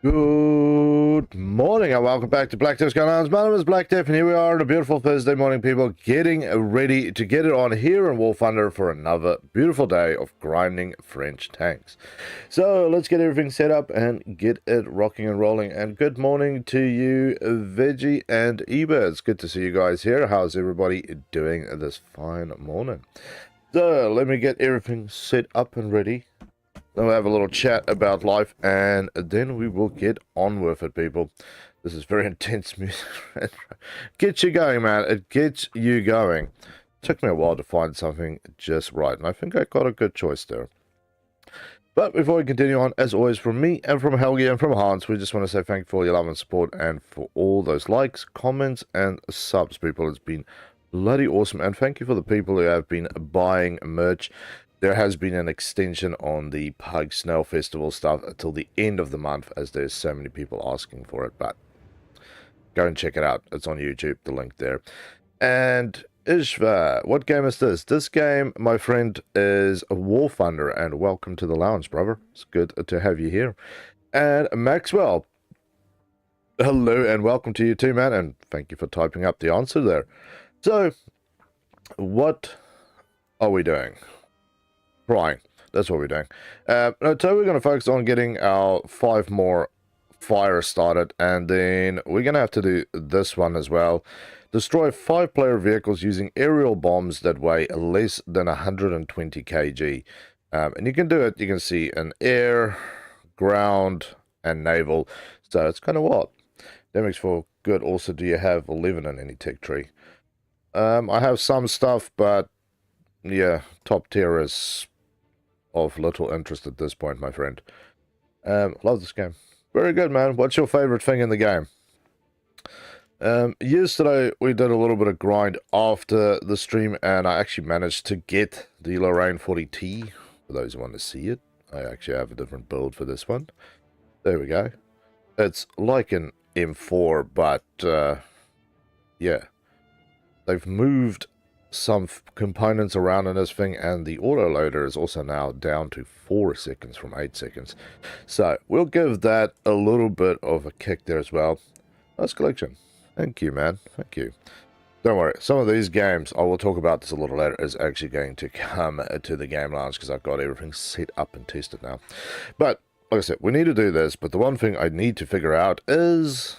Good morning and welcome back to Black Death's Gun. My name is Black Death and here we are on a beautiful Thursday morning, people, getting ready to get it on here in War Thunder for another beautiful day of grinding French tanks. So let's get everything set up and get it rocking and rolling. And good morning to you, Veggie and Eba. It's good to see you guys here. How's everybody doing this fine morning? So let me get everything set up and ready. Then we'll have a little chat about life, and then we will get on with it, people. This is very intense music. Gets you going, man. It gets you going. Took me a while to find something just right, and I think I got a good choice there. But before we continue on, as always, from me and from Helgi and from Hans, we just want to say thank you for all your love and support and for all those likes, comments, and subs, people. It's been bloody awesome, and thank you for the people who have been buying merch. There has been an extension on the PugSnail Festival stuff until the end of the month, as there's so many people asking for it, but go and check it out. It's on YouTube, the link there. And Ishva, what game is this? This game, my friend, is War Thunder, and welcome to the lounge, brother. It's good to have you here. And Maxwell, hello and welcome to you too, man, and thank you for typing up the answer there. So, what are we doing? Trying. That's what we're doing. So we're going to focus on getting our 5 more fires started, and then we're going to have to do this one as well. Destroy 5-player vehicles using aerial bombs that weigh less than 120 kg. And you can do it, you can see, in air, ground, and naval. So it's kind of what? Damage for good. Also, do you have 11 in any tech tree? I have some stuff, but yeah, top tier is of little interest at this point, my friend. Love this game. Very good, man. What's your favorite thing in the game? Yesterday we did a little bit of grind after the stream, and I actually managed to get the Lorraine 40T. For those who want to see it, I actually have a different build for this one. There we go. It's like an M4, but yeah, they've moved some components around in this thing, and the autoloader is also now down to 4 seconds from 8 seconds. So we'll give that a little bit of a kick there as well. Nice collection. Thank you, man. Thank you. Don't worry, some of these games, I will talk about this a little later, is actually going to come to the game lounge because I've got everything set up and tested now. But like I said, we need to do this, but the one thing I need to figure out is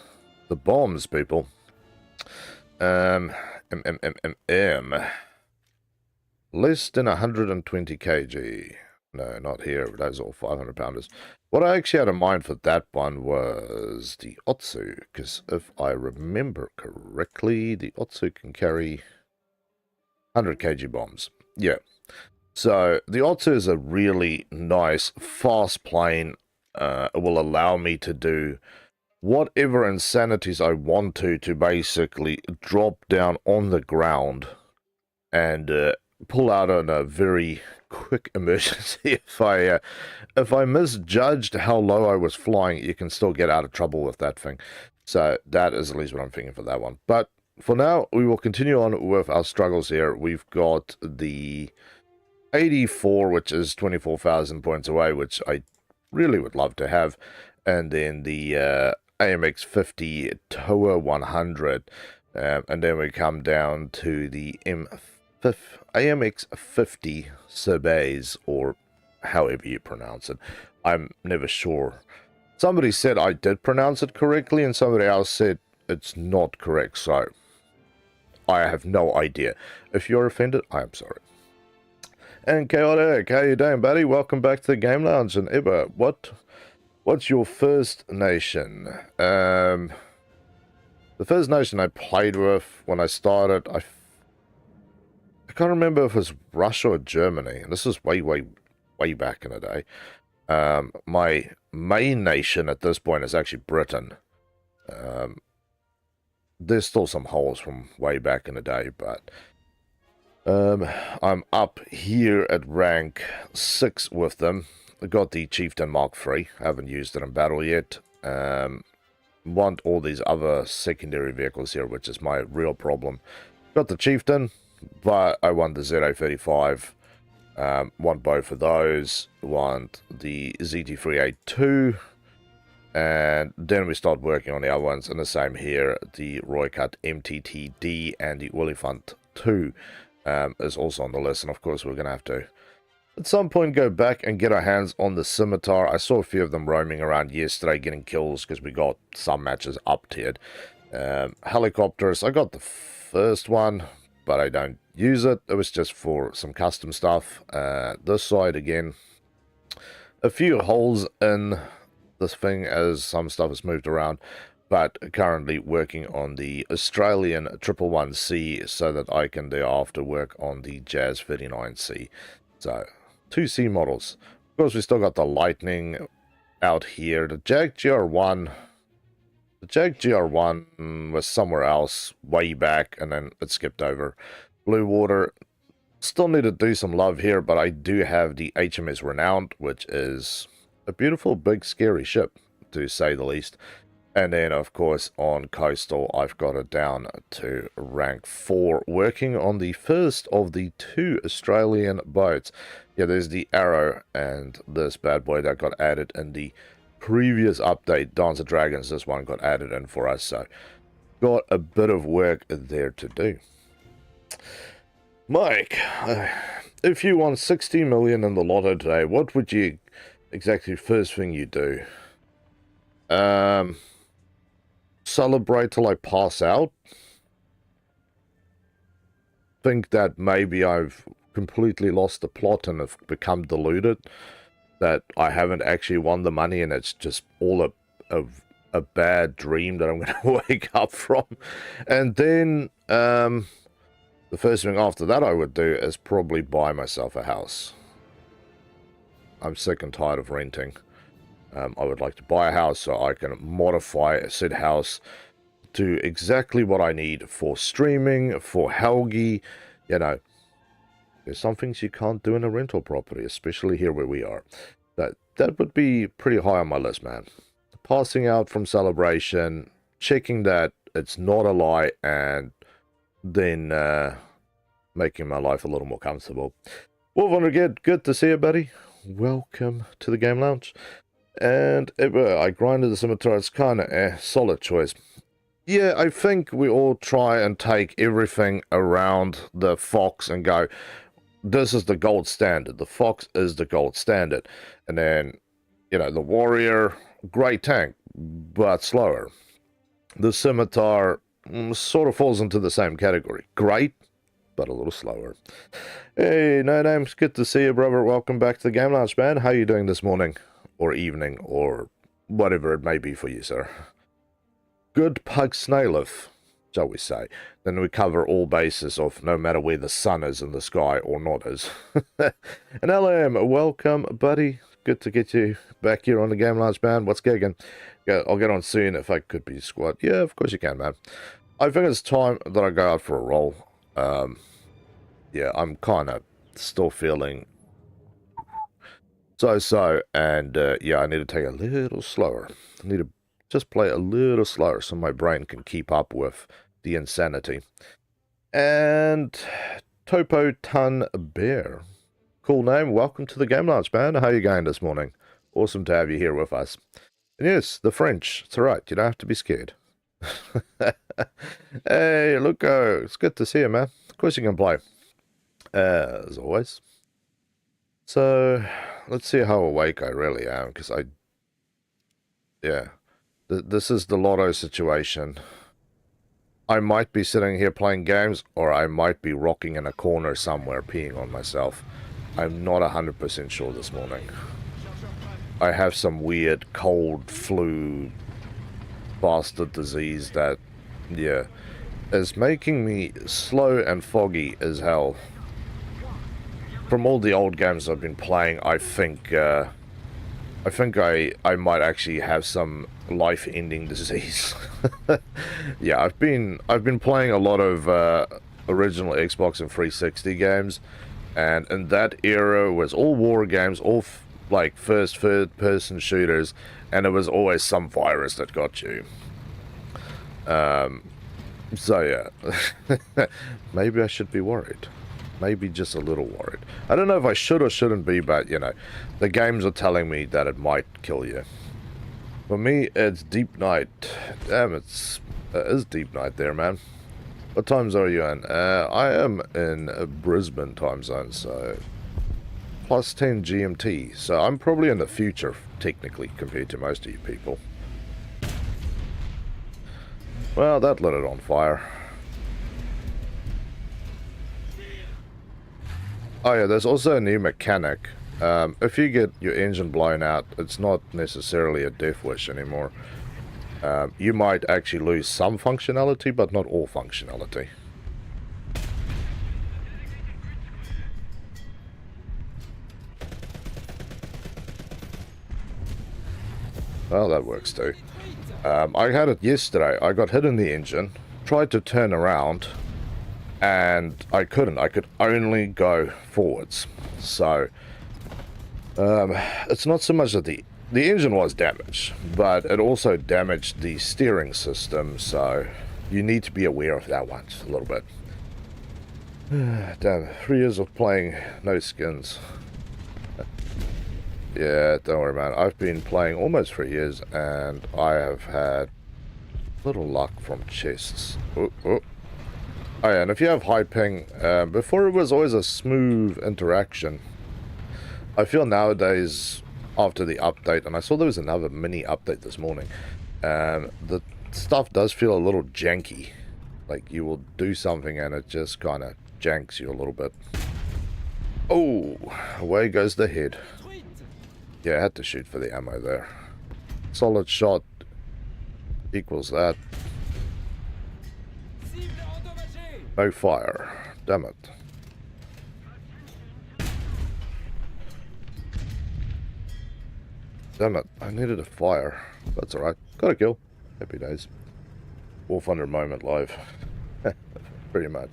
the bombs, people. Less than 120 kg. No, not here. Those are all 500 pounders. What I actually had in mind for that one was the Otsu, because if I remember correctly, the Otsu can carry 100 kg bombs. Yeah. So the Otsu is a really nice, fast plane. It will allow me to do whatever insanities I want to basically drop down on the ground and pull out on a very quick emergency. If I misjudged how low I was flying, you can still get out of trouble with that thing. So that is at least what I'm thinking for that one. But for now, we will continue on with our struggles here. We've got the 84, which is 24,000 points away, which I really would love to have. And then the AMX 50 TOA 100, and then we come down to the AMX 50 Sobeys, or however you pronounce it. I'm never sure. Somebody said I did pronounce it correctly, and somebody else said it's not correct, so I have no idea. If you're offended, I am sorry. And Chaotic, how you doing, buddy? Welcome back to the Game Lounge. And Eba, what's your first nation? The first nation I played with when I started, I can't remember if it was Russia or Germany, and this is way back in the day. My main nation at this point is actually Britain. There's still some holes from way back in the day, but I'm up here at rank 6 with them. I got the Chieftain Mark III. I haven't used it in battle yet. Want all these other secondary vehicles here, which is my real problem. Got the Chieftain, but I want the ZA35. Want both of those. Want the ZT3A2. And then we start working on the other ones, and the same here. The Roycut MTTD and the Olifant 2 is also on the list, and of course we're going to have to at some point go back and get our hands on the Scimitar. I saw a few of them roaming around yesterday getting kills because we got some matches up-tiered. Helicopters, I got the first one, but I don't use it. It was just for some custom stuff. This side again, a few holes in this thing as some stuff is moved around, but currently working on the Australian 111C so that I can thereafter work on the Jazz 39C. So 2C models. Of course, we still got the Lightning out here. The Jag GR1. The Jag GR1 was somewhere else way back, and then it skipped over. Blue Water. Still need to do some love here, but I do have the HMS Renowned, which is a beautiful, big, scary ship, to say the least. And then, of course, on Coastal, I've got it down to rank 4, working on the first of the 2 Australian boats. Yeah, there's the Arrow and this bad boy that got added in the previous update, Dance of Dragons. This one got added in for us, so got a bit of work there to do. Mike, if you won 60 million in the lotto today, what would you exactly first thing you do? Celebrate till I pass out. Think that maybe I've completely lost the plot and have become deluded, that I haven't actually won the money and it's just all a bad dream that I'm going to wake up from. And then the first thing after that I would do is probably buy myself a house. I'm sick and tired of renting. I would like to buy a house so I can modify said house to exactly what I need for streaming, for Helgi. You know, there's some things you can't do in a rental property, especially here where we are. That would be pretty high on my list, man. Passing out from celebration, checking that it's not a lie, and then making my life a little more comfortable. Wolf again, good to see you, buddy. Welcome to the Game Lounge. And I grinded the Scimitar. It's kind of a solid choice. Yeah, I think we all try and take everything around the Fox and go, this is the gold standard. The Fox is the gold standard. And then, you know, the Warrior, great tank, but slower. The Scimitar sort of falls into the same category. Great, but a little slower. Hey, No Names, good to see you, brother. Welcome back to the Game Lounge, man. How are you doing this morning? Or evening, or whatever it may be for you, sir. Good PugSnaileth, shall we say. Then we cover all bases of no matter where the sun is in the sky or not is. And LM, welcome, buddy. Good to get you back here on the Game Lounge, man. What's gigging? Yeah, I'll get on soon if I could be squad. Yeah, of course you can, man. I think it's time that I go out for a roll. Yeah, I'm kind of still feeling so, and yeah, I need to take a little slower. I need to just play a little slower so my brain can keep up with the insanity. And Topo Ton Bear, cool name. Welcome to the Game Lounge, man. How are you going this morning? Awesome to have you here with us. And yes, the French. It's all right. You don't have to be scared. Hey, Luco. It's good to see you, man. Of course you can play. As always. So, let's see how awake I really am, because yeah, this is the lotto situation. I might be sitting here playing games, or I might be rocking in a corner somewhere peeing on myself. I'm not 100% sure this morning. I have some weird cold flu bastard disease that, yeah, is making me slow and foggy as hell. From all the old games I've been playing, I think I might actually have some life-ending disease. Yeah, I've been playing a lot of original Xbox and 360 games, and in that era it was all war games, all like third-person shooters, and it was always some virus that got you. So yeah, maybe I should be worried. Maybe just a little worried. I don't know if I should or shouldn't be, but, you know, the games are telling me that it might kill you. For me, it's deep night. Damn, it is deep night there, man. What time zone are you in? I am in Brisbane time zone, so plus 10 GMT. So I'm probably in the future, technically, compared to most of you people. Well, that lit it on fire. Oh yeah, there's also a new mechanic. If you get your engine blown out, it's not necessarily a death wish anymore. You might actually lose some functionality, but not all functionality. Well, that works too. I had it yesterday. I got hit in the engine, tried to turn around, and I couldn't. I could only go forwards. So, it's not so much that the engine was damaged, but it also damaged the steering system, so you need to be aware of that one a little bit. Damn, 3 years of playing no skins. Yeah, don't worry, man. I've been playing almost 3 years, and I have had little luck from chests. Oh, yeah, and if you have high ping, before it was always a smooth interaction. I feel nowadays, after the update, and I saw there was another mini update this morning, the stuff does feel a little janky. Like, you will do something and it just kind of janks you a little bit. Oh, away goes the head. Yeah, I had to shoot for the ammo there. Solid shot equals that. No fire. Damn it. Damn it. I needed a fire. That's alright. Got a kill. Happy days. Wolf Under moment live. Pretty much.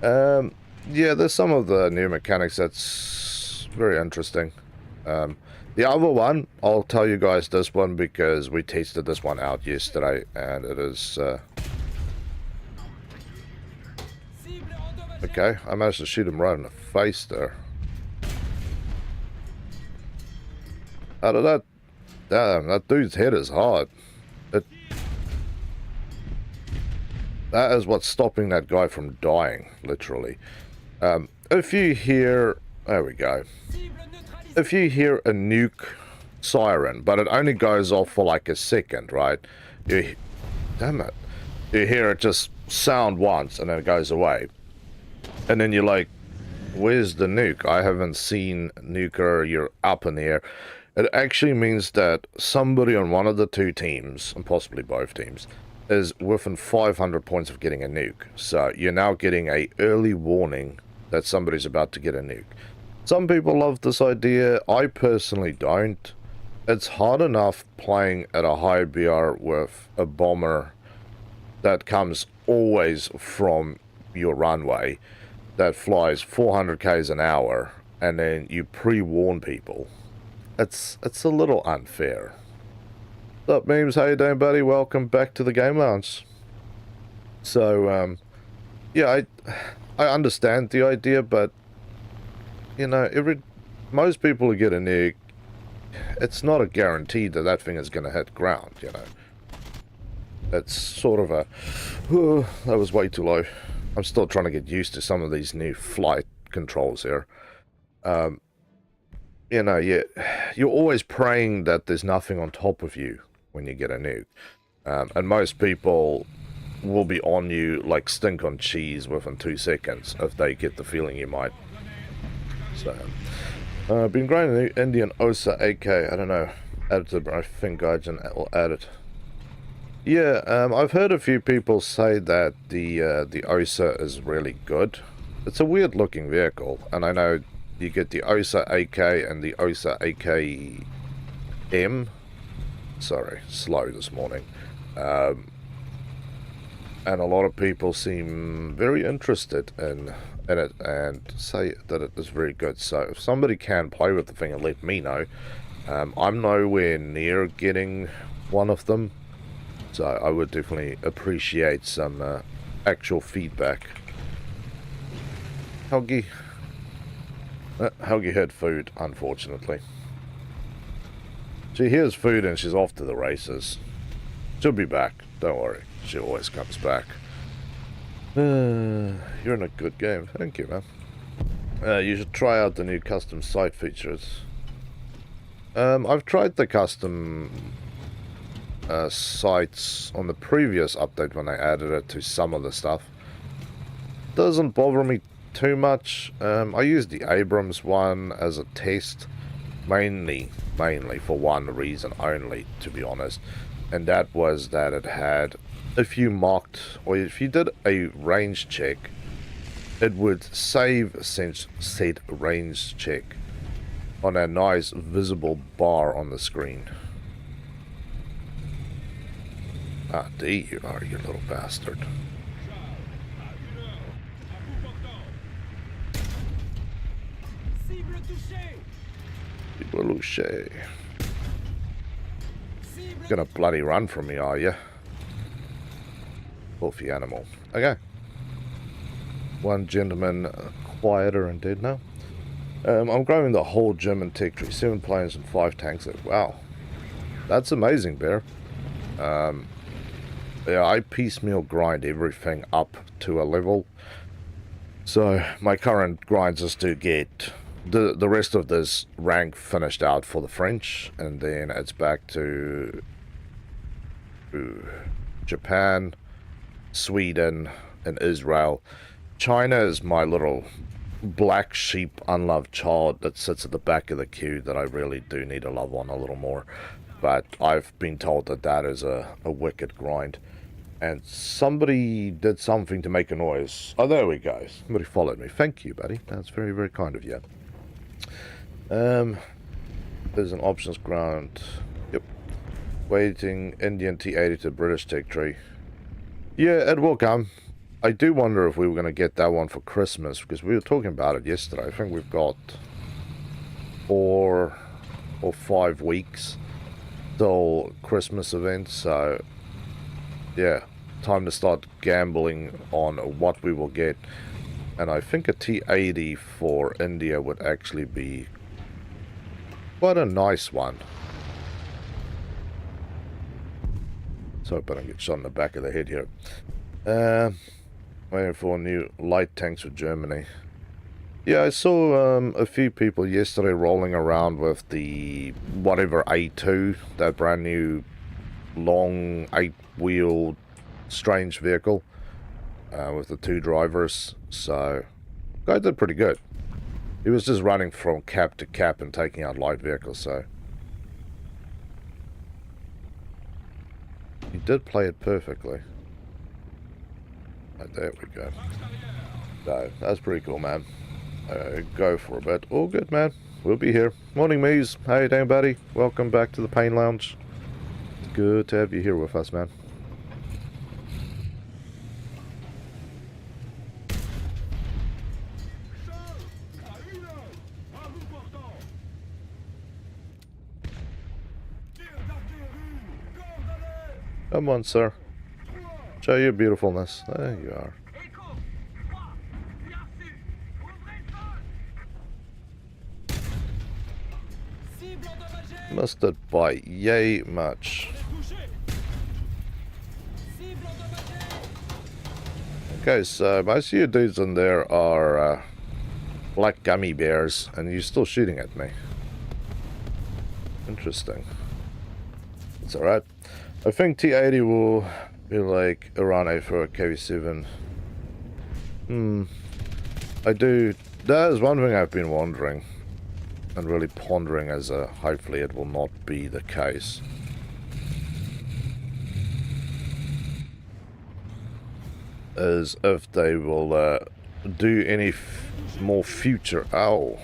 Yeah, there's some of the new mechanics that's very interesting. The other one, I'll tell you guys this one because we tested this one out yesterday, and it is... Okay, I managed to shoot him right in the face there. How did that... Damn, that dude's head is hard. That is what's stopping that guy from dying, literally. If you hear... There we go. If you hear a nuke siren, but it only goes off for like a second, right? Damn it. You hear it just sound once and then it goes away. And then you're like, where's the nuke? I haven't seen nuke, or you're up in the air. It actually means that somebody on one of the two teams, and possibly both teams, is within 500 points of getting a nuke. So you're now getting a early warning that somebody's about to get a nuke. Some people love this idea. I personally don't. It's hard enough playing at a high BR with a bomber that comes always from your runway that flies 400 k's an hour, and then you pre-warn people. It's a little unfair. What's up, memes? How you doing, buddy? Welcome back to the game lounge. So, yeah, I understand the idea, but you know, most people who get a nuke, it's not a guarantee that that thing is going to hit ground, you know. It's sort of a, oh, that was way too low. I'm still trying to get used to some of these new flight controls here. You know, you're always praying that there's nothing on top of you when you get a nuke. And most people will be on you like stink on cheese within 2 seconds if they get the feeling you might. So, been grinding the Indian OSA AK. I don't know. Add it to, I think Gaijin will add it. Yeah, I've heard a few people say that the OSA is really good. It's a weird looking vehicle, and I know you get the OSA AK and the OSA AKM. Sorry, slow this morning. And a lot of people seem very interested in it and say that it is very good. So if somebody can play with the thing and let me know. I'm nowhere near getting one of them, so I would definitely appreciate some actual feedback. Helgi. Helgi had food, unfortunately. She hears food and she's off to the races. She'll be back. Don't worry. She always comes back. You're in a good game. Thank you, man. You should try out the new custom site features. I've tried the custom sites on the previous update when I added it to some of the stuff. Doesn't bother me too much. I used the Abrams one as a test, mainly for one reason only, to be honest, and that was that it had, if you marked, or if you did a range check, it would save since said range check on a nice visible bar on the screen. Ah, there you are, you little bastard. Gonna bloody run from me, are you? Filthy animal. Okay. One gentleman quieter and dead now. I'm growing the whole gym and tech tree. 7 planes and 5 tanks. Wow. That's amazing, Bear. Yeah, I piecemeal grind everything up to a level. So my current grind is to get the rest of this rank finished out for the French, and then it's back to Japan, Sweden, and Israel. China is my little black sheep, unloved child that sits at the back of the queue that I really do need to love on a little more. But I've been told that that is a wicked grind. And somebody did something to make a noise. Oh, there we go. Somebody followed me. Thank you, buddy. That's very, very kind of you. There's an options ground. Yep. Waiting Indian T80 to British tech tree. Yeah, it will come. I do wonder if we were going to get that one for Christmas, because we were talking about it yesterday. I think we've got 4 or 5 weeks till Christmas events, so yeah, time to start gambling on what we will get. And I think a T80 for India would actually be quite a nice one. Let's hope I don't get shot in the back of the head here. Waiting for new light tanks for Germany. Yeah, I saw a few people yesterday rolling around with the whatever A2, that brand new long 8-wheeled strange vehicle with the 2 drivers. So guy did pretty good. He was just running from cap to cap and taking out light vehicles, so he did play it perfectly. Right, there we go. So that's pretty cool, man. Go for a bit. All good, man. We'll be here. Morning, Mies. How you doing, buddy? Welcome back to the Pain Lounge. It's good to have you here with us, man. Come on, sir. Show your beautifulness. There you are. Missed it by yay much. Okay, so most of you dudes in there are black gummy bears, and you're still shooting at me. Interesting. It's alright. I think T80 will be like around a for a KV7. I do. That is one thing I've been wondering and really pondering, as hopefully it will not be the case. Is if they will do any more future. Ow.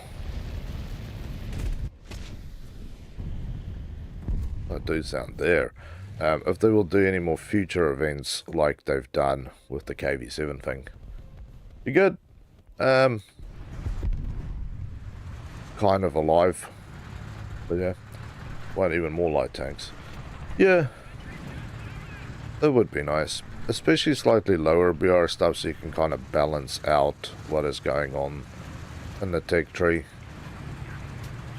That do sound there. If they will do any more future events like they've done with the KV7 thing. You good? Kind of alive. But yeah. Want even more light tanks. Yeah. That would be nice. Especially slightly lower BR stuff, so you can kind of balance out what is going on in the tech tree.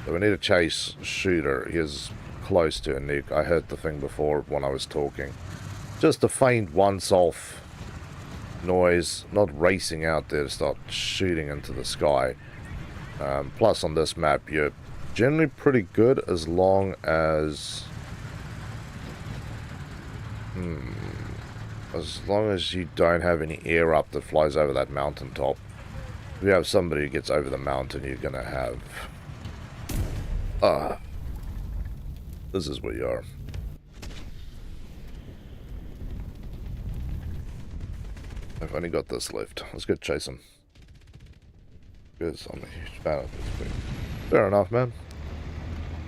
So we need a chase shooter. He is close to a nuke. I heard the thing before when I was talking. Just a faint once-off noise, not racing out there to start shooting into the sky. Plus on this map, you're generally pretty good as long as... as long as you don't have any air up that flies over that mountaintop. If you have somebody who gets over the mountain, you're gonna have... this is where you are. I've only got this left. Let's go chase him. Because I'm a huge fan of this thing. Fair enough, man.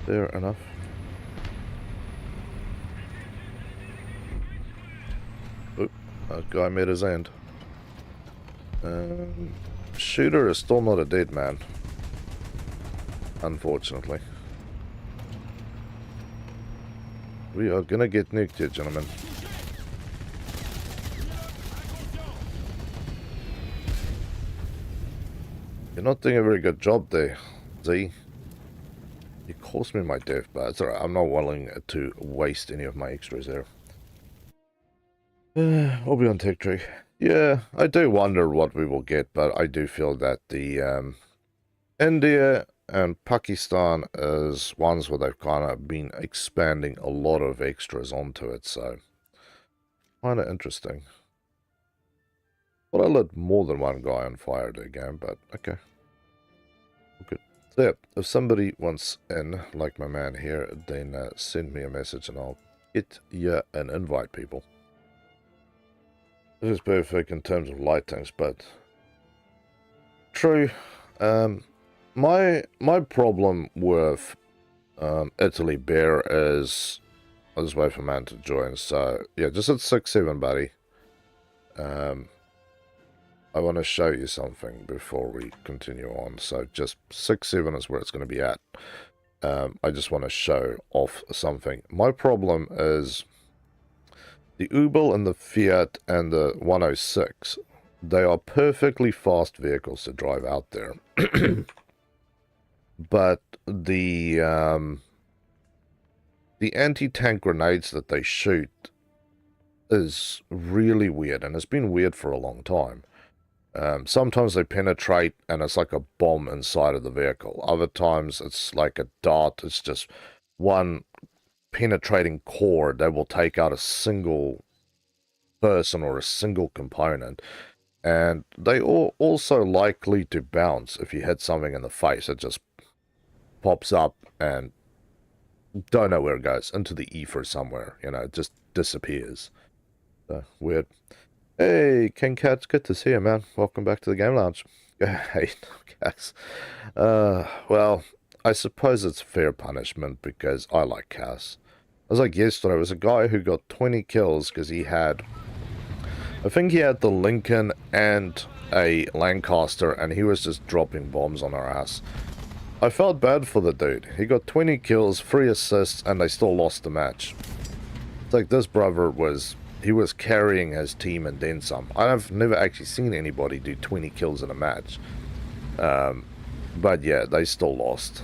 Fair enough. Oop, that guy made his end. Shooter is still not a dead man. Unfortunately. We are gonna get nuked here, gentlemen. You're not doing a very good job there, Z. You cost me my death, but it's alright. I'm not willing to waste any of my extras there. We'll be on Tech Tree. Yeah, I do wonder what we will get, but I do feel that the India and Pakistan is ones where they've kind of been expanding a lot of extras onto it, so kind of interesting. Well, I lit more than one guy on fire there again, but okay. Good. So yeah, if somebody wants in, like my man here, then send me a message and I'll get you an invite, people. This is perfect in terms of lightings, but true. My problem with Italy Bear is I'll just wait for man to join. So yeah, just at 6-7, buddy. I want to show you something before we continue on. So just 6-7 is where it's going to be at. I just want to show off something. My problem is the Ubel and the Fiat and the 106. They are perfectly fast vehicles to drive out there. But the anti-tank grenades that they shoot is really weird, and it's been weird for a long time. Sometimes they penetrate and it's like a bomb inside of the vehicle. Other times it's like a dart. It's just one penetrating core that will take out a single person or a single component. And they are also likely to bounce if you hit something in the face. It just pops up and don't know where it goes. Into the ether somewhere. You know, it just disappears. So, weird. Hey, King Cats, good to see you, man. Welcome back to the Game Lounge. Hey, Cats. Well, I suppose it's fair punishment because I like Cass. I was like yesterday, there was a guy who got 20 kills because he had... I think he had the Lincoln and a Lancaster, and he was just dropping bombs on our ass. I felt bad for the dude. He got 20 kills, 3 assists, and they still lost the match. It's like this brother was... He was carrying his team and then some. I've never actually seen anybody do 20 kills in a match. But yeah, they still lost.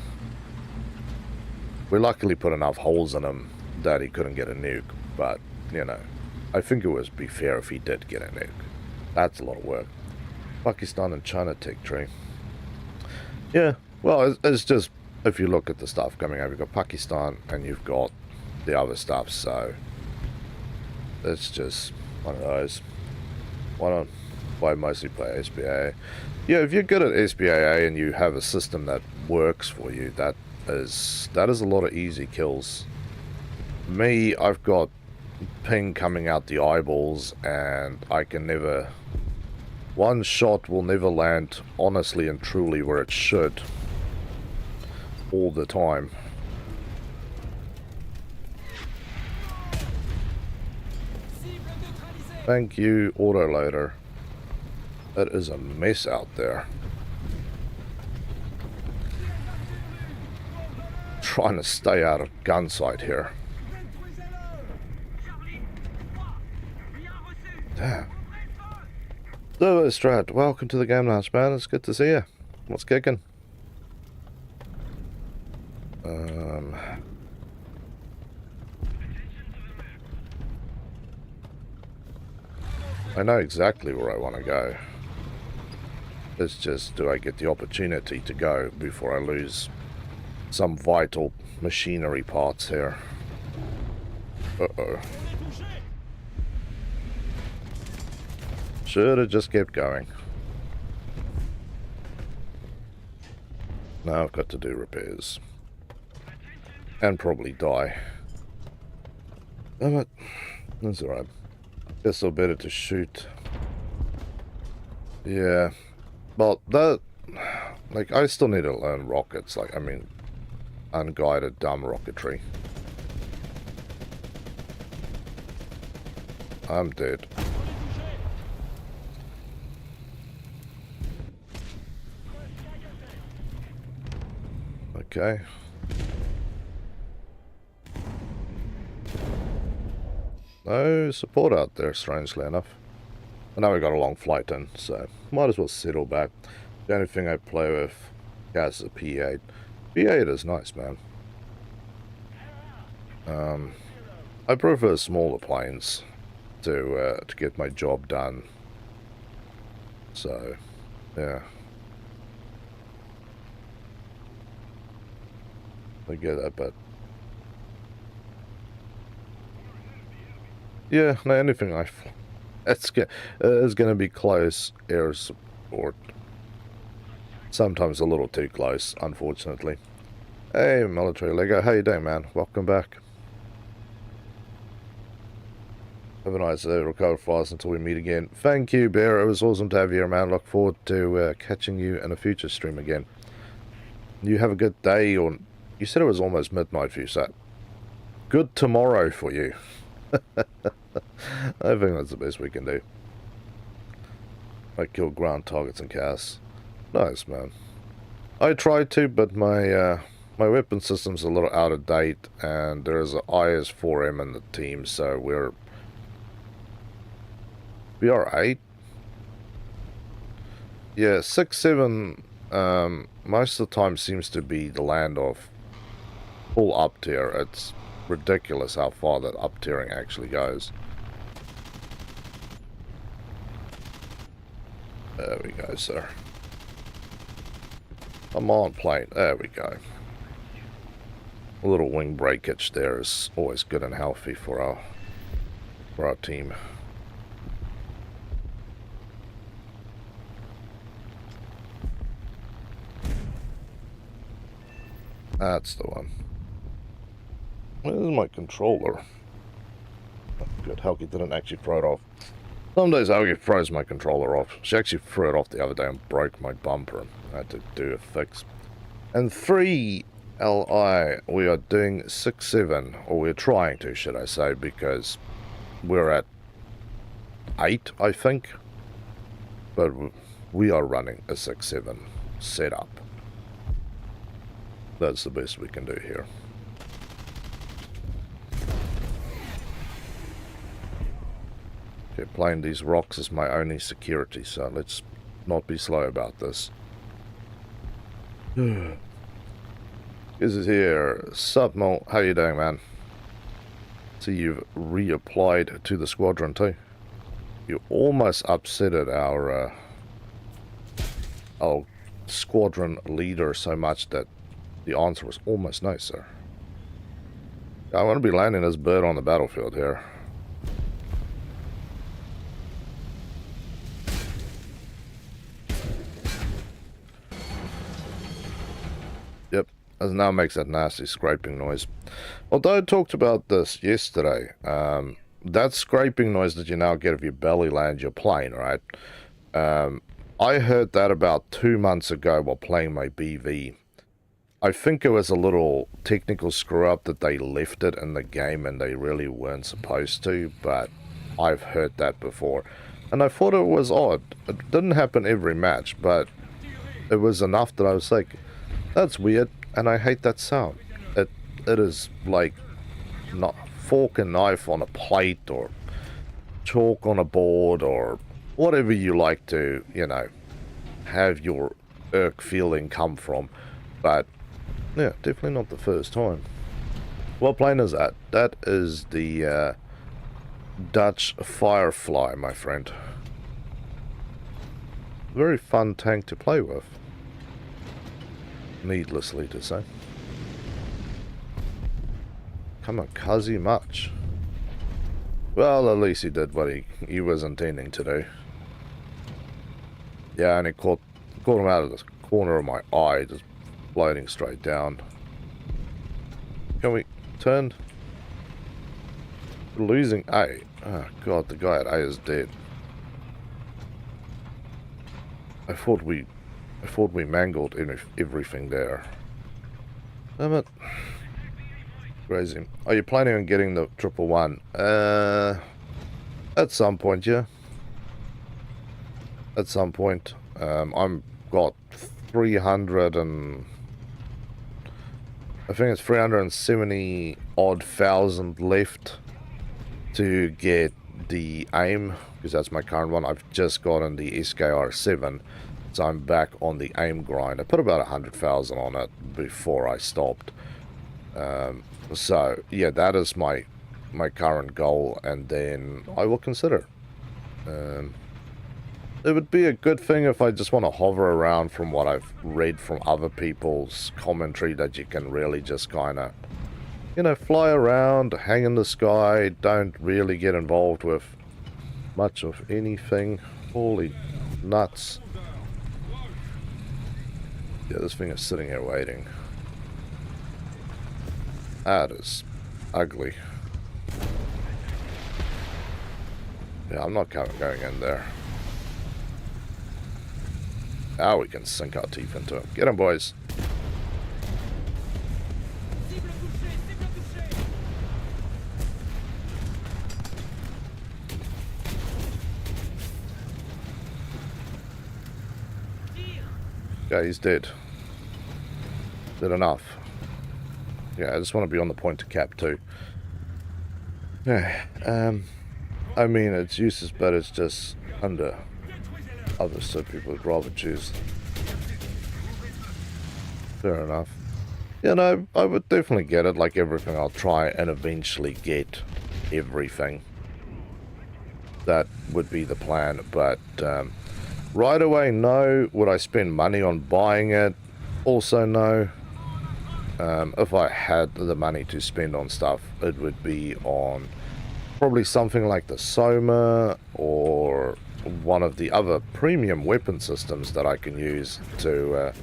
We luckily put enough holes in him that he couldn't get a nuke. But, you know, I think it would be fair if he did get a nuke. That's a lot of work. Pakistan and China Tech Tree. Yeah, well, it's just, if you look at the stuff coming over, you've got Pakistan and you've got the other stuff, so... It's just one of those. Why mostly play SBA? Yeah, if you're good at SBAA and you have a system that works for you, that is a lot of easy kills. Me, I've got ping coming out the eyeballs, and I can never... One shot will never land honestly and truly where it should. All the time. Thank you, autoloader. That is a mess out there. Trying to stay out of gunsight here. Damn. So, Strat, welcome to the Game Lounge, man. It's good to see you. What's kicking? I know exactly where I want to go. It's just, do I get the opportunity to go before I lose some vital machinery parts here? Uh-oh. Should have just kept going. Now I've got to do repairs. And probably die. But that's alright. Guess I'll better to shoot. Yeah. Well, that... Like, I still need to learn rockets. Like, I mean, unguided dumb rocketry. I'm dead. Okay. No support out there, strangely enough. I know we got a long flight in, so might as well settle back. The only thing I play with is a P8. P8 is nice, man. I prefer smaller planes to get my job done. So, yeah. I get that, but yeah, no, anything it's going to be close air support. Sometimes a little too close, unfortunately. Hey, military Lego, how you doing, man? Welcome back. Have a nice day. Recover fast until we meet again. Thank you, Bear. It was awesome to have you here, man. Look forward to catching you in a future stream again. You have a good day, or you said it was almost midnight for you, so good tomorrow for you. I think that's the best we can do. I kill ground targets and casts. Nice, man. I tried to, but my my weapon system's a little out of date, and there's an IS-4M in the team, so we are 8. Yeah, 6, 7. Most of the time seems to be the land of full up tier. It's ridiculous how far that up tiering actually goes. There we go, sir. Come on, plane. There we go. A little wing breakage there is always good and healthy for our team. That's the one. Where's my controller? Oh, good, Helgi didn't actually throw it off. Some days Helgi throws my controller off. She actually threw it off the other day and broke my bumper. I had to do a fix. And 3 LI, we are doing 6-7, or we're trying to, should I say, because we're at 8, I think. But we are running a 6-7 setup. That's the best we can do here. Okay, playing these rocks is my only security, so let's not be slow about this. This is here. Sup, Mo? How you doing, man? See, you've reapplied to the squadron too. You almost upsetted our squadron leader so much that the answer was almost no, sir. I want to be landing this bird on the battlefield here. Yep, as now makes that nasty scraping noise. Although I talked about this yesterday, that scraping noise that you now get if you belly land your plane, right? I heard that about 2 months ago while playing my BV. I think it was a little technical screw-up that they left it in the game and they really weren't supposed to, but I've heard that before. And I thought it was odd. It didn't happen every match, but it was enough that I was like, that's weird, and I hate that sound. It is like not fork and knife on a plate or chalk on a board or whatever you like to, you know, have your irk feeling come from. But yeah, definitely not the first time. What plane is that? That is the Dutch Firefly, my friend. Very fun tank to play with. Needlessly to say. Kamikaze much. Well, at least he did what he was intending to do. Yeah, and it caught him out of the corner of my eye, just floating straight down. Can we turn? We're losing A. Oh god, the guy at A is dead. I thought we mangled everything there. Damn it. Crazy. Are you planning on getting the 111? At some point, yeah. At some point. I'm got 300 and I think it's 370 odd thousand left to get the AIM, because that's my current one. I've just gotten the SKR7, so I'm back on the AIM grind. I put about 100,000 on it before I stopped. So yeah, that is my current goal, and then I will consider. It would be a good thing if I just want to hover around, from what I've read from other people's commentary, that you can really just kind of, you know, fly around, hang in the sky, don't really get involved with much of anything. Holy nuts. Yeah, this thing is sitting here waiting. That is ugly. Yeah, I'm not going in there. Now we can sink our teeth into him. Get him, boys. Yeah, he's dead. Dead enough. Yeah, I just want to be on the point to cap too. Yeah, I mean, it's useless, but it's just under others, so people would rather choose. Fair enough. Yeah, no, I would definitely get it. Like everything, I'll try and eventually get everything. That would be the plan, but right away, no. Would I spend money on buying it? Also, no. If I had the money to spend on stuff, it would be on probably something like the Soma or one of the other premium weapon systems that I can use to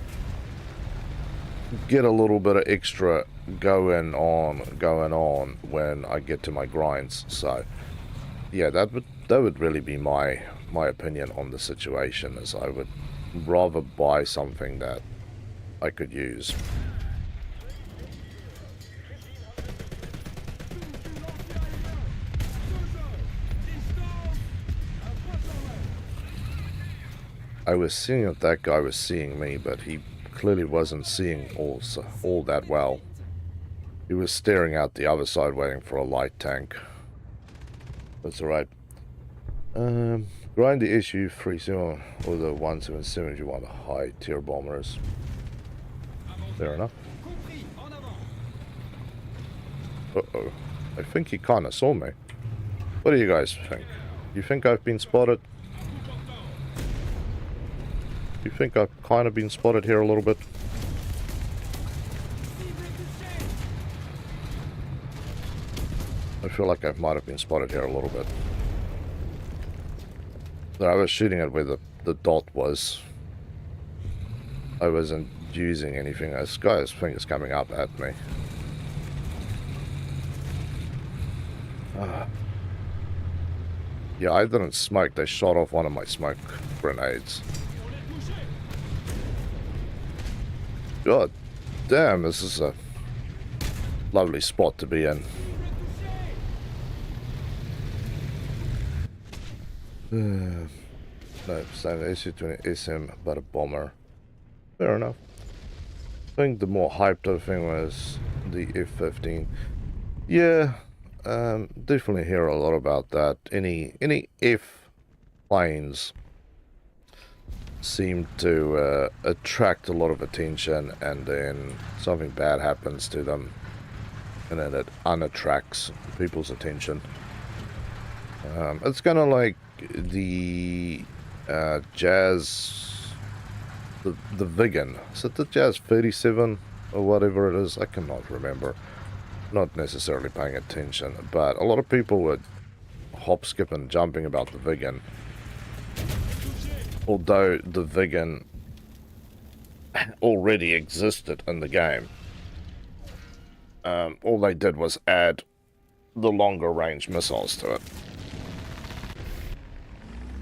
get a little bit of extra going on when I get to my grinds. So yeah, that would really be my opinion on the situation, is I would rather buy something that I could use. I was seeing that that guy was seeing me, but he clearly wasn't seeing all that well. He was staring out the other side waiting for a light tank. That's alright. Grind the issue 30 or the 177 if you want the high tier bombers. Fair enough. Uh-oh. I think he kind of saw me. What do you guys think? You think I've been spotted? You think I've kind of been spotted here a little bit? I feel like I might have been spotted here a little bit. So I was shooting at where the dot was. I wasn't using anything. This guy's thing is coming up at me. Yeah, I didn't smoke. They shot off one of my smoke grenades. God damn, this is a lovely spot to be in. No, standard AC-20 SM, but a bomber. Fair enough. I think the more hyped up thing was the F-15. Yeah, definitely hear a lot about that. Any F planes seem to attract a lot of attention, and then something bad happens to them, and then it unattracts people's attention. It's kind of like the Jazz, the Vegan. Is it the Jazz 37 or whatever it is? I cannot remember. Not necessarily paying attention, but a lot of people were hop, skip, and jumping about the Vegan. Although the Vegan already existed in the game. All they did was add the longer range missiles to it.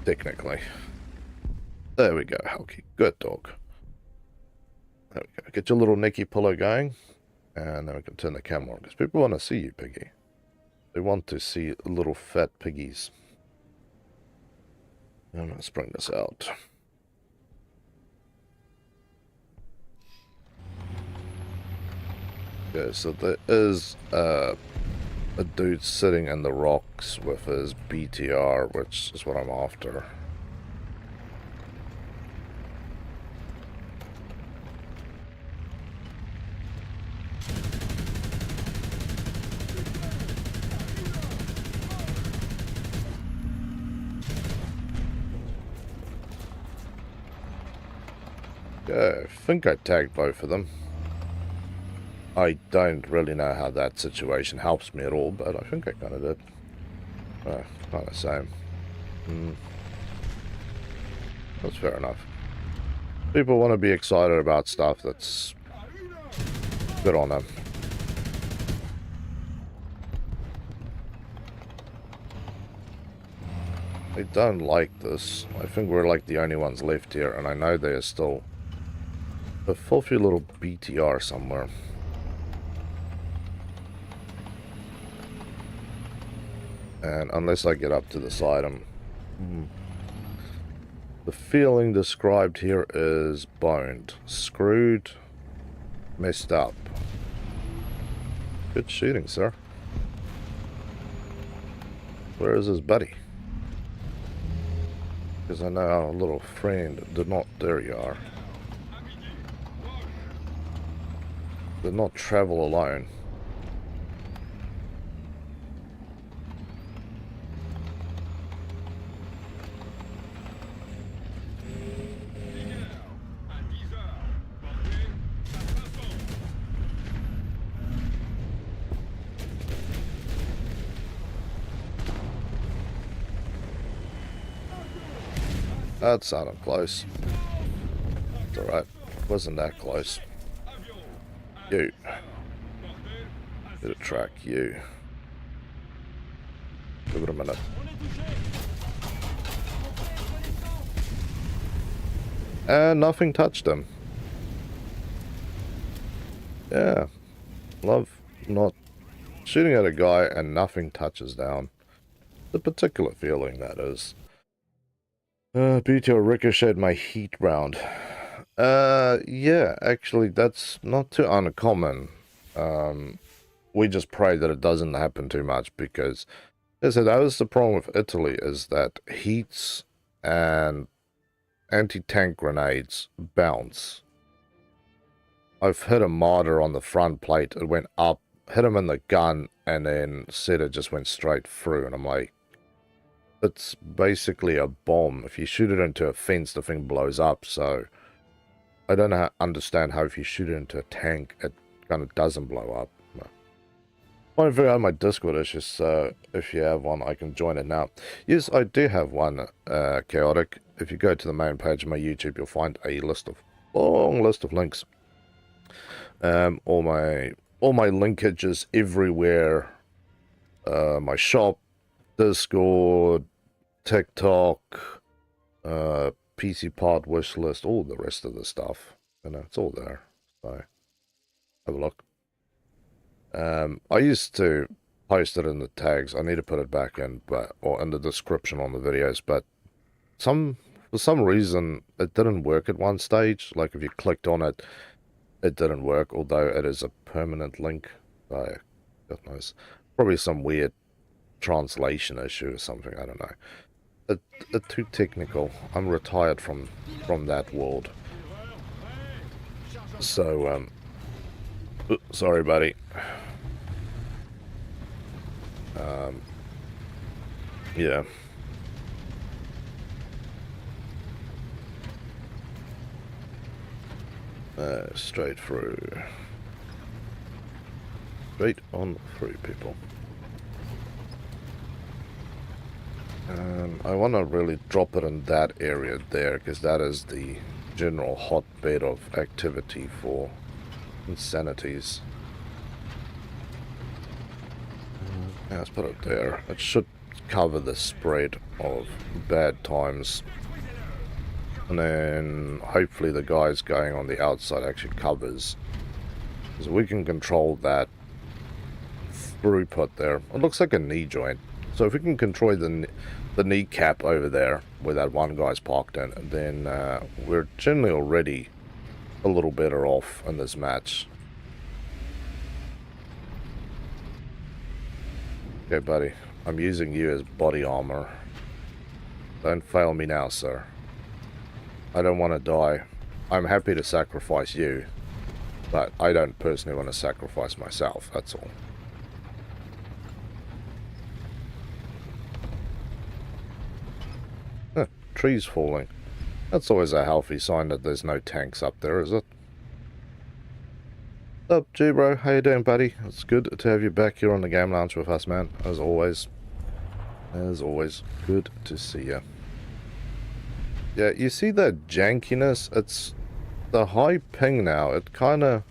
Technically. There we go, Helgi. Good dog. There we go. Get your little necky pillow going. And then we can turn the camera on. Because people want to see you, piggy. They want to see little fat piggies. And let's bring this out. Okay, so there is a dude sitting in the rocks with his BTR, which is what I'm after. Okay, I think I tagged both of them. I don't really know how that situation helps me at all, but I think I kind of did. Kind of same. That's fair enough. People want to be excited about stuff that's good on them. I don't like this. I think we're like the only ones left here, and I know there's still a filthy little BTR somewhere. And unless I get up to the side, the feeling described here is boned, screwed, messed up. Good shooting, sir. Where is his buddy? Because I know our little friend did not, there you are, did not travel alone. That sounded close. It's alright. Wasn't that close. You. Did a track, you. Give it a minute. And nothing touched him. Yeah. Love not shooting at a guy and nothing touches down. The particular feeling, that is. BTR ricocheted my heat round. Yeah, actually, that's not too uncommon. We just pray that it doesn't happen too much, because, as I said, that was the problem with Italy, is that heats and anti-tank grenades bounce. I've hit a mortar on the front plate, it went up, hit him in the gun, and then said it just went straight through, and I'm like, it's basically a bomb. If you shoot it into a fence, the thing blows up. So I don't understand how if you shoot it into a tank, it kind of doesn't blow up. I figure out my Discord issues, so if you have one, I can join it now. Yes, I do have one, Chaotic. If you go to the main page of my YouTube, you'll find a long list of links. All my linkages everywhere. My shop, Discord, TikTok, PC pod wish list, all the rest of the stuff. You know, it's all there. So have a look. I used to post it in the tags. I need to put it back in, or in the description on the videos. But for some reason it didn't work at one stage. Like if you clicked on it, it didn't work. Although it is a permanent link. So God knows, probably some weird translation issue or something, I don't know. It's too technical. I'm retired from that world. So sorry buddy. Yeah. Straight through. Straight on through, people. I want to really drop it in that area there, because that is the general hotbed of activity for insanities. Yeah, let's put it there. It should cover the spread of bad times. And then hopefully the guys going on the outside actually covers. Because we can control that throughput there. It looks like a knee joint. So if we can control the kneecap over there, where that one guy's parked in, then we're generally already a little better off in this match. Okay, buddy. I'm using you as body armor. Don't fail me now, sir. I don't want to die. I'm happy to sacrifice you, but I don't personally want to sacrifice myself, that's all. Trees falling. That's always a healthy sign that there's no tanks up there, is it? What's up, G-Bro? How you doing, buddy? It's good to have you back here on the game lounge with us, man. As always. As always. Good to see you. Yeah, you see that jankiness? It's the high ping now. It kind of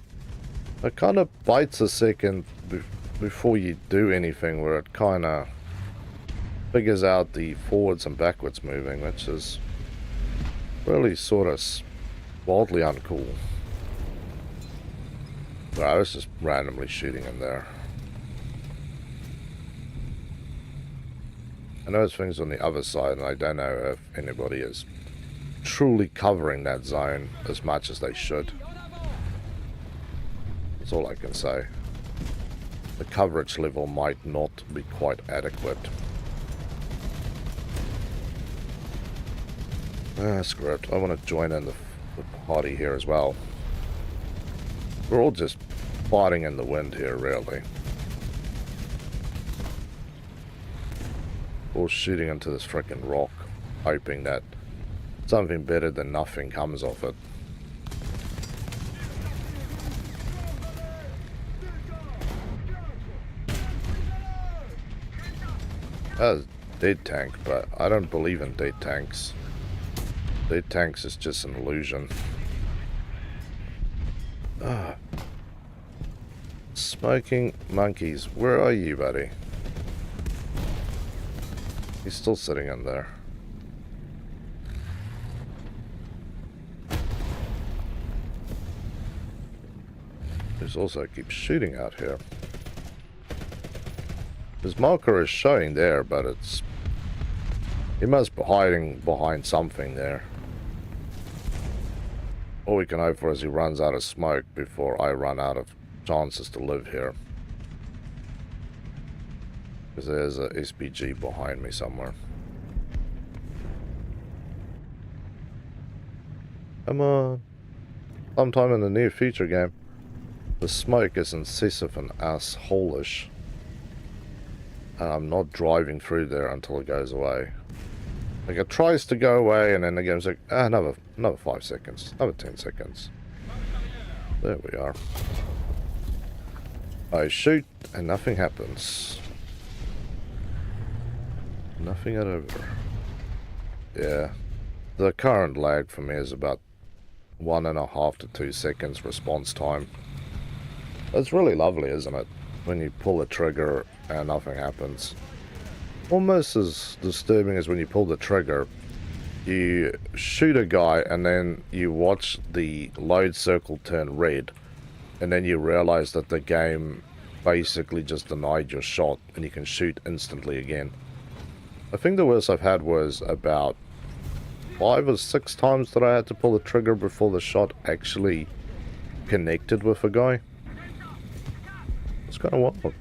bites a second before you do anything, where it kind of figures out the forwards and backwards moving, which is really sort of wildly uncool. But I was just randomly shooting in there. I know there's things on the other side, and I don't know if anybody is truly covering that zone as much as they should. That's all I can say. The coverage level might not be quite adequate. Screw it. I want to join in the party here as well. We're all just fighting in the wind here, really. All shooting into this frickin' rock, hoping that something better than nothing comes of it. That was a dead tank, but I don't believe in dead tanks. Dead tanks is just an illusion. Smoking monkeys, where are you, buddy? He's still sitting in there. There's also keeps shooting out here. His marker is showing there, but it's... he must be hiding behind something there. All we can hope for is he runs out of smoke before I run out of chances to live here. Because there's a SPG behind me somewhere. Come on. Sometime in the near future game. The smoke is incessive and asshole-ish. And I'm not driving through there until it goes away. Like, it tries to go away, and then the game's like, another 5 seconds, another 10 seconds. There we are. I shoot, and nothing happens. Nothing at over. Yeah. The current lag for me is about 1.5 to 2 seconds response time. It's really lovely, isn't it? When you pull the trigger and nothing happens. Almost as disturbing as when you pull the trigger, you shoot a guy and then you watch the load circle turn red, and then you realize that the game basically just denied your shot and you can shoot instantly again. I think the worst I've had was about 5 or 6 times that I had to pull the trigger before the shot actually connected with a guy. It's kind of wild.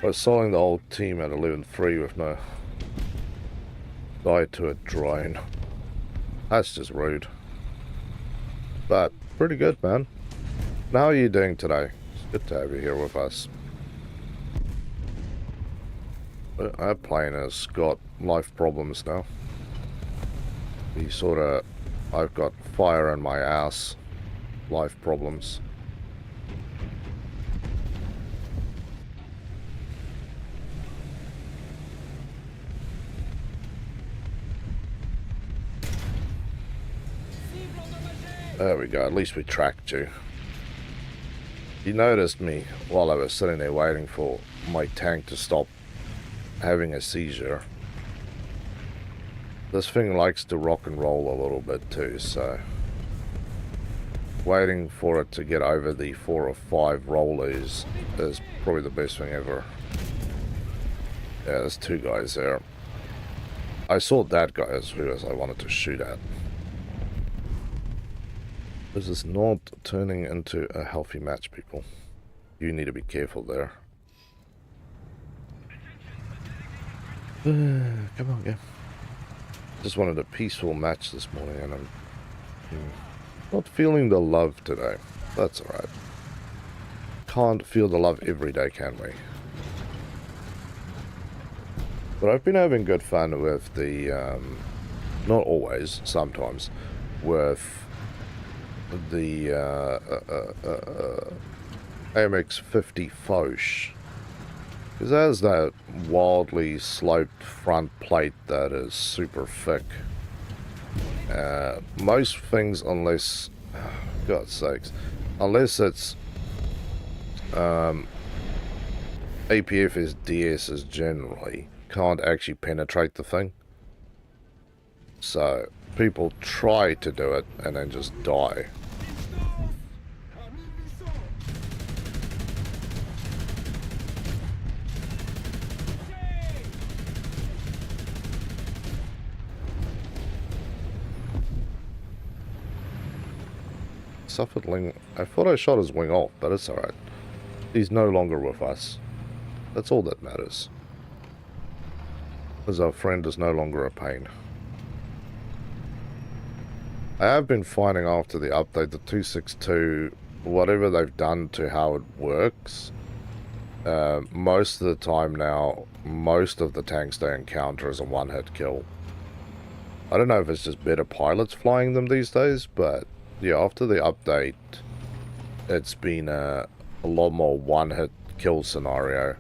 I was soloing the whole team at 11-3 with no die to a drone. That's just rude. But pretty good, man. Now, how are you doing today? It's good to have you here with us. Our plane has got life problems now. He sort of... I've got fire in my ass. Life problems. There we go, at least we tracked you. You noticed me while I was sitting there waiting for my tank to stop having a seizure. This thing likes to rock and roll a little bit too, so... waiting for it to get over the 4 or 5 rollers is probably the best thing ever. Yeah, there's 2 guys there. I saw that guy as who I wanted to shoot at. This is not turning into a healthy match, people. You need to be careful there. Come on, game. Just wanted a peaceful match this morning, and I'm not feeling the love today. That's alright. Can't feel the love every day, can we? But I've been having good fun with the, not always, sometimes, with the AMX-50 Foch. Because it has that wildly sloped front plate that is super thick. Most things, unless, God's sakes, unless it's APFS DS's generally, can't actually penetrate the thing. So people try to do it and then just die. Suffered wing. I thought I shot his wing off, but it's alright. He's no longer with us. That's all that matters. Because our friend is no longer a pain. I have been finding after the update, the 262, whatever they've done to how it works, most of the time now, most of the tanks they encounter is a one-hit kill. I don't know if it's just better pilots flying them these days, but yeah, after the update, it's been a lot more one-hit kill scenario.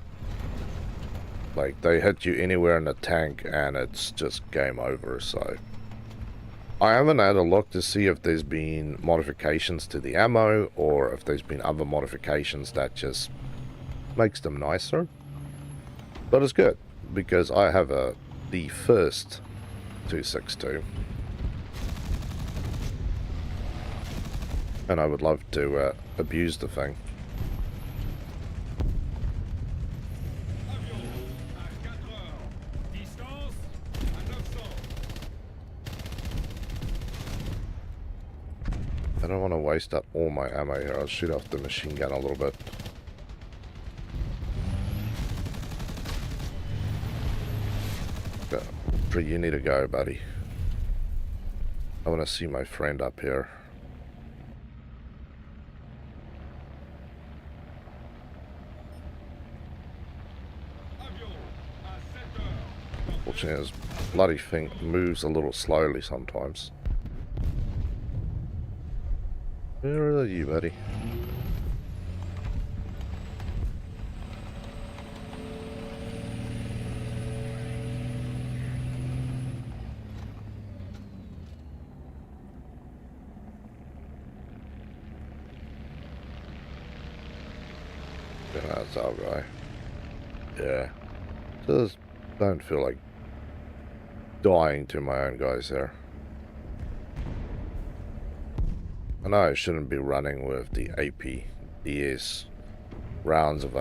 Like, they hit you anywhere in the tank and it's just game over, so... I haven't had a look to see if there's been modifications to the ammo, or if there's been other modifications that just makes them nicer. But it's good, because I have the first 262. And I would love to abuse the thing. I don't want to waste up all my ammo here. I'll shoot off the machine gun a little bit. You need to go, buddy. I want to see my friend up here. Unfortunately, this bloody thing moves a little slowly sometimes. Where are you, buddy? Yeah, that's our guy. Yeah. Just don't feel like dying to my own guys there. I know I shouldn't be running with the APDS rounds if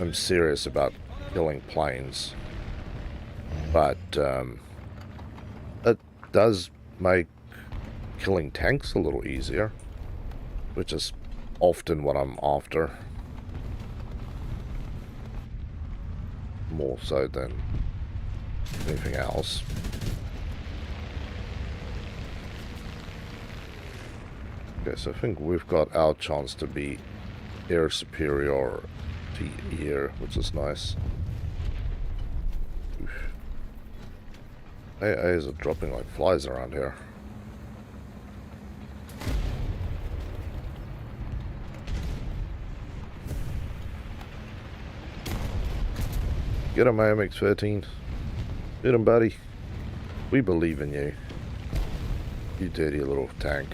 I'm serious about killing planes, but it does make killing tanks a little easier, which is often what I'm after, more so than anything else. Okay, so I think we've got our chance to be air superiority here, which is nice. AAs are dropping like flies around here. Get him, AMX-13. Get him, buddy. We believe in you. You dirty little tank.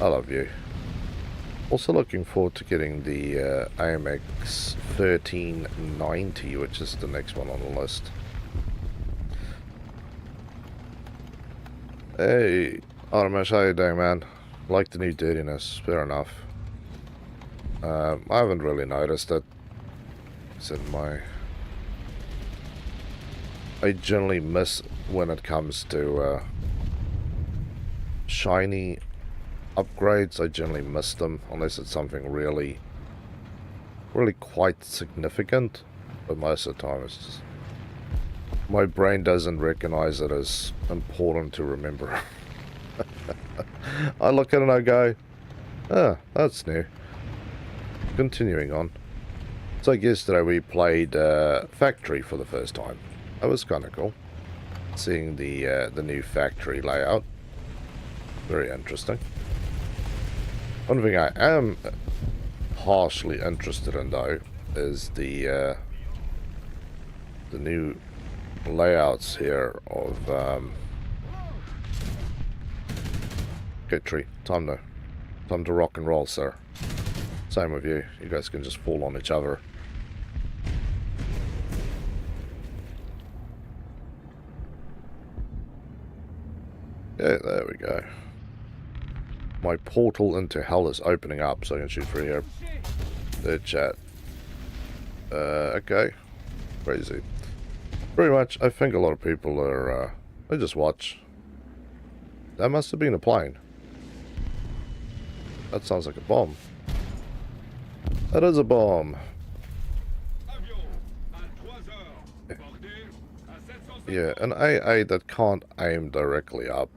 I love you. Also looking forward to getting the AMX 1390, which is the next one on the list. Hey, Artemis, how you doing, man? Like the new dirtiness, fair enough. I haven't really noticed it. Said I generally miss when it comes to shiny upgrades. I generally miss them unless it's something really quite significant, but most of the time it's just my brain doesn't recognize it as important to remember. I look at it and I go, ah, that's new. Continuing on. So yesterday we played Factory for the first time. That was kind of cool, seeing the new factory layout. Very interesting. One thing I am partially interested in, though, is the new layouts here of okay, tree. Time to rock and roll, sir. Same with you. You guys can just fall on each other. Yeah, there we go. My portal into hell is opening up, so I can shoot through here. The chat. Okay. Crazy. Pretty much, I think a lot of people are, they just watch. That must have been a plane. That sounds like a bomb. That is a bomb. Yeah, an AA that can't aim directly up.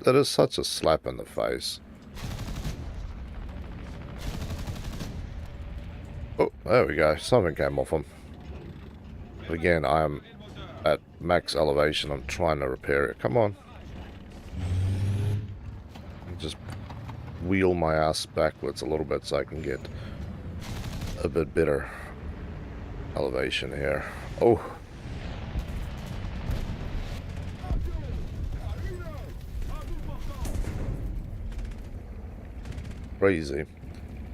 That is such a slap in the face. Oh, there we go. Something came off him. Again, I'm at max elevation. I'm trying to repair it. Come on. Just wheel my ass backwards a little bit so I can get a bit better elevation here. Oh. Crazy.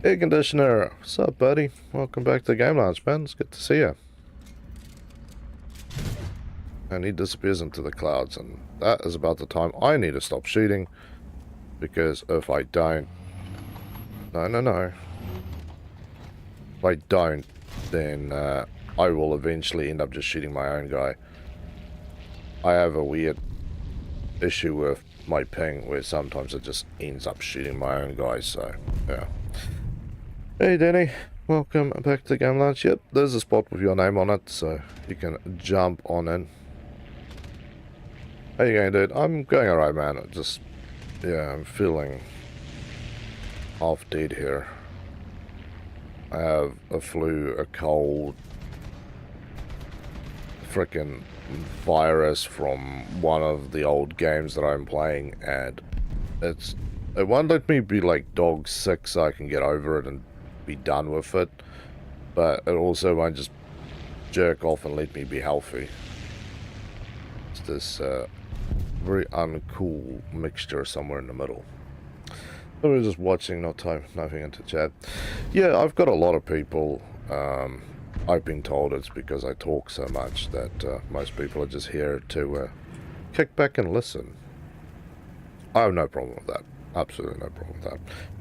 Air conditioner. What's up, buddy? Welcome back to the game lounge, man. It's good to see you. And he disappears into the clouds, and that is about the time I need to stop shooting, because if I don't... No. If I don't, then I will eventually end up just shooting my own guy. I have a weird issue with my ping where sometimes it just ends up shooting my own guy, so yeah. Hey Danny, welcome back to the game lounge. Yep, there's a spot with your name on it, so you can jump on in. How you going, dude? I'm going alright, man. Yeah, I'm feeling half dead here. I have a flu, a cold, frickin' virus from one of the old games that I'm playing, and it won't let me be like dog sick so I can get over it and be done with it, but it also won't just jerk off and let me be healthy. It's this very uncool mixture somewhere in the middle. So we're just watching, not typing into chat. Yeah, I've got a lot of people. I've been told it's because I talk so much that most people are just here to kick back and listen. I have no problem with that. Absolutely no problem with that.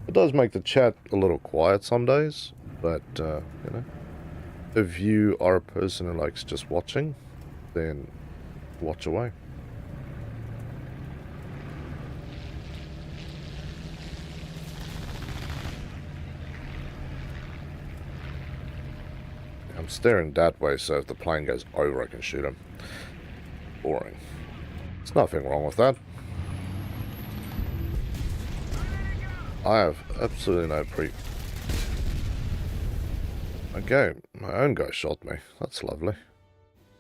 It does make the chat a little quiet some days, but, you know, if you are a person who likes just watching, then watch away. I'm staring that way, so if the plane goes over, I can shoot him. Boring. There's nothing wrong with that. I have absolutely no Okay, my own guy shot me. That's lovely.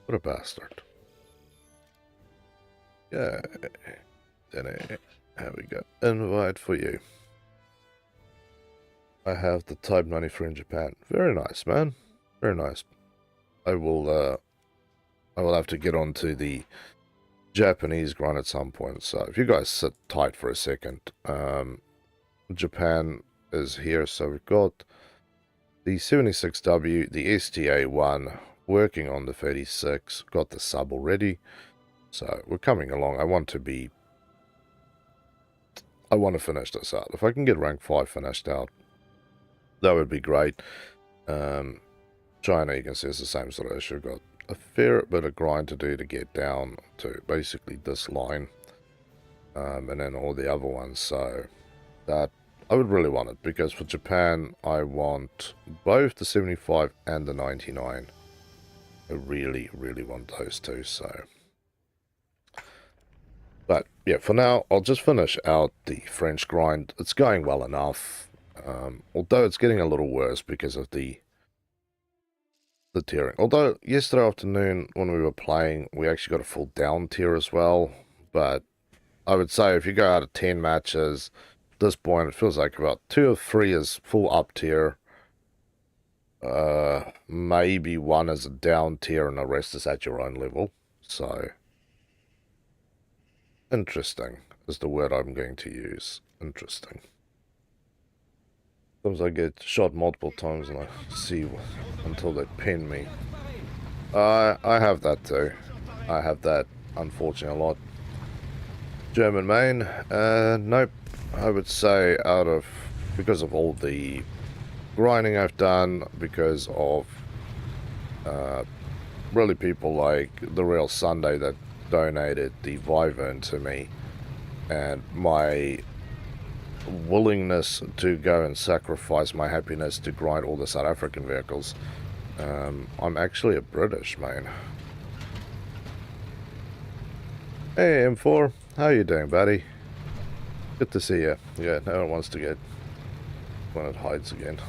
What a bastard. Yeah. Then here we go. Invite for you. I have the Type 93 in Japan. Very nice, man. Very nice. I will have to get onto the Japanese grind at some point. So if you guys sit tight for a second, Japan is here. So we've got the 76W, the STA1, working on the 36, got the sub already. So we're coming along. I want to finish this out. If I can get rank 5 finished out, that would be great. China, you can see, it's the same sort of issue. Got a fair bit of grind to do to get down to basically this line. And then all the other ones. So that I would really want it, because for Japan, I want both the 75 and the 99. I really, really want those two, so... But, yeah, for now, I'll just finish out the French grind. It's going well enough, although it's getting a little worse because of the tiering. Although, yesterday afternoon, when we were playing, we actually got a full down tier as well, but I would say if you go out of 10 matches... At this point, it feels like about 2 or 3 is full up tier. Maybe 1 is a down tier and the rest is at your own level. So, interesting is the word I'm going to use. Interesting. Sometimes I get shot multiple times and I see until they pin me. I have that too. I have that, unfortunately, a lot. German main? Nope. I would say because of all the grinding I've done, because of really people like the Real Sunday that donated the Wyvern to me, and my willingness to go and sacrifice my happiness to grind all the South African vehicles. I'm actually a British main. Hey M4, how you doing, buddy? Good to see you. Yeah, no one wants to get when it hides again.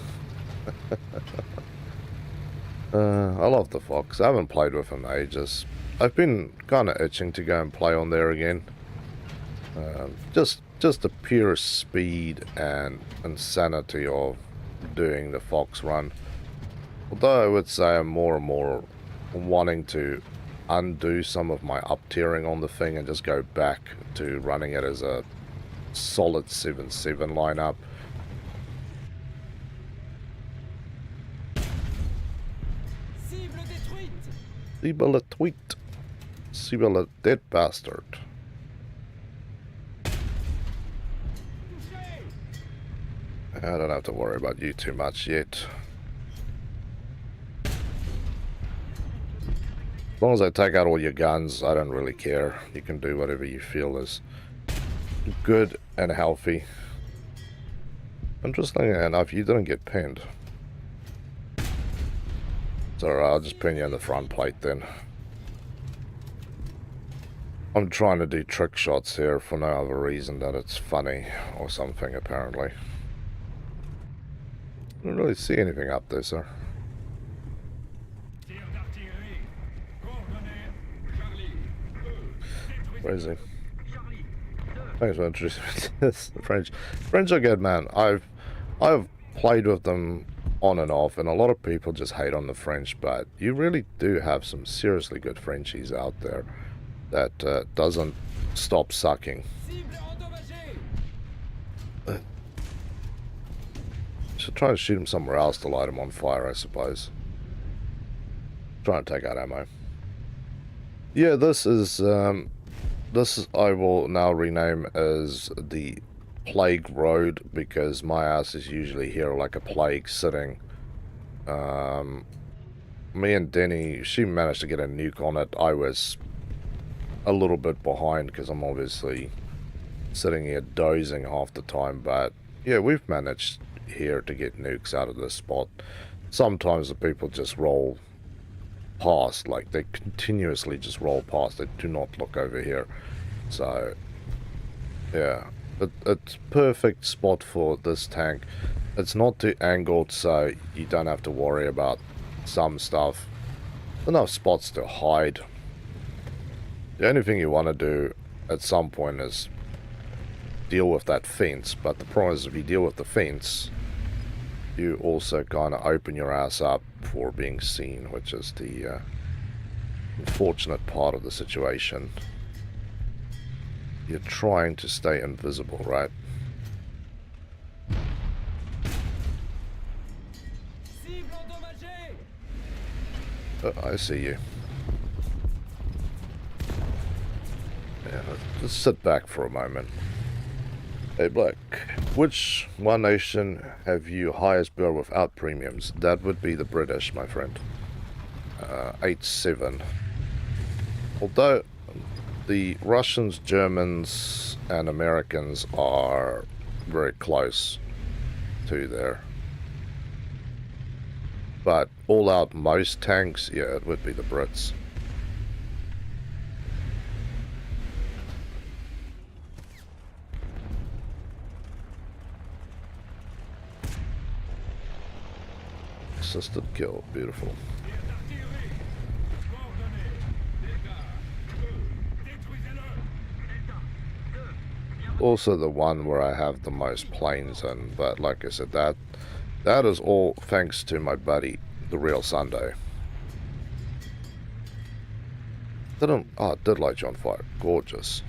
I love the Fox. I haven't played with him in ages. I've been kind of itching to go and play on there again. Just the pure speed and insanity of doing the Fox run. Although I would say I'm more and more wanting to undo some of my up tiering on the thing and just go back to running it as a solid 7-7 lineup. Cible a tweet. Cible a dead bastard. I don't have to worry about you too much yet. As long as I take out all your guns, I don't really care. You can do whatever you feel is good and healthy. Interestingly enough, you didn't get pinned. It's alright, I'll just pin you in the front plate then. I'm trying to do trick shots here for no other reason than it's funny or something, apparently. I don't really see anything up there, sir. Where is he? Thanks for introducing me to this. French. French are good, man. I've played with them on and off, and a lot of people just hate on the French, but you really do have some seriously good Frenchies out there that doesn't stop sucking. Should try to shoot him somewhere else to light him on fire, I suppose. Try and take out ammo. Yeah, this is I will now rename as the Plague Road, because my ass is usually here like a plague sitting. Me and Denny, she managed to get a nuke on it. I was a little bit behind because I'm obviously sitting here dozing half the time, but yeah, we've managed here to get nukes out of this spot. Sometimes the people just roll past, like they continuously just roll past. They do not look over here. So yeah, it's perfect spot for this tank. It's not too angled, so you don't have to worry about some stuff. Enough spots to hide. The only thing you want to do at some point is deal with that fence. But the problem is, if you deal with the fence, you also kind of open your ass up for being seen, which is the unfortunate part of the situation. You're trying to stay invisible, right? Oh, I see you. Yeah, let's sit back for a moment. Hey, Black, which One Nation have you highest bill without premiums? That would be the British, my friend. 8-7. Although the Russians, Germans, and Americans are very close to there. But all out most tanks, yeah, it would be the Brits. Assisted kill, beautiful. Also the one where I have the most planes in, but like I said, that is all thanks to my buddy, the real Sunday. It did light you on fire. Gorgeous.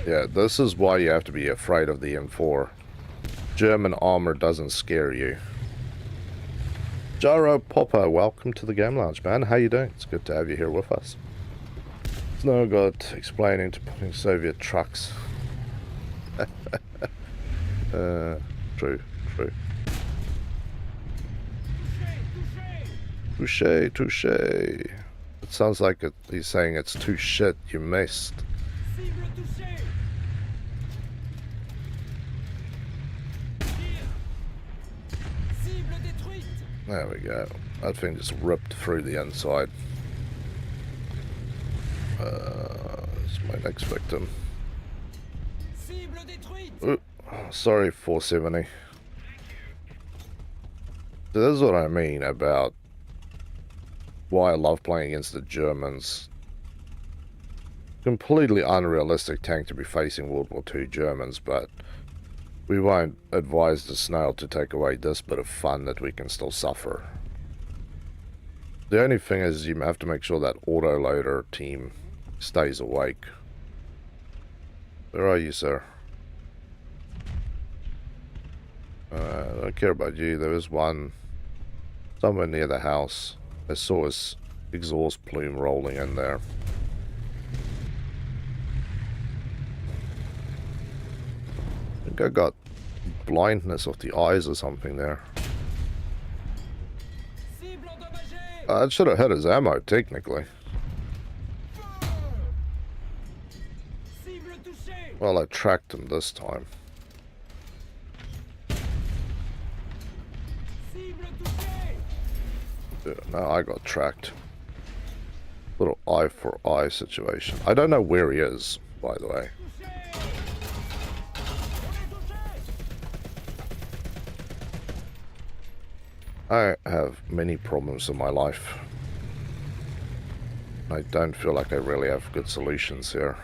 Yeah, this is why you have to be afraid of the M4. German armor doesn't scare you. Gyro Popper, welcome to the Game Lounge, man. How you doing? It's good to have you here with us. It's no good explaining to putting Soviet trucks. True. Touche. It sounds like he's saying it's too shit, you missed. There we go. That thing just ripped through the inside. It's my next victim. Ooh, sorry, 470. So this is what I mean about why I love playing against the Germans. Completely unrealistic tank to be facing World War II Germans, but we won't advise the snail to take away this bit of fun that we can still suffer. The only thing is you have to make sure that autoloader team stays awake. Where are you, sir? I don't care about you. There is one somewhere near the house. I saw his exhaust plume rolling in there. I think I got blindness of the eyes or something there. I should have hit his ammo, technically. Well, I tracked him this time. Yeah, no, I got tracked. Little eye for eye situation. I don't know where he is, by the way. I have many problems in my life. I don't feel like I really have good solutions here.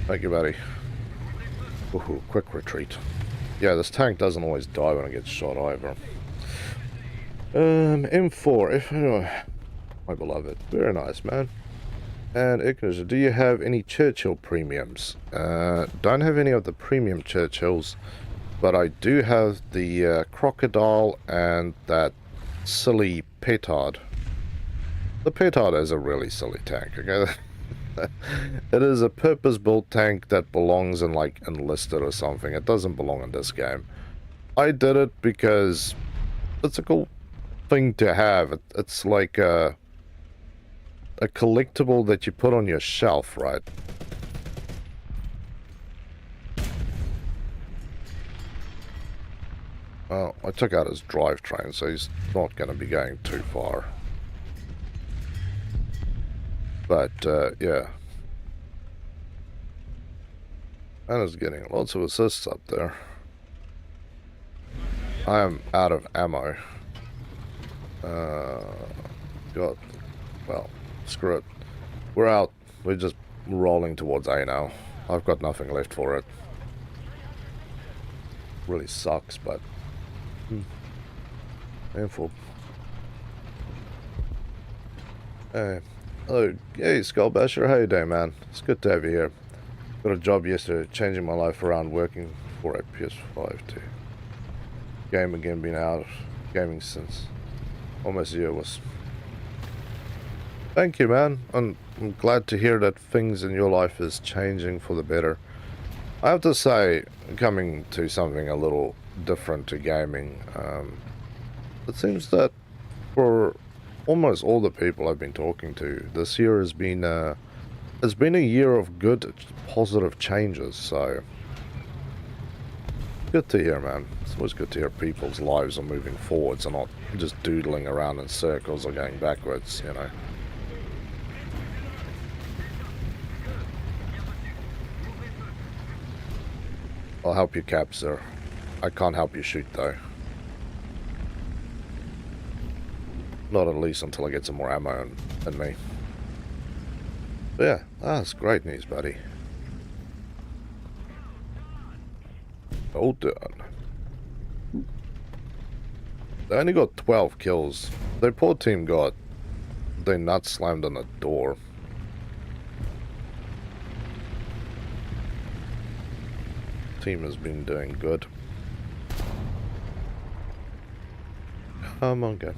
Thank you, buddy. Ooh, quick retreat. Yeah, this tank doesn't always die when it gets shot either. M4, my beloved. Very nice, man. And Ignis, do you have any Churchill premiums? Don't have any of the premium Churchills, but I do have the Crocodile and that silly Petard. The Petard is a really silly tank, okay? It is a purpose-built tank that belongs in like Enlisted or something. It doesn't belong in this game. I did it because it's a cool thing to have. It's like a collectible that you put on your shelf, right? Well, I took out his drivetrain, so he's not going to be going too far. But, yeah. And it's getting lots of assists up there. I am out of ammo. God. Well, screw it. We're out. We're just rolling towards A now. I've got nothing left for it. Really sucks, but... Painful. Hey. Hello. Hey, Skullbasher. How you doing, man? It's good to have you here. Got a job yesterday, changing my life around, working for a PS5 too. Game again, been out of gaming since almost a year was. Thank you, man. I'm glad to hear that things in your life is changing for the better. I have to say, coming to something a little different to gaming, it seems that for almost all the people I've been talking to, this year has been it's been a year of good, positive changes, so good to hear, man. It's always good to hear people's lives are moving forwards and not just doodling around in circles or going backwards, you know. I'll help you cap, sir. I can't help you shoot, though. Not at least until I get some more ammo in me. But yeah, that's great news, buddy. All done. They only got 12 kills. Their poor team got their nuts slammed on the door. Team has been doing good. Come on, go.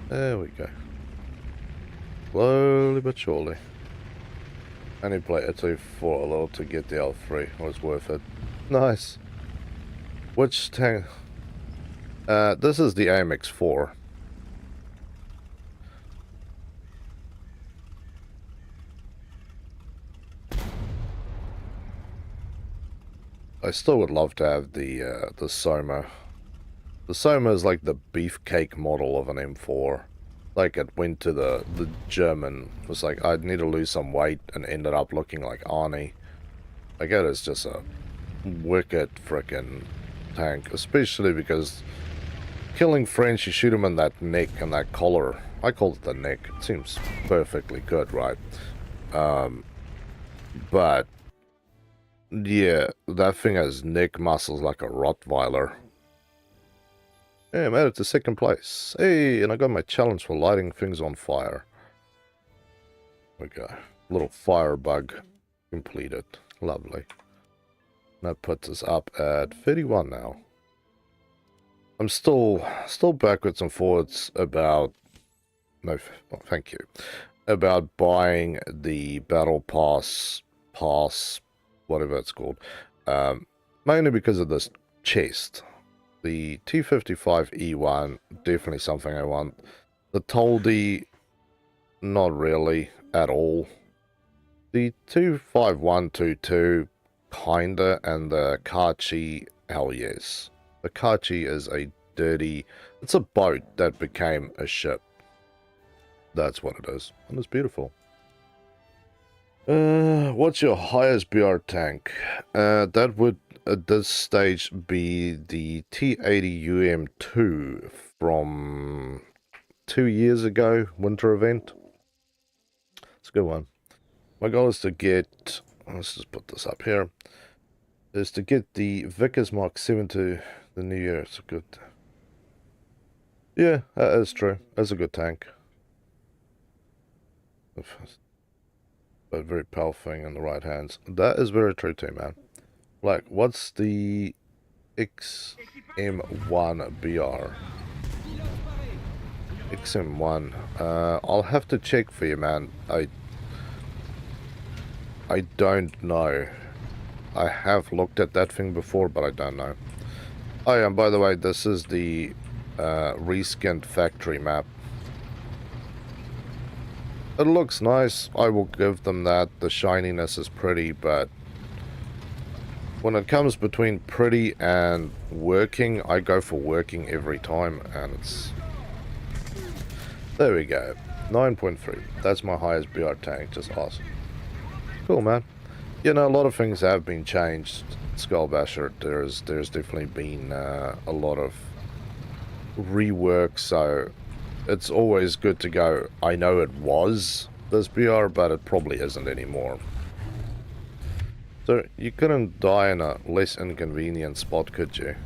There we go. Slowly but surely. Only play a 2 for a little to get the L3. It was worth it. Nice. Which tank? This is the AMX-4. I still would love to have the Soma. The Soma is like the beefcake model of an M4. Like, it went to the German. It was like, I'd need to lose some weight and ended up looking like Arnie. Like, it is just a wicked frickin' tank. Especially because killing French, you shoot him in that neck and that collar. I call it the neck. It seems perfectly good, right? But yeah, that thing has neck muscles like a Rottweiler. Yeah, I made it to second place. Hey, and I got my challenge for lighting things on fire. Okay, little fire bug completed. Lovely. That puts us up at 31 now. I'm still backwards and forwards about... No, oh, thank you. About buying the Battle Pass, whatever it's called. Mainly because of this chest. The T55E1, definitely something I want. The Toldi, not really at all. The 25122, kinda, and the Kachi, hell yes. The Kachi is a dirty... It's a boat that became a ship. That's what it is. And it's beautiful. What's your highest BR tank? That would, at this stage, be the T80UM2 from 2 years ago, winter event. It's a good one. My goal is to get, let's just put this up here, is to get the Vickers Mark 7 to the new year. It's a good... Yeah, that is true. That's a good tank. But very powerful thing in the right hands. That is very true too, man. Like, what's the XM1BR? XM1. I'll have to check for you, man. I don't know. I have looked at that thing before, but I don't know. Oh yeah, and by the way, this is the reskinned factory map. It looks nice. I will give them that. The shininess is pretty, but when it comes between pretty and working, I go for working every time, and it's... There we go. 9.3. That's my highest BR tank. Just awesome. Cool, man. You know, a lot of things have been changed. Skullbasher, there's definitely been a lot of rework, so it's always good to go, I know it was this BR, but it probably isn't anymore. So you couldn't die in a less inconvenient spot, could you?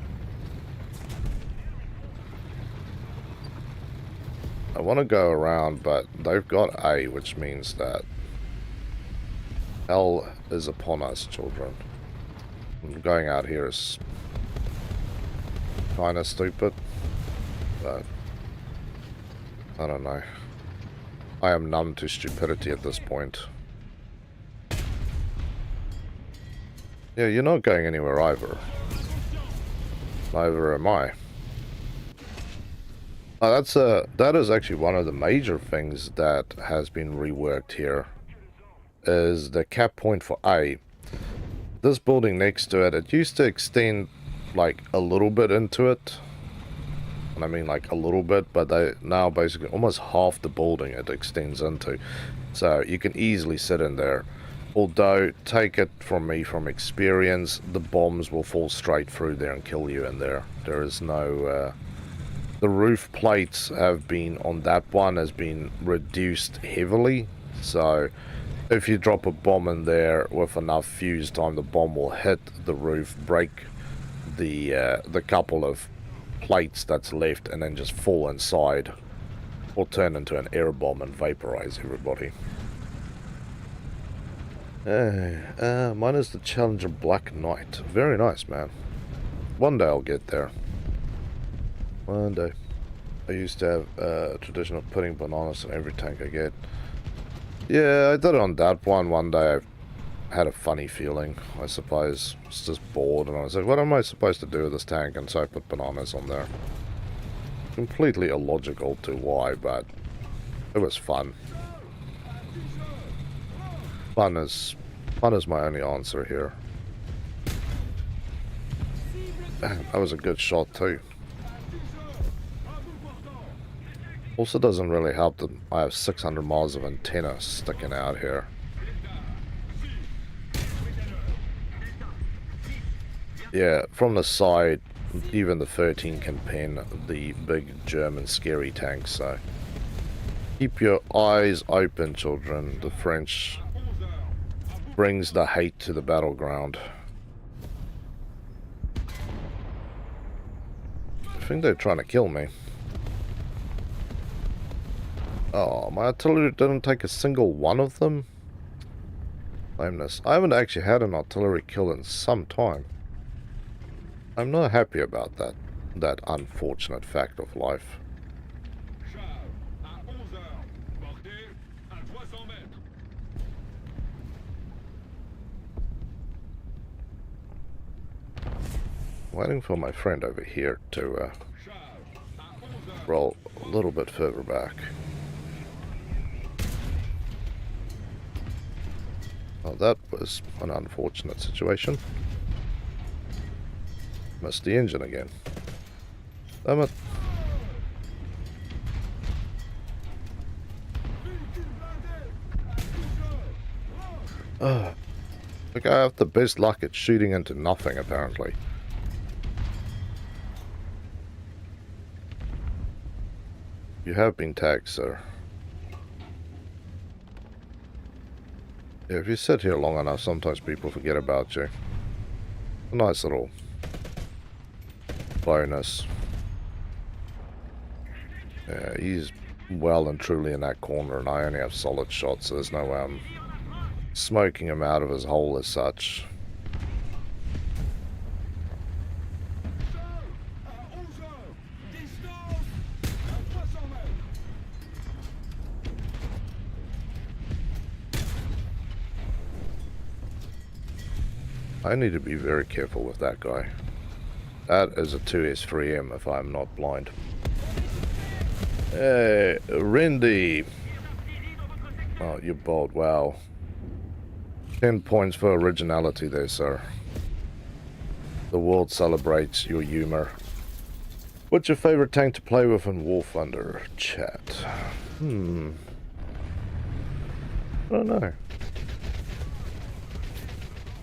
I want to go around, but they've got A, which means that hell is upon us, children. Going out here is kind of stupid, but I don't know. I am numb to stupidity at this point. Yeah, you're not going anywhere either. Neither am I. That is actually one of the major things that has been reworked here, is the cap point for A. This building next to it, it used to extend like a little bit into it. And I mean like a little bit, but they now basically almost half the building it extends into. So you can easily sit in there. Although, take it from me from experience, the bombs will fall straight through there and kill you in there. There is no... the roof plates have been, on that one, has been reduced heavily. So if you drop a bomb in there with enough fuse time, the bomb will hit the roof, break the couple of plates that's left, and then just fall inside, or turn into an air bomb and vaporize everybody. Mine is the Challenger Black Knight. Very nice, man. One day I'll get there. One day. I used to have traditional putting bananas in every tank I get. Yeah, I did it on that one day. I had a funny feeling, I suppose. I was just bored, and I was like, what am I supposed to do with this tank? And so I put bananas on there. Completely illogical to why, but it was fun. Fun is my only answer here. That was a good shot too. Also doesn't really help that I have 600 miles of antenna sticking out here. Yeah, from the side, even the 13 can pen the big German scary tanks, so keep your eyes open, children. The French brings the hate to the battleground. I think they're trying to kill me. Oh, my artillery didn't take a single one of them? Lameness. I haven't actually had an artillery kill in some time. I'm not happy about that unfortunate fact of life. Waiting for my friend over here to roll a little bit further back. Oh, that was an unfortunate situation. Missed the engine again. Damn it. Like I have the best luck at shooting into nothing, apparently. You have been tagged, sir. Yeah, if you sit here long enough, sometimes people forget about you. A nice little bonus. Yeah, he's well and truly in that corner, and I only have solid shots, so there's no way I'm smoking him out of his hole as such. I need to be very careful with that guy. That is a 2S3M if I'm not blind. Hey, Randy. Oh, you're bold. Wow. 10 points for originality there, sir. The world celebrates your humor. What's your favorite tank to play with in War Thunder? Chat. I don't know.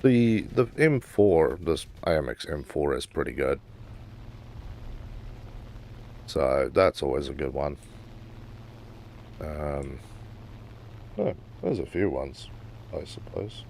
The M4, this AMX M4 is pretty good. So that's always a good one. Oh, there's a few ones, I suppose.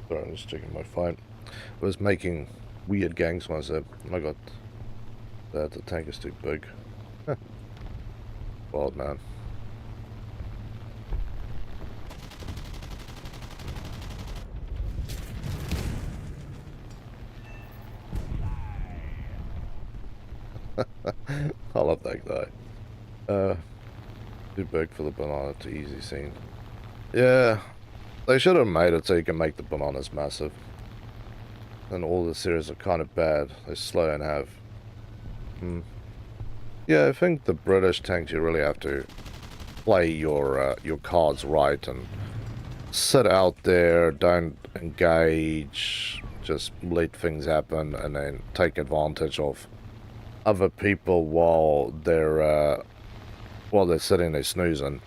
Sorry, I'm just checking my phone. I was making weird gangs when I said, oh my god, the tank is too big. Wild man. I love that guy. Too big for the banana, too easy scene. Yeah, they should have made it so you can make the bananas massive. And all the series are kind of bad. They're slow and have. Yeah, I think the British tanks, you really have to play your cards right and sit out there, don't engage, just let things happen, and then take advantage of other people while they're sitting there snoozing.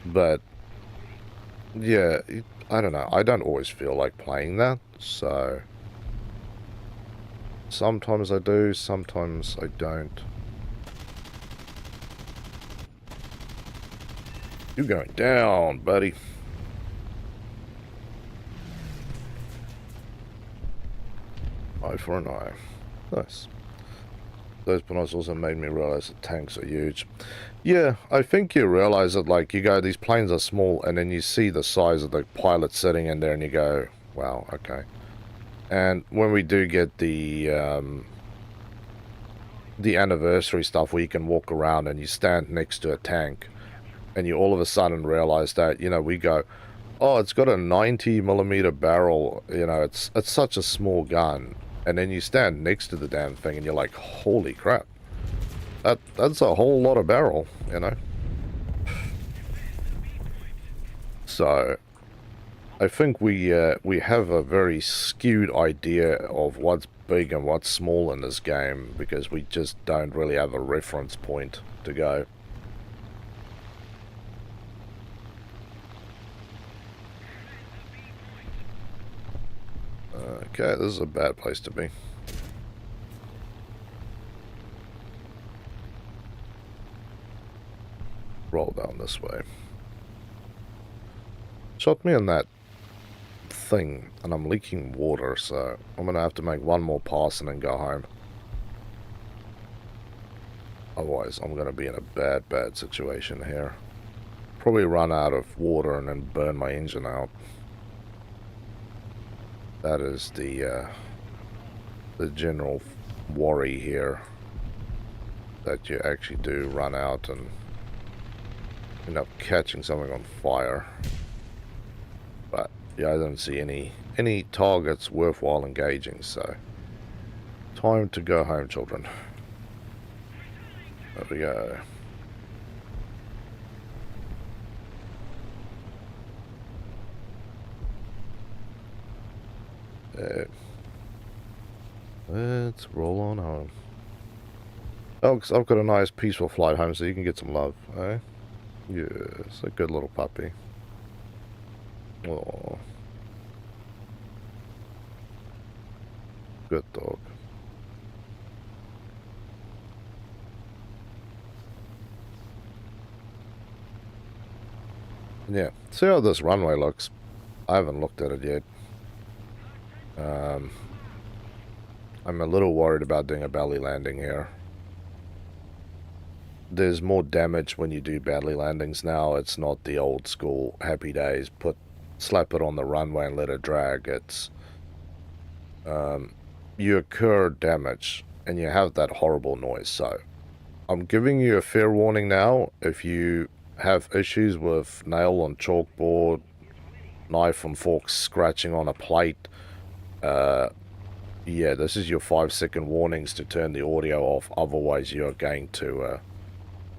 But yeah, I don't know. I don't always feel like playing that, so sometimes I do, sometimes I don't. You're going down, buddy. Eye for an eye. Nice. Those bananas also made me realize that tanks are huge. Yeah, I think you realize that, like, you go, these planes are small, and then you see the size of the pilot sitting in there, and you go, wow, okay. And when we do get the anniversary stuff where you can walk around and you stand next to a tank, and you all of a sudden realize that, you know, we go, oh, it's got a 90mm barrel, you know, it's such a small gun. And then you stand next to the damn thing and you're like, holy crap. That's a whole lot of barrel, you know. So I think we have a very skewed idea of what's big and what's small in this game because we just don't really have a reference point to go. Okay, this is a bad place to be. Roll down this way. Shot me in that thing, and I'm leaking water, so I'm gonna have to make one more pass and then go home. Otherwise, I'm gonna be in a bad situation here. Probably run out of water and then burn my engine out. That is the general worry here, that you actually do run out and end up catching something on fire. But yeah, I don't see any targets worthwhile engaging, so time to go home, children. There we go. Let's roll on home. Oh, because I've got a nice peaceful flight home, so you can get some love, eh? Yes, a good little puppy. Oh, good dog. Yeah, see how this runway looks. I haven't looked at it yet. I'm a little worried about doing a belly landing here. There's more damage when you do belly landings now. It's not the old school happy days, slap it on the runway and let it drag. It's you incur damage and you have that horrible noise. So I'm giving you a fair warning now. If you have issues with nail on chalkboard, knife and fork scratching on a plate, yeah, this is your 5-second warnings to turn the audio off. Otherwise, you're going to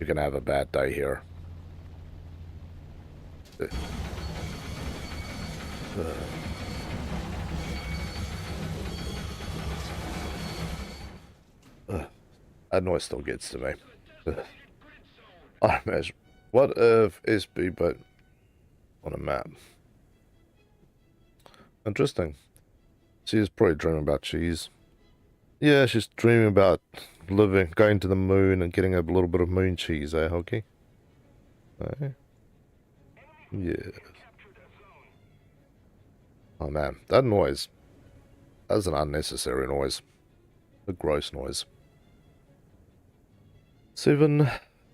have a bad day here. That noise still gets to me. I imagine. What if SB but on a map? Interesting. She's probably dreaming about cheese. Yeah, she's dreaming about going to the moon and getting a little bit of moon cheese, eh, Helgi? Eh? Yeah. Oh man, that noise. That's an unnecessary noise. A gross noise. 7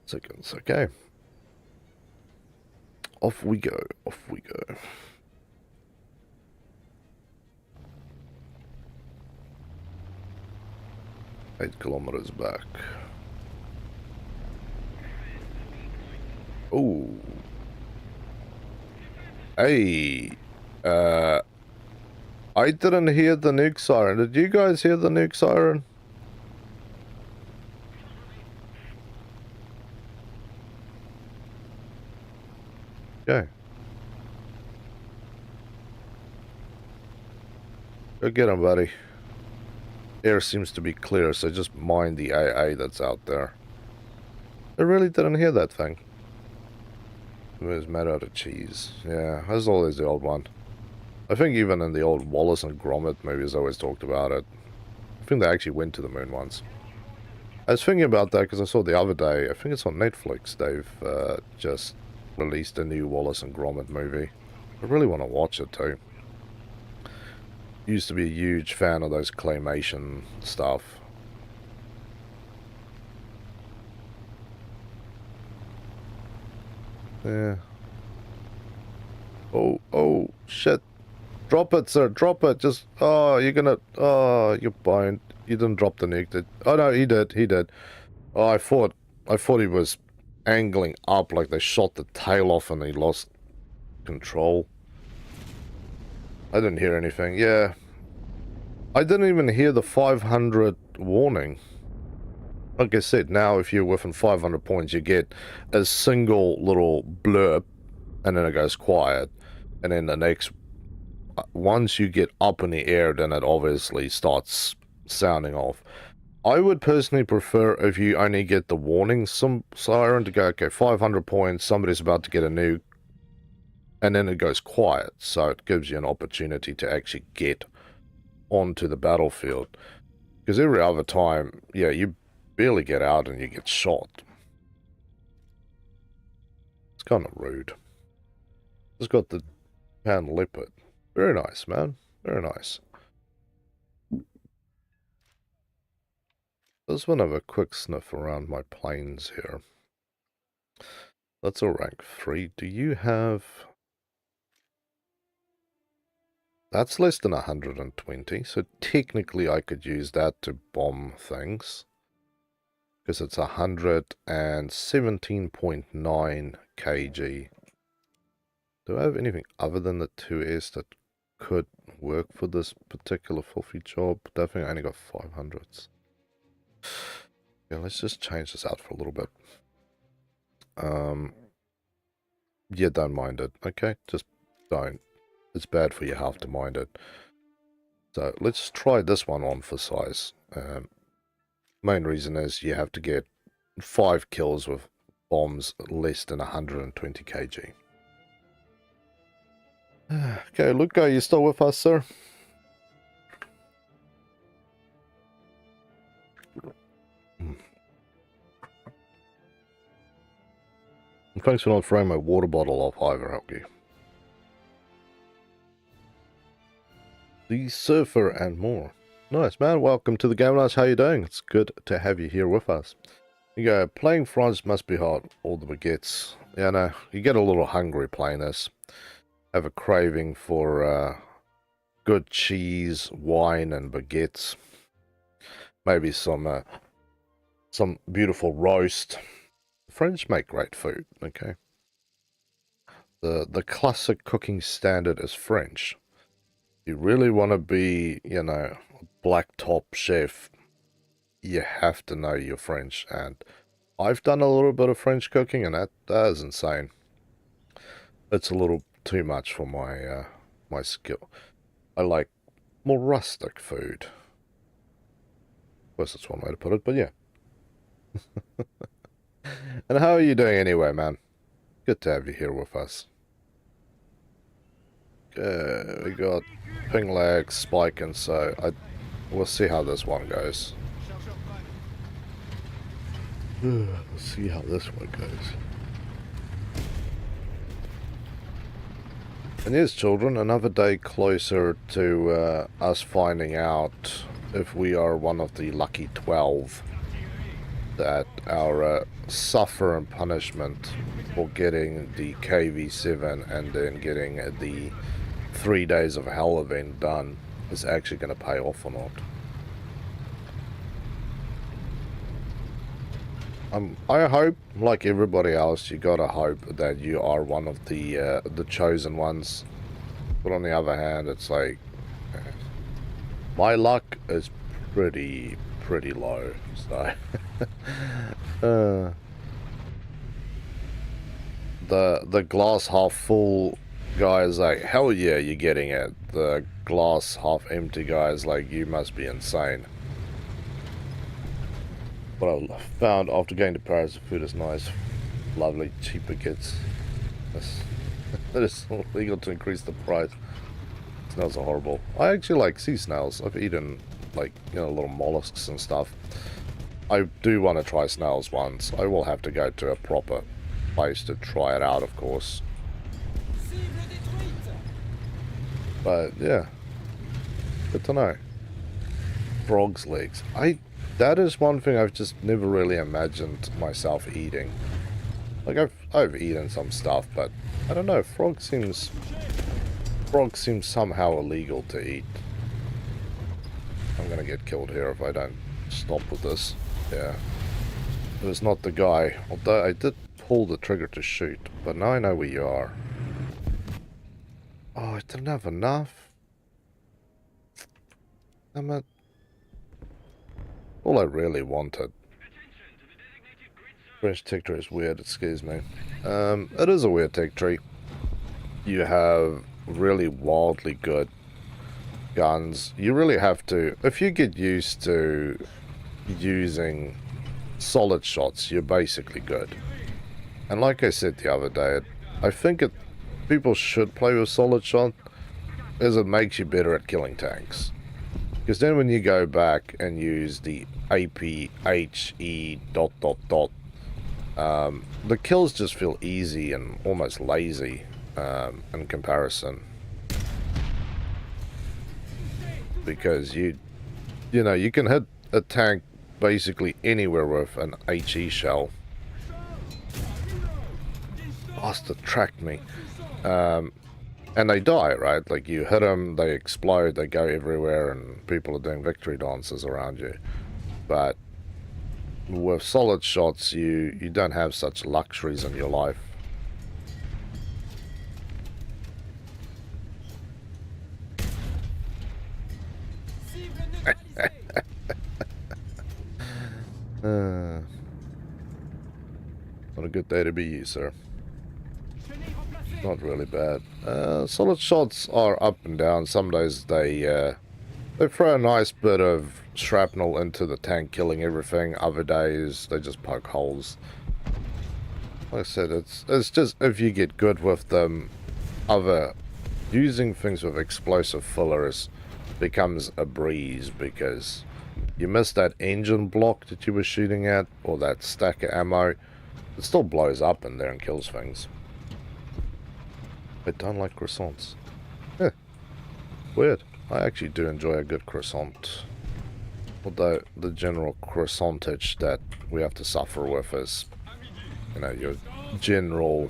seconds, okay. Off we go, off we go. Eight kilometers back. Oh. Hey. I didn't hear the nuke siren. Did you guys hear the nuke siren? Okay. Go get him, buddy. Air seems to be clear, so just mind the AA that's out there. I really didn't hear that thing. It was made out of cheese. Yeah, that's always the old one. I think even in the old Wallace and Gromit movies, I always talked about it. I think they actually went to the moon once. I was thinking about that because I saw the other day, I think it's on Netflix, they've just released a new Wallace and Gromit movie. I really want to watch it too. Used to be a huge fan of those claymation stuff. Yeah. Oh, shit. Drop it, sir, drop it. Just, oh, you're gonna, oh, you're blind. You didn't drop the nuke, oh no, he did. Oh, I thought he was angling up like they shot the tail off and he lost control. I didn't hear anything. Yeah. I didn't even hear the 500 warning. Like I said, now if you're within 500 points, you get a single little blurb, and then it goes quiet. And then the next, once you get up in the air, then it obviously starts sounding off. I would personally prefer if you only get the warning siren to go, okay, 500 points, somebody's about to get a nuke, and then it goes quiet, so it gives you an opportunity to actually get onto the battlefield. Because every other time, yeah, you barely get out and you get shot. It's kind of rude. Just got the pan leopard. Very nice, man. Very nice. Just want to have a quick sniff around my planes here. That's all rank 3. Do you have... That's less than 120, so technically I could use that to bomb things. Because it's 117.9 kg. Do I have anything other than the 2S that could work for this particular filthy job? Definitely I only got 500s. Yeah, let's just change this out for a little bit. Yeah, don't mind it, okay? Just don't. It's bad for your health to mind it. So let's try this one on for size. Main reason is you have to get 5 kills with bombs less than 120 kg. Okay, Luke, are you still with us, sir? Thanks for not throwing my water bottle off either, Helgi. The Surfer and more. Nice, man. Welcome to the game. Nice. How you doing? It's good to have you here with us. You go, playing France must be hard. All the baguettes. Yeah, no, you get a little hungry playing this. Have a craving for good cheese, wine, and baguettes. Maybe some beautiful roast. The French make great food, okay? The classic cooking standard is French. You really want to be, you know, a black top chef, you have to know your French. And I've done a little bit of French cooking, and that is insane. It's a little too much for my my skill. I like more rustic food. Of course, that's one way to put it, but yeah. And how are you doing anyway, man? Good to have you here with us. Okay, we got ping lag, spike, and so we'll see how this one goes. Let's see how this one goes. And yes, children, another day closer to us finding out if we are one of the lucky 12 that our suffer and punishment for getting the KV7 and then getting the 3 days of hell event done is actually going to pay off or not. I hope, like everybody else, you gotta hope that you are one of the chosen ones. But on the other hand, it's like my luck is pretty low. So the glass half full guy is like, hell yeah, you're getting it. The glass half empty guy is like, you must be insane. What I found after going to Paris, the food is nice, lovely, cheap baguettes. It is legal to increase the price. Snails are horrible. I actually like sea snails. I've eaten, like, you know, little mollusks and stuff. I do want to try snails once. I will have to go to a proper place to try it out, of course. But yeah, good to know. Frog's legs. That is one thing I've just never really imagined myself eating. Like I've eaten some stuff, but I don't know. Frog seems somehow illegal to eat. I'm gonna get killed here if I don't stop with this. Yeah, it was not the guy. Although I did pull the trigger to shoot, but now I know where you are. Oh, I didn't have enough. Damn it. All I really wanted. French tech tree is weird, excuse me. It is a weird tech tree. You have really wildly good guns. You really have to, if you get used to using solid shots, you're basically good. And like I said the other day, I think people should play with solid shot, as it makes you better at killing tanks. Because then when you go back and use the APHE ... the kills just feel easy and almost lazy in comparison. Because you know, you can hit a tank basically anywhere with an HE shell. Bastard tracked me. And they die, right? Like, you hit them, they explode, they go everywhere, and people are doing victory dances around you. But with solid shots, you don't have such luxuries in your life. Not a good day to be you, sir. Not really bad. Solid shots are up and down. Some days they throw a nice bit of shrapnel into the tank, killing everything. Other days they just poke holes. Like I said, it's just if you get good with them. Using things with explosive fillers becomes a breeze, because you miss that engine block that you were shooting at, or that stack of ammo. It still blows up in there and kills things. I don't like croissants. Weird. I actually do enjoy a good croissant. Although the general croissantage that we have to suffer with is, you know, your general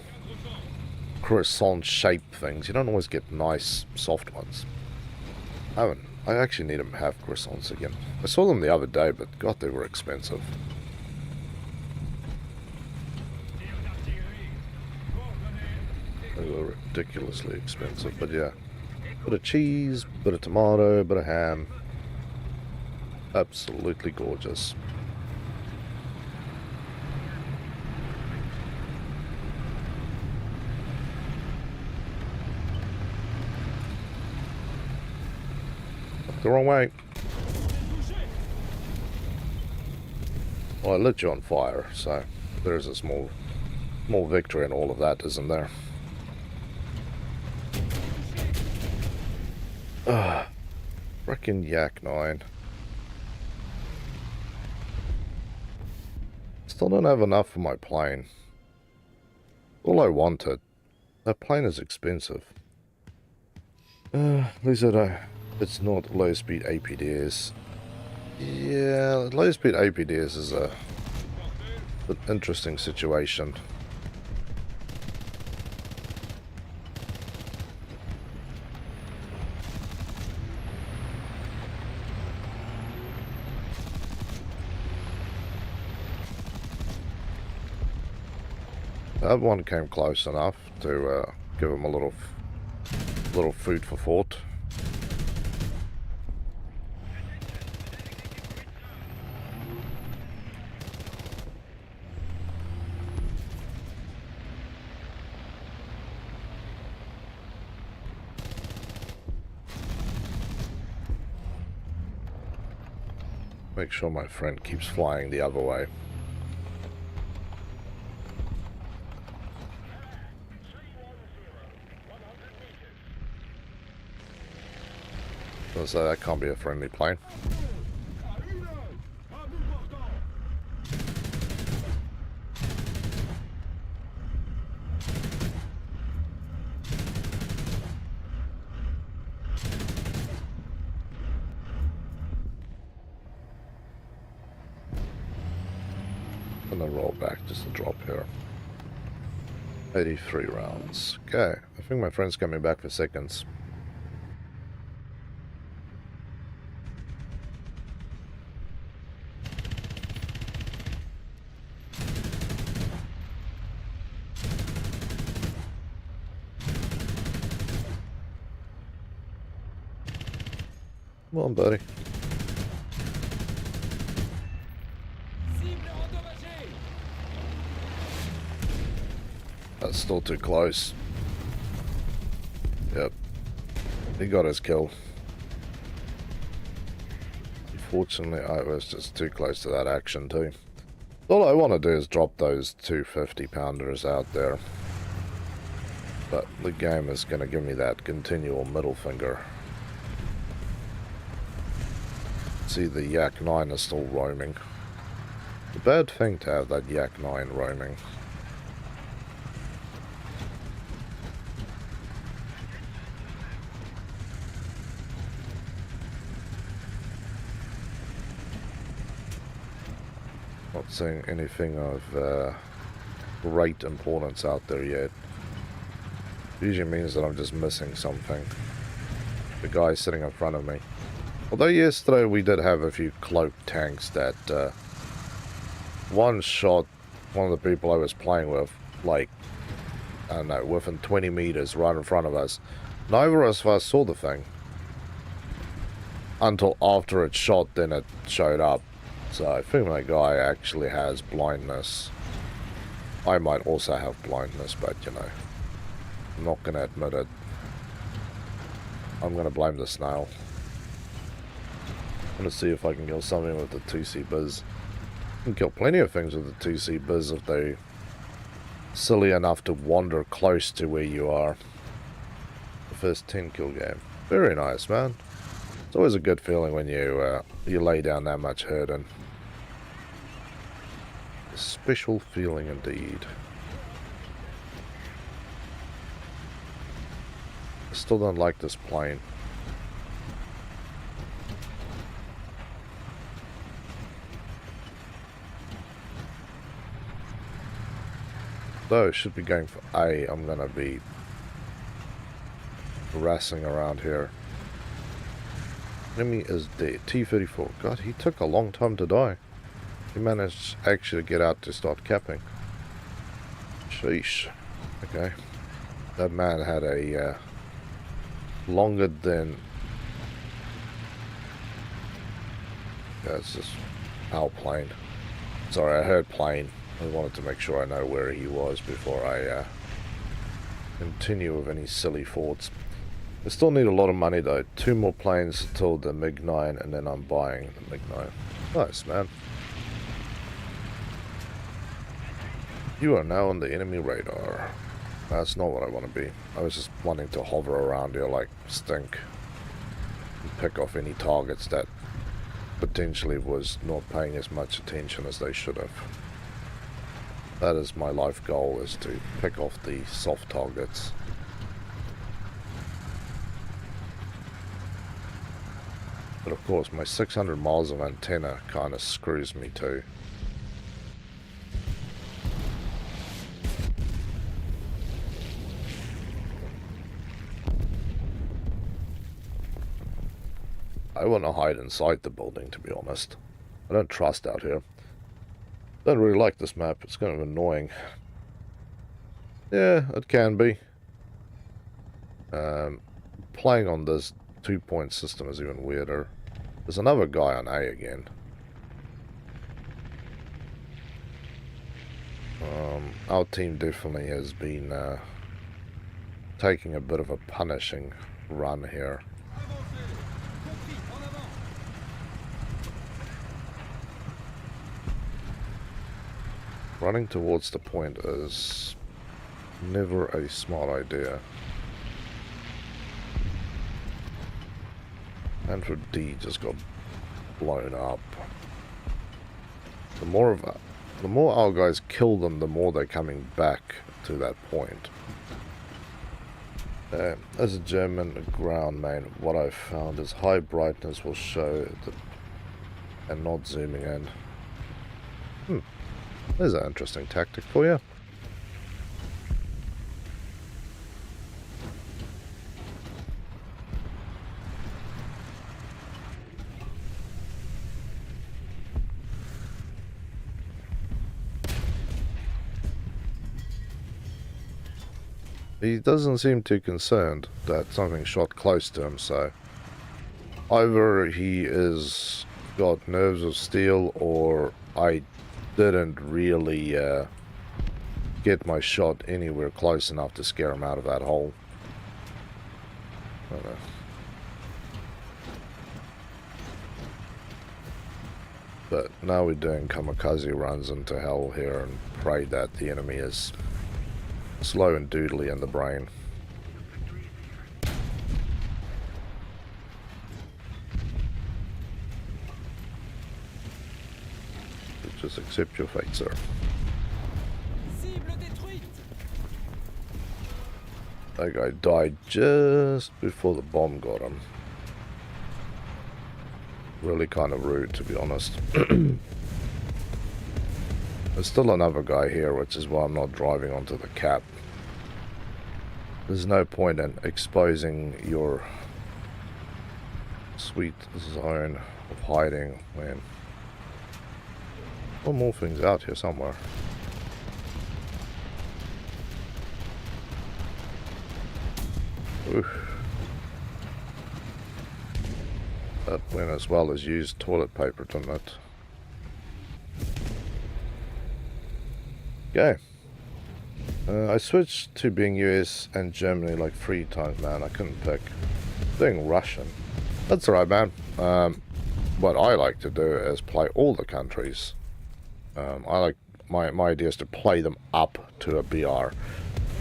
croissant shape things. You don't always get nice soft ones. I actually need to have croissants again. I saw them the other day, but God, they were expensive. They were ridiculously expensive, but yeah. Bit of cheese, bit of tomato, bit of ham. Absolutely gorgeous. The wrong way. Well, I lit you on fire, so there's a small victory in all of that, isn't there? Frickin' Yak 9. Still don't have enough for my plane. All I wanted. That plane is expensive. At least it's not low-speed APDs. Yeah, low-speed APDs is an interesting situation. That one came close enough to give him a little food for thought. Make sure my friend keeps flying the other way. So that can't be a friendly plane. And then roll back just to drop here. 83 rounds. Okay, I think my friend's coming back for seconds. Come on, buddy. That's still too close. Yep. He got his kill. Unfortunately, I was just too close to that action too. All I want to do is drop those 250-pounders out there. But the game is going to give me that continual middle finger. See, the Yak 9 is still roaming. It's a bad thing to have that Yak 9 roaming. Not seeing anything of great importance out there yet. Usually means that I'm just missing something. The guy sitting in front of me. Although yesterday we did have a few cloaked tanks that one shot one of the people I was playing with, like, I don't know, within 20 meters right in front of us. Neither of us saw the thing. Until after it shot, then it showed up. So I think my guy actually has blindness. I might also have blindness, but you know, I'm not going to admit it. I'm going to blame the snail. I'm going to see if I can kill something with the 2C Biz. I can kill plenty of things with the 2C Biz if they're silly enough to wander close to where you are. The first 10 kill game. Very nice, man. It's always a good feeling when you lay down that much hurting. A special feeling indeed. I still don't like this plane. Though it should be going for A, I'm gonna be harassing around here. Enemy is dead. T-34. God, he took a long time to die. He managed actually to get out to start capping. Sheesh. Okay. That man had a longer than... Yeah, it's just our plane. Sorry, I heard plane. I wanted to make sure I know where he was before I continue with any silly thoughts. I still need a lot of money though. 2 more planes till the MiG-9 and then I'm buying the MiG-9. Nice, man. You are now on the enemy radar. That's not what I want to be. I was just wanting to hover around here like stink. And pick off any targets that potentially was not paying as much attention as they should have. That is my life goal, is to pick off the soft targets. But of course my 600 miles of antenna kind of screws me too. I want to hide inside the building, to be honest. I don't trust out here. Don't really like this map. It's kind of annoying. Yeah, it can be. Playing on this 2-point system is even weirder. There's another guy on A again. Our team definitely has been taking a bit of a punishing run here. Running towards the point is never a smart idea. And for D just got blown up. The more our guys kill them, the more they're coming back to that point. As a German ground main, what I've found is high brightness will show and not zooming in. There's an interesting tactic for you. He doesn't seem too concerned that something shot close to him, so either he is got nerves of steel, or I didn't really get my shot anywhere close enough to scare him out of that hole. I don't know. But now we're doing kamikaze runs into hell here and pray that the enemy is slow and doodly in the brain. Just accept your fate, sir. That guy died just before the bomb got him. Really kind of rude, to be honest. There's still another guy here, which is why I'm not driving onto the cap. There's no point in exposing your sweet zone of hiding when one more thing's out here somewhere. Oof. That went as well as used toilet paper, didn't it? Okay. I switched to being US and Germany like 3 times, man. I couldn't pick. Doing Russian. That's alright, man. What I like to do is play all the countries. I like my idea is to play them up to a BR,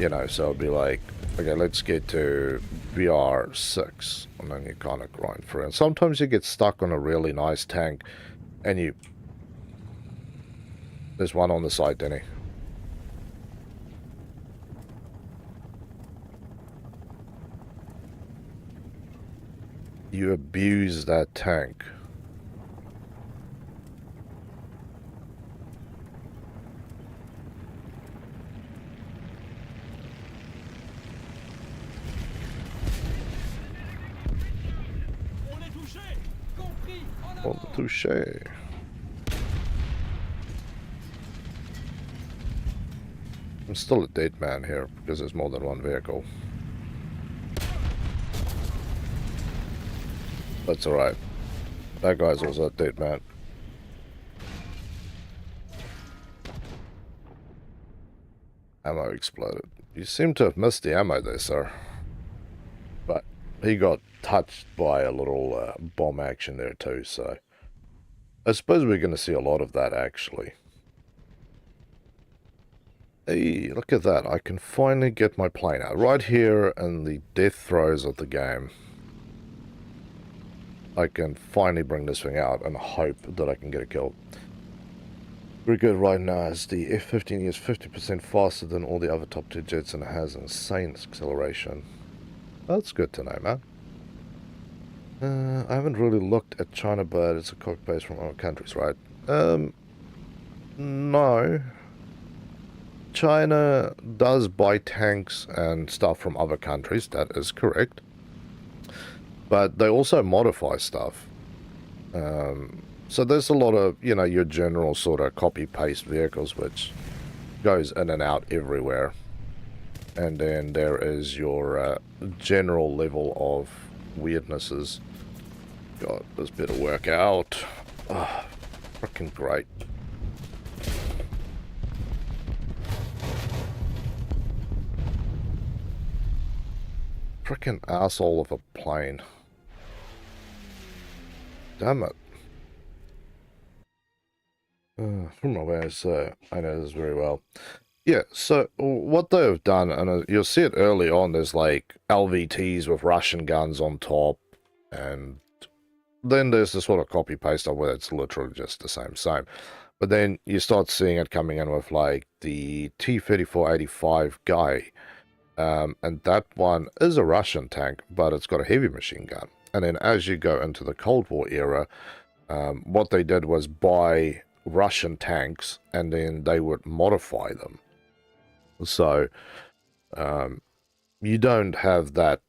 you know, so it'd be like, okay, let's get to BR 6, and then you kind of grind through. And sometimes you get stuck on a really nice tank, and there's one on the side, Denny. You abuse that tank. Touche. I'm still a dead man here because there's more than one vehicle. That's alright. That guy's also a dead man. Ammo exploded. You seem to have missed the ammo there, sir. But he got touched by a little bomb action there too, so I suppose we're going to see a lot of that, actually. Hey, look at that. I can finally get my plane out. Right here in the death throes of the game, I can finally bring this thing out and hope that I can get it killed. Very good right now, as the F-15 is 50% faster than all the other top tier jets and it has insane acceleration. That's good to know, man. I haven't really looked at China, but it's a copy-paste from other countries, right? No. China does buy tanks and stuff from other countries, that is correct. But they also modify stuff. So there's a lot of, you know, your general sort of copy-paste vehicles, which goes in and out everywhere. And then there is your general level of weirdnesses. God, this better work out. Oh, freaking great. Freaking asshole of a plane. Damn it. From nowhere, so I know this very well. Yeah, so what they have done, and you'll see it early on, there's like LVTs with Russian guns on top, and then there's the sort of copy-paste of where it's literally just the same. But then you start seeing it coming in with like the T-34-85 guy, and that one is a Russian tank, but it's got a heavy machine gun. And then as you go into the Cold War era, what they did was buy Russian tanks, and then they would modify them. So, you don't have that,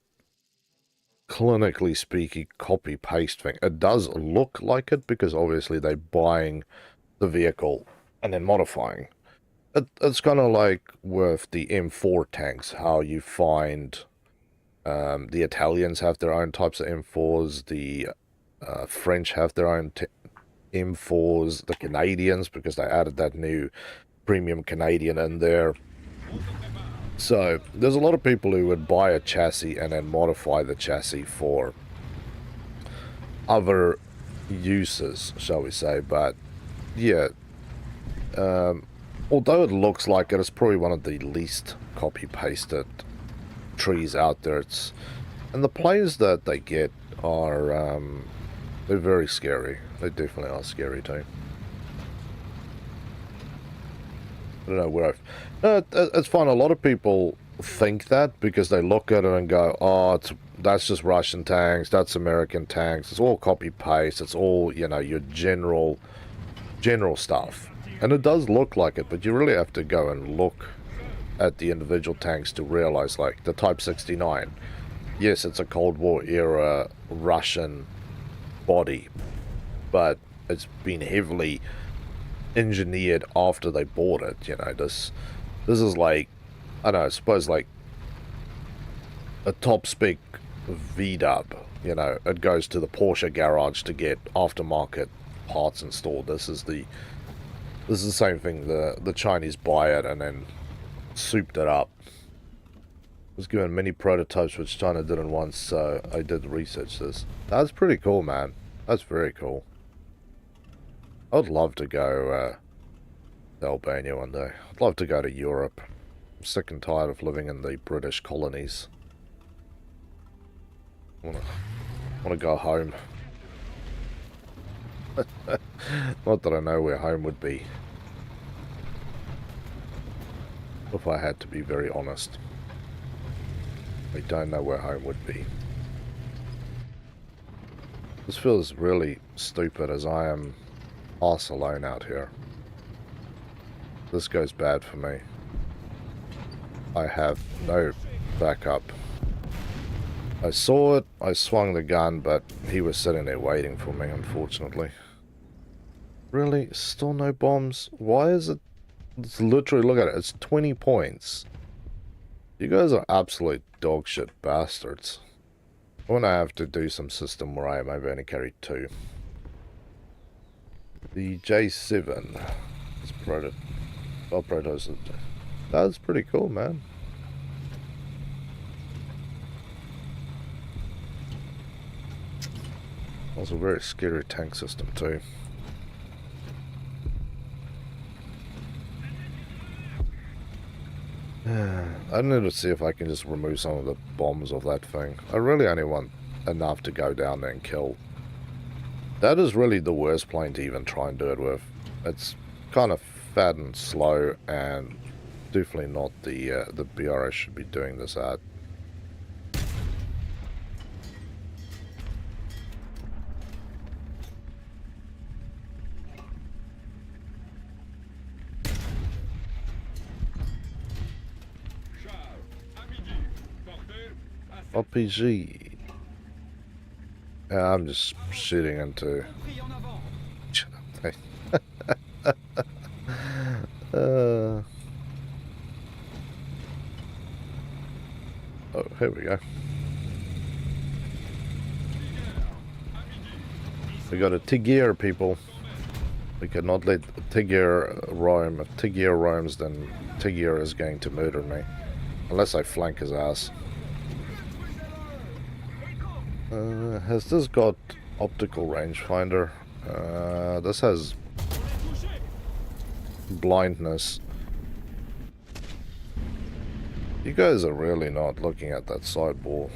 clinically speaking, copy-paste thing. It does look like it, because obviously they're buying the vehicle and then modifying. It's kind of like with the M4 tanks, how you find the Italians have their own types of M4s, the French have their own M4s, the Canadians, because they added that new premium Canadian in there. So there's a lot of people who would buy a chassis and then modify the chassis for other uses, shall we say. But yeah, although it looks like it's probably one of the least copy-pasted trees out there. And the planes that they get are they're very scary. They definitely are scary too. I don't know where it's fine. A lot of people think that because they look at it and go, oh, that's just Russian tanks, that's American tanks, it's all copy-paste, it's all, you know, your general stuff. And it does look like it, but you really have to go and look at the individual tanks to realize, like, the Type 69. Yes, it's a Cold War era Russian body, but it's been heavily engineered after they bought it. You know, this is like, I don't know, I suppose like a top spec V-dub. You know, it goes to the Porsche garage to get aftermarket parts installed. This is the same thing. The Chinese buy it and then souped it up. I was given many prototypes which China didn't want, so I did research this. That's pretty cool, man. That's very cool. I'd love to go to Albania one day. I'd love to go to Europe. I'm sick and tired of living in the British colonies. I wanna go home. Not that I know where home would be, if I had to be very honest. I don't know where home would be. This feels really stupid, as I am arse alone out here. This goes bad for me. I have no backup. I saw it, I swung the gun, but he was sitting there waiting for me, unfortunately. Really? Still no bombs? Why is it? It's literally, look at it, it's 20 points. You guys are absolute dogshit bastards. I'm gonna have to do some system where I maybe only carry 2. The J7 is protos. That's pretty cool, man. Also a very scary tank system too. I need to see if I can just remove some of the bombs of that thing. I really only want enough to go down there and kill. That is really the worst plane to even try and do it with. It's kind of fat and slow, and definitely not the BRS should be doing this at. RPG. Yeah, I'm just shooting into. Oh, here we go. We got a Tigir, people. We cannot let Tigir roam. If Tigir roams, then Tigir is going to murder me. Unless I flank his ass. Has this got optical rangefinder? This has blindness. You guys are really not looking at that sideball.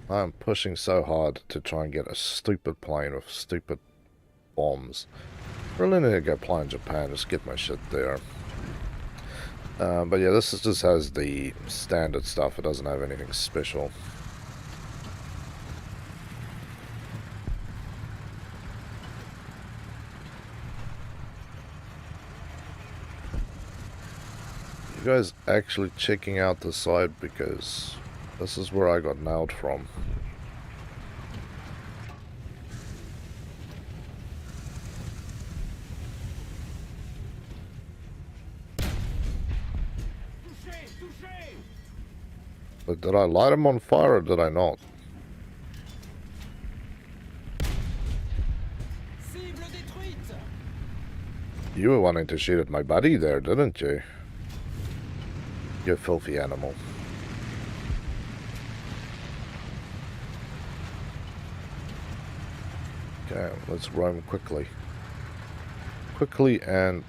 I'm pushing so hard to try and get a stupid plane with stupid bombs. Really need to go play in Japan, just get my shit there. But yeah, this just has the standard stuff. It doesn't have anything special. You guys actually checking out the side, because this is where I got nailed from. But did I light him on fire or did I not? You were wanting to shoot at my buddy there, didn't you? You filthy animal. Okay, let's roam quickly. Quickly, and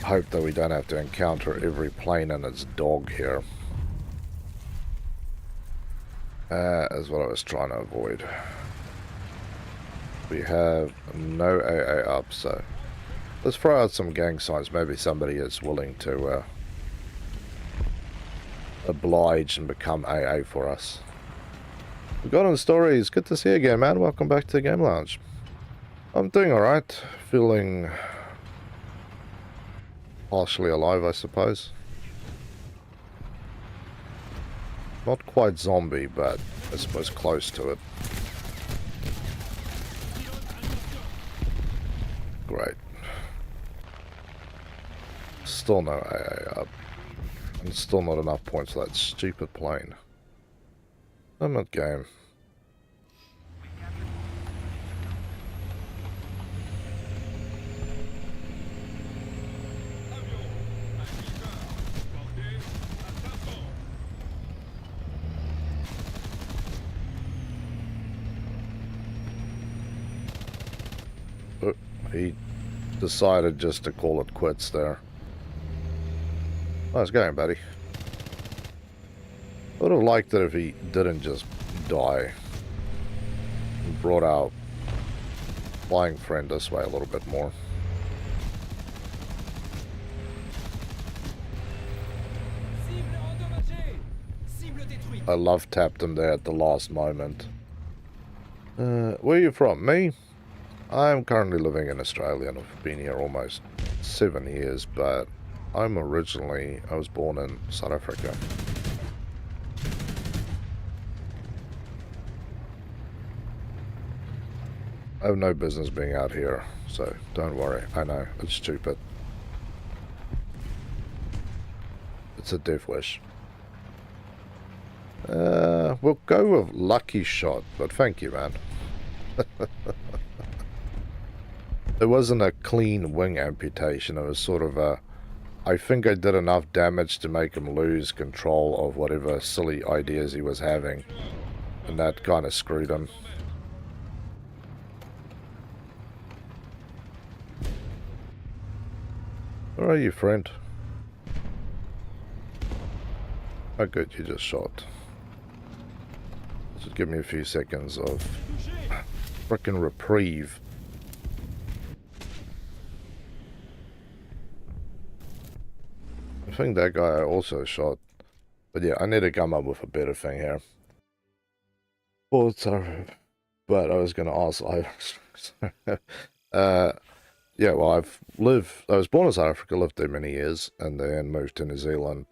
hope that we don't have to encounter every plane and its dog here. Is what I was trying to avoid. We have no AA up, so let's throw out some gang signs. Maybe somebody is willing to oblige and become AA for us. Forgotten Stories, good to see you again, man. Welcome back to the Game Lounge. I'm doing alright. Feeling partially alive, I suppose. Not quite zombie, but I suppose close to it. Great. Still no AA up. And still not enough points for that stupid plane. I'm not game. Oh, he decided just to call it quits there. Nice going, buddy. I would have liked it if he didn't just die. And brought our flying friend this way a little bit more. I love tapped him there at the last moment. Where are you from? Me? I'm currently living in Australia and I've been here almost 7 years, but I was born in South Africa. I have no business being out here, so don't worry. I know, it's stupid. It's a death wish. We'll go with lucky shot, but thank you, man. It wasn't a clean wing amputation, it was sort of a... I think I did enough damage to make him lose control of whatever silly ideas he was having. And that kind of screwed him. Where are you, friend? Oh, good, you just shot. Just give me a few seconds of frickin' reprieve. I think that guy also shot. But yeah, I need to come up with a better thing here. Well, sorry. But I was going to ask yeah, well, I was born in South Africa, lived there many years, and then moved to New Zealand.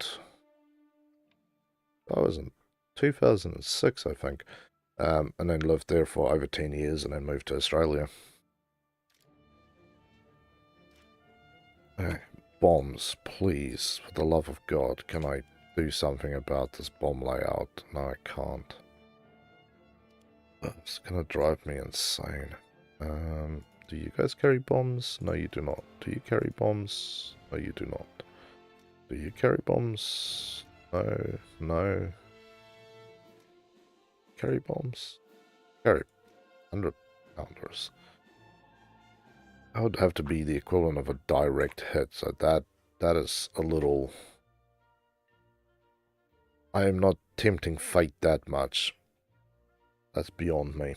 I was in 2006, I think. And then lived there for over 10 years and then moved to Australia. Bombs, please, for the love of God, can I do something about this bomb layout? No, I can't. It's gonna drive me insane. Do you guys carry bombs? No, you do not. Do you carry bombs? No, you do not. Do you carry bombs? No, no. Carry bombs? Carry 100-pounders. That would have to be the equivalent of a direct hit, so that is a little... I am not tempting fate that much. That's beyond me.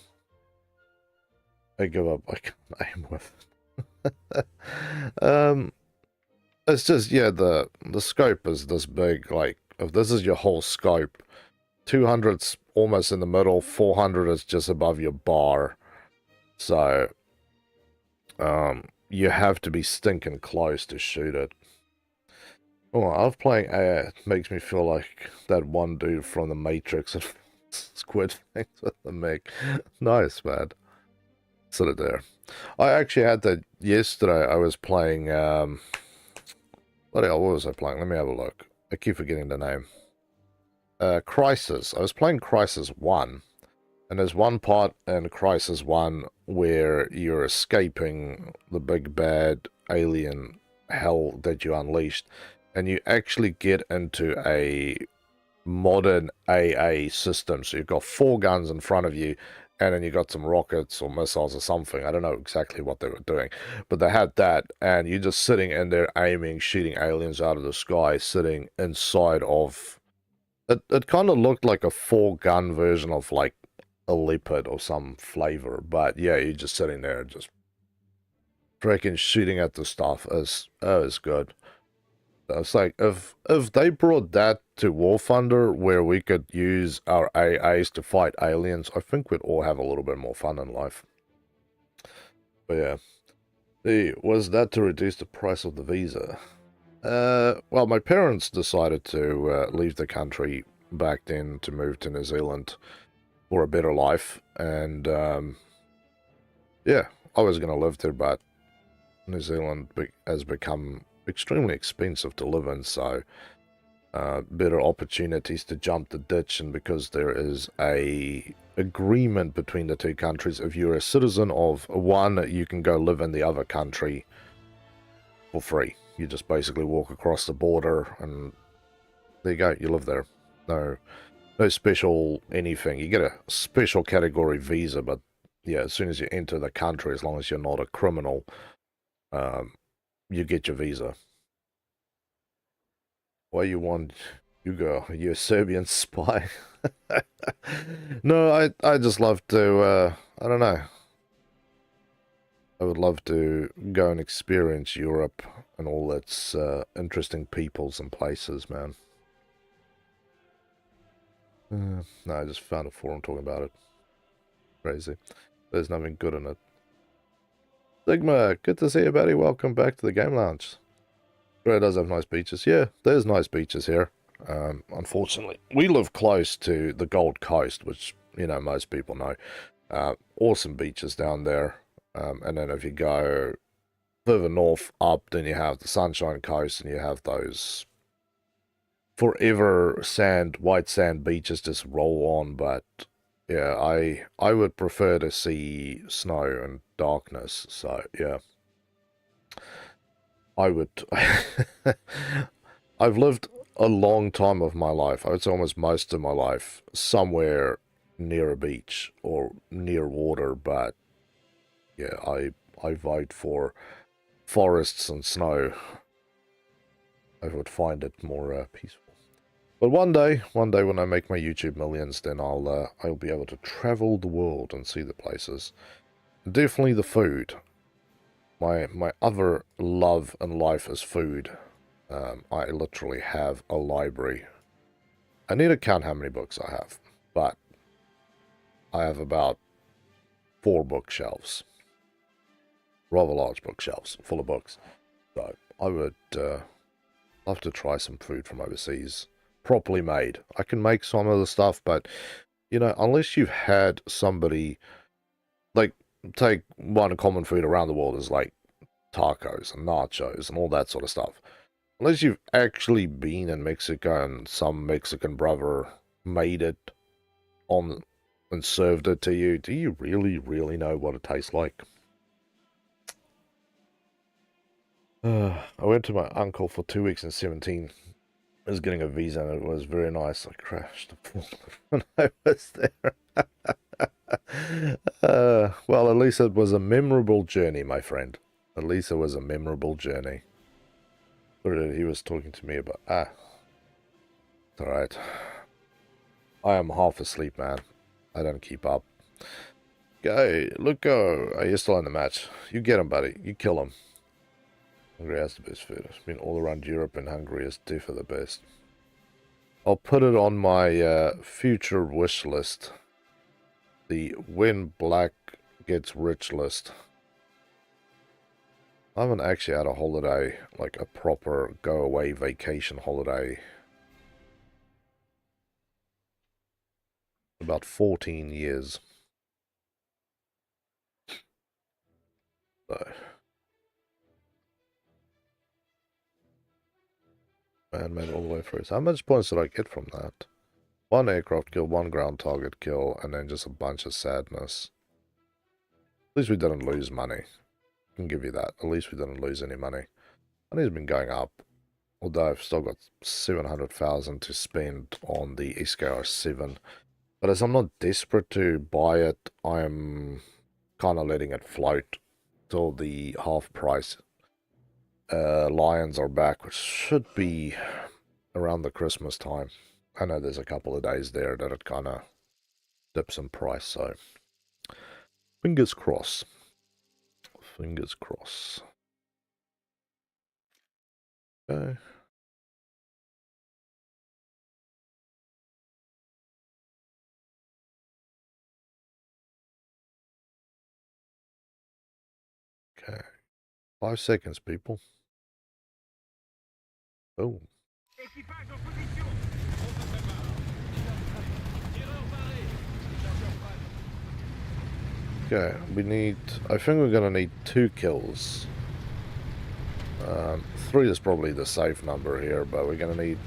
I give up. I can't aim with it. It's just, yeah, the scope is this big. Like, if this is your whole scope, 200's almost in the middle, 400 is just above your bar. So, you have to be stinking close to shoot it. Oh, I'm playing AI. It makes me feel like that one dude from the Matrix and squid things with the mech. Nice, man. Sit it there. I actually had that yesterday. I was playing, what was I playing? Let me have a look. I keep forgetting the name. Crisis. I was playing Crisis 1. And there's one part in Crisis 1 where you're escaping the big bad alien hell that you unleashed. And you actually get into a modern AA system. So you've got 4 guns in front of you, and then you got some rockets or missiles or something. I don't know exactly what they were doing, but they had that, and you're just sitting in there aiming, shooting aliens out of the sky, sitting inside of... It kind of looked like a 4-gun version of, like, a leopard or some flavor, but yeah, you're just sitting there just freaking shooting at the stuff. It's good. It's like, if they brought that to War Thunder, where we could use our AAs to fight aliens, I think we'd all have a little bit more fun in life. But yeah. Was that to reduce the price of the visa? Well, my parents decided to leave the country back then to move to New Zealand for a better life. And, yeah, I was going to live there, but New Zealand has become extremely expensive to live in, so better opportunities to jump the ditch. And because there is a agreement between the two countries, if you're a citizen of one, you can go live in the other country for free. You just basically walk across the border and there you go, you live there. No special anything. You get a special category visa, but yeah, as soon as you enter the country, as long as you're not a criminal, you get your visa. Why you want Hugo? You're a Serbian spy? No, I just love to, I don't know. I would love to go and experience Europe and all its interesting peoples and places, man. No, I just found a forum talking about it. Crazy. There's nothing good in it. Sigma, good to see you, buddy. Welcome back to the Game Lounge. Sure, it does have nice beaches. Yeah, there's nice beaches here. Unfortunately, we live close to the Gold Coast, which, you know, most people know. Awesome beaches down there. And then if you go further north up, then you have the Sunshine Coast, and you have those forever white sand beaches just roll on. But yeah, I would prefer to see snow and darkness. So yeah, I would. I've lived a long time of my life. I would say almost most of my life somewhere near a beach or near water. But yeah, I vote for forests and snow I would find it more peaceful. But one day when I make my YouTube millions, then I'll be able to travel the world and see the places. Definitely the food. My other love in life is food. I literally have a library. I need to count how many books I have, but I have about 4 bookshelves. Rather large bookshelves full of books. So I would love to try some food from overseas. Properly made. I can make some of the stuff, but, you know, unless you've had somebody, like, take one common food around the world is like tacos and nachos and all that sort of stuff. Unless you've actually been in Mexico and some Mexican brother made it on and served it to you, do you really, really know what it tastes like? I went to my uncle for 2 weeks in 17. I was getting a visa and it was very nice. I crashed when I was there. Well, at least it was a memorable journey, my friend. At least it was a memorable journey. He was talking to me about... it's alright. I am half asleep, man. I don't keep up. Go, look, go. Oh, you're still in the match. You get him, buddy. You kill him. Hungary has the best food. It's been all around Europe, and Hungary is definitely the best. I'll put it on my future wish list. The When Black Gets Rich list. I haven't actually had a holiday, like a proper go-away vacation holiday, about 14 years. So... man-made all the way through. So how much points did I get from that? 1 aircraft kill, 1 ground target kill, and then just a bunch of sadness. At least we didn't lose money. I can give you that. At least we didn't lose any money. Money's been going up. Although I've still got 700,000 to spend on the SKR7. But as I'm not desperate to buy it, I'm kind of letting it float till the half price Lions are back, which should be around the Christmas time. I know there's a couple of days there that it kind of dips in price, so fingers crossed. Fingers crossed. Okay. Okay. 5 seconds, people. Oh. Okay, we need... I think we're going to need 2 kills. 3 is probably the safe number here, but we're going to need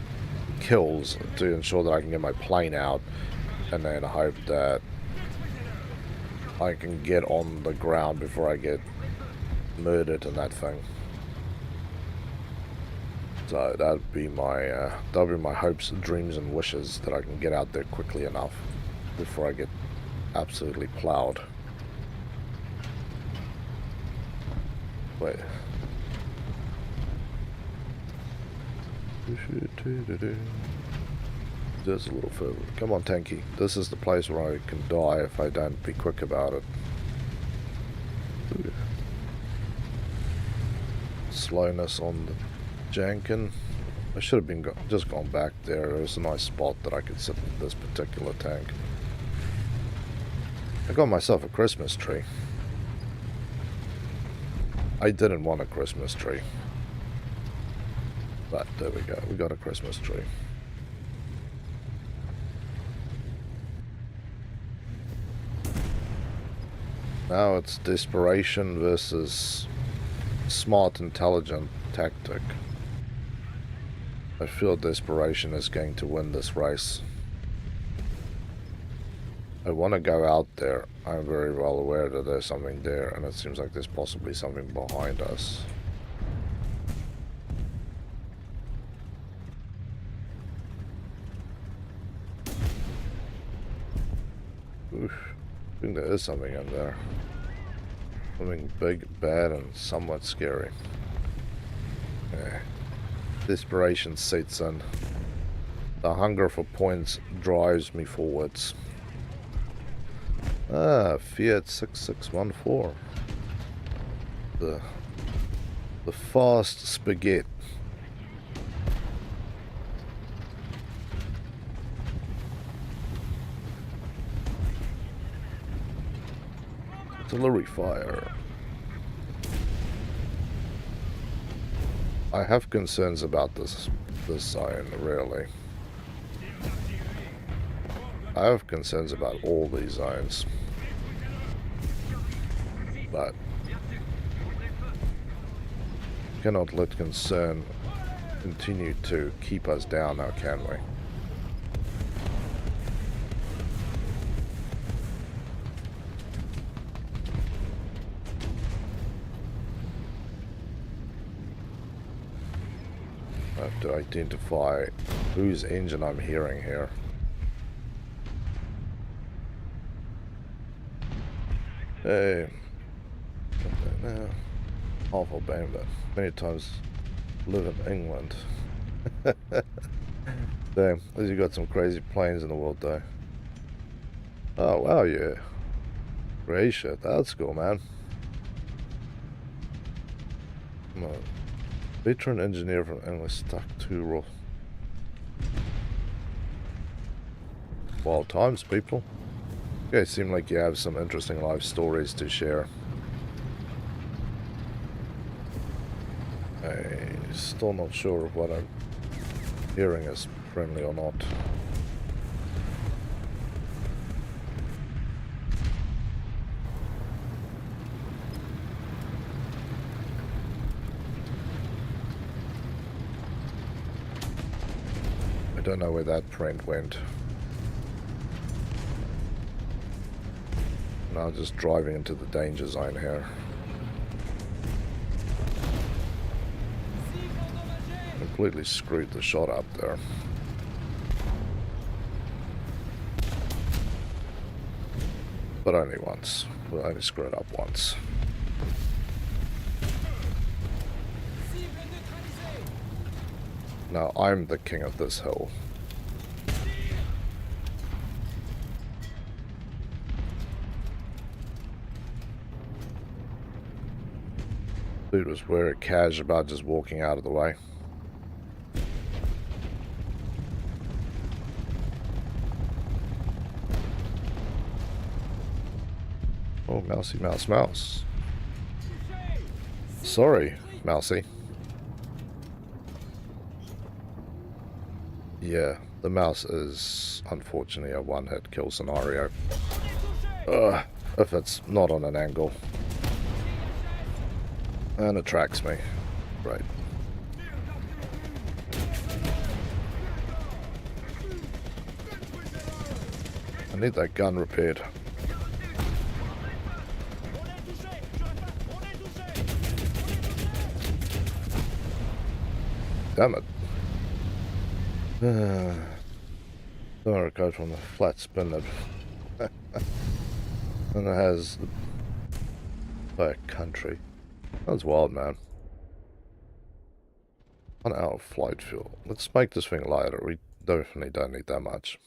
kills to ensure that I can get my plane out. And then hope that I can get on the ground before I get murdered in that thing. So that'd be my hopes, dreams, and wishes, that I can get out there quickly enough before I get absolutely plowed. Wait. Just a little further. Come on, tanky. This is the place where I can die if I don't be quick about it. Ooh. Slowness on the Jankin. I should have been just gone back there. There's a nice spot that I could sit in this particular tank. I got myself a Christmas tree. I didn't want a Christmas tree. But there we go. We got a Christmas tree. Now it's desperation versus smart, intelligent tactic. I feel desperation is going to win this race. I want to go out there. I'm very well aware that there's something there, and it seems like there's possibly something behind us. Oof. I think there is something in there. Something big, bad, and somewhat scary. Yeah. Desperation sets in. The hunger for points drives me forwards. Ah, Fiat 6614. The fast spaghetti. Artillery fire. I have concerns about this zone, really. I have concerns about all these zones. But cannot let concern continue to keep us down now, can we? I have to identify whose engine I'm hearing here. Hey, half Alabama, many times live in England. Damn, you got some crazy planes in the world though. Oh wow, yeah. Croatia, that's cool, man. I'm a veteran engineer from England, stuck to roll. Wild times, people. You guys seem like you have some interesting life stories to share. I'm still not sure if what I'm hearing is friendly or not. I don't know where that print went. Now just driving into the danger zone here. Completely screwed the shot up there. But only once. We'll only screw it up once. Now I'm the king of this hill. Dude was very casual about just walking out of the way. Oh, mousey, mouse, mouse. Sorry, mousey. Yeah, the mouse is unfortunately a one-hit kill scenario. If it's not on an angle. And it tracks me. Right. I need that gun repaired. Damn it. Don't go from the flat spin that and it has the entire country. That's wild, man. 1 hour flight fuel. Let's make this thing lighter. We definitely don't need that much.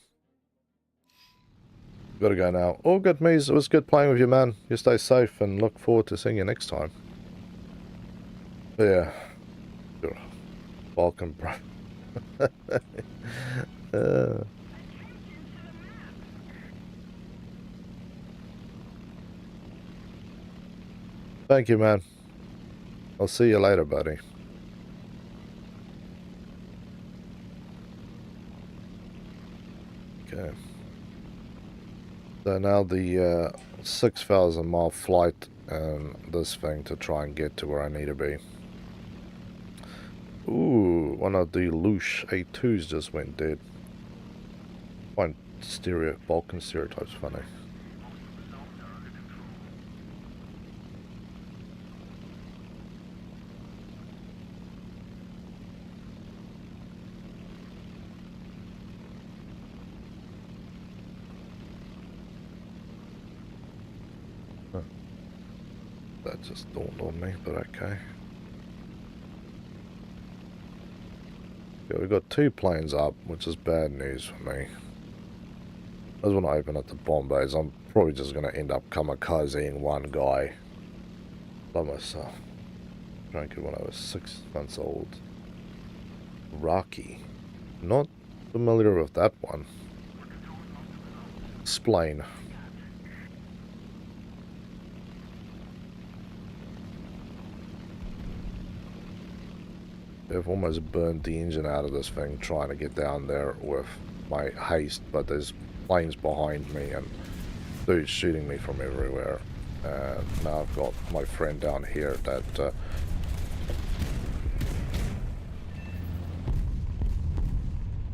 Gotta go now. All good, Mies. It was good playing with you, man. You stay safe and look forward to seeing you next time. But yeah. You're welcome, bro. Thank you, man. I'll see you later, buddy. Okay. So now the 6,000 mile flight and this thing to try and get to where I need to be. Ooh, one of the Lush A2s just went dead. I find Balkan stereotypes funny. That just dawned on me, but okay. Okay, we've got 2 planes up, which is bad news for me. I just want to open up the bomb bays. I'm probably just going to end up kamikazeing one guy. Love myself. Drank it when I was 6 months old. Rocky. Not familiar with that one. Explain. I've almost burned the engine out of this thing trying to get down there with my haste, but there's planes behind me and dudes shooting me from everywhere. Now I've got my friend down here that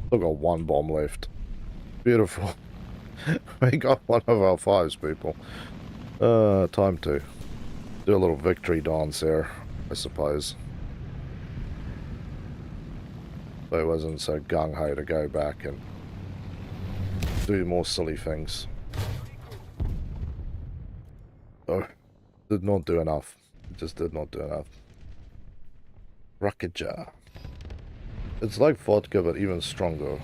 still got 1 bomb left. Beautiful. We got one of our 5s, people. Time to do a little victory dance there, I suppose. But it wasn't so gung-ho to go back and do more silly things. Oh, did not do enough. It just did not do enough. Rocket jar. It's like vodka, but even stronger.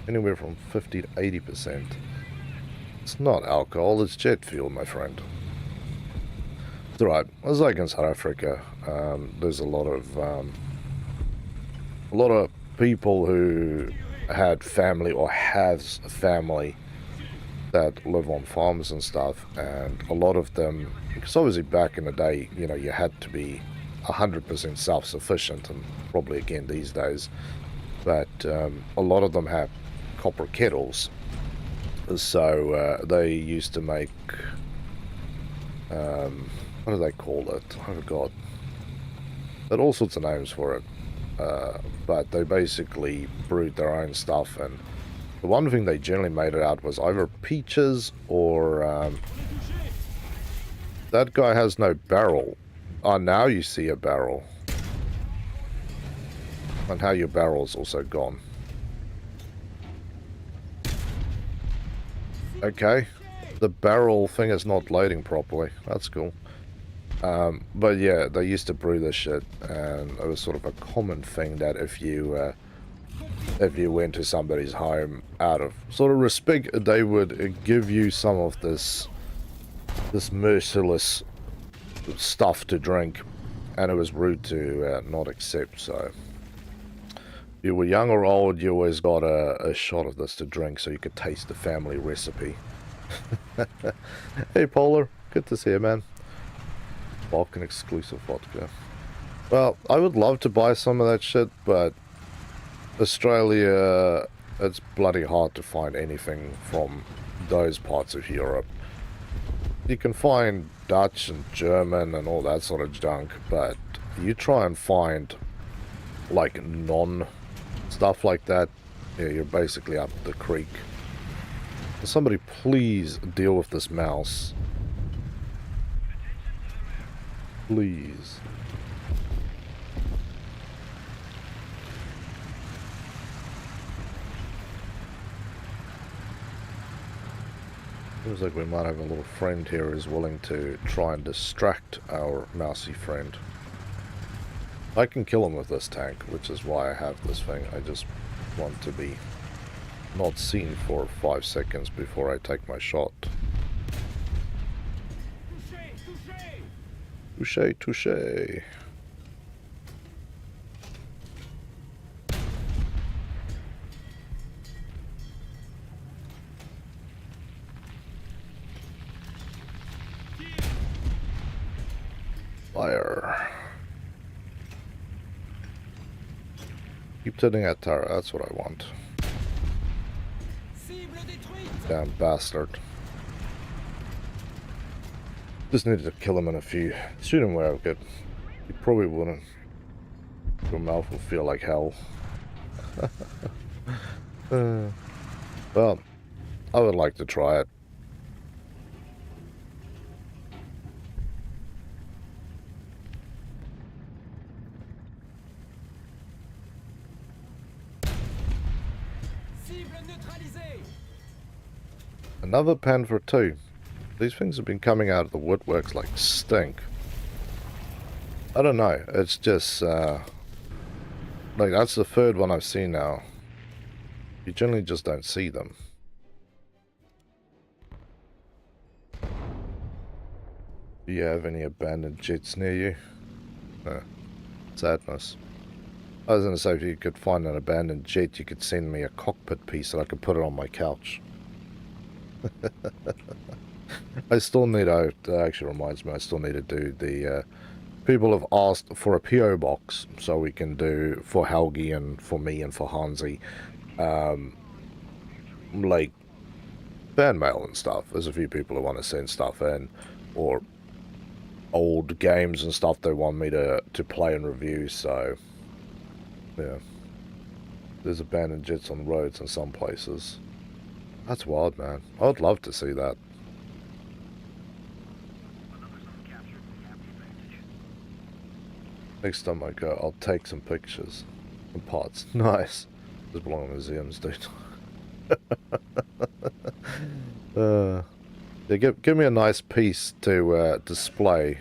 Anywhere from 50 to 80%. It's not alcohol, it's jet fuel, my friend. It's alright. It's like in South Africa. There's a lot of people who had family or has a family that live on farms and stuff, and a lot of them, because obviously back in the day, you know, you had to be 100% self-sufficient, and probably again these days, but a lot of them have copper kettles, so they used to make, what do they call it? I forgot. There are all sorts of names for it. But they basically brewed their own stuff, and the one thing they generally made it out was either peaches or that guy has no barrel. Oh, now you see a barrel. And how your barrel's also gone. Okay, the barrel thing is not loading properly. That's cool. But yeah, they used to brew this shit, and it was sort of a common thing that if you went to somebody's home out of sort of respect, they would give you some of this merciless stuff to drink, and it was rude to not accept. So if you were young or old, you always got a shot of this to drink so you could taste the family recipe. Hey Polar, good to see you, man. Balkan exclusive vodka. Well, I would love to buy some of that shit, but Australia, it's bloody hard to find anything from those parts of Europe. You can find Dutch and German and all that sort of junk, but you try and find like non-stuff like that, yeah, you're basically up the creek. Somebody please deal with this mouse. Please. Seems like we might have a little friend here who's willing to try and distract our mousy friend. I can kill him with this tank, which is why I have this thing. I just want to be not seen for 5 seconds before I take my shot. Touché, touché. Fire. Keep hitting at Tara, that's what I want. Damn bastard. Just needed to kill him in a few. Shoot him where I could. You probably wouldn't. Your mouth will feel like hell. Well, I would like to try it. Another pan for 2. These things have been coming out of the woodworks like stink. I don't know, it's just Like, that's the third one I've seen now. You generally just don't see them. Do you have any abandoned jets near you? No. Sadness. I was going to say, if you could find an abandoned jet, you could send me a cockpit piece that I could put it on my couch. I still need to, that actually reminds me, I still need to do the, people have asked for a PO box, so we can do, for Helgi and for me and for Hansi, like, fan mail and stuff. There's a few people who want to send stuff in, or old games and stuff they want me to play and review, so, yeah. There's abandoned jets on roads in some places. That's wild, man. I would love to see that. Next time I go, I'll take some pictures and parts. Nice. Those belong in museums, dude. Yeah, give me a nice piece to display.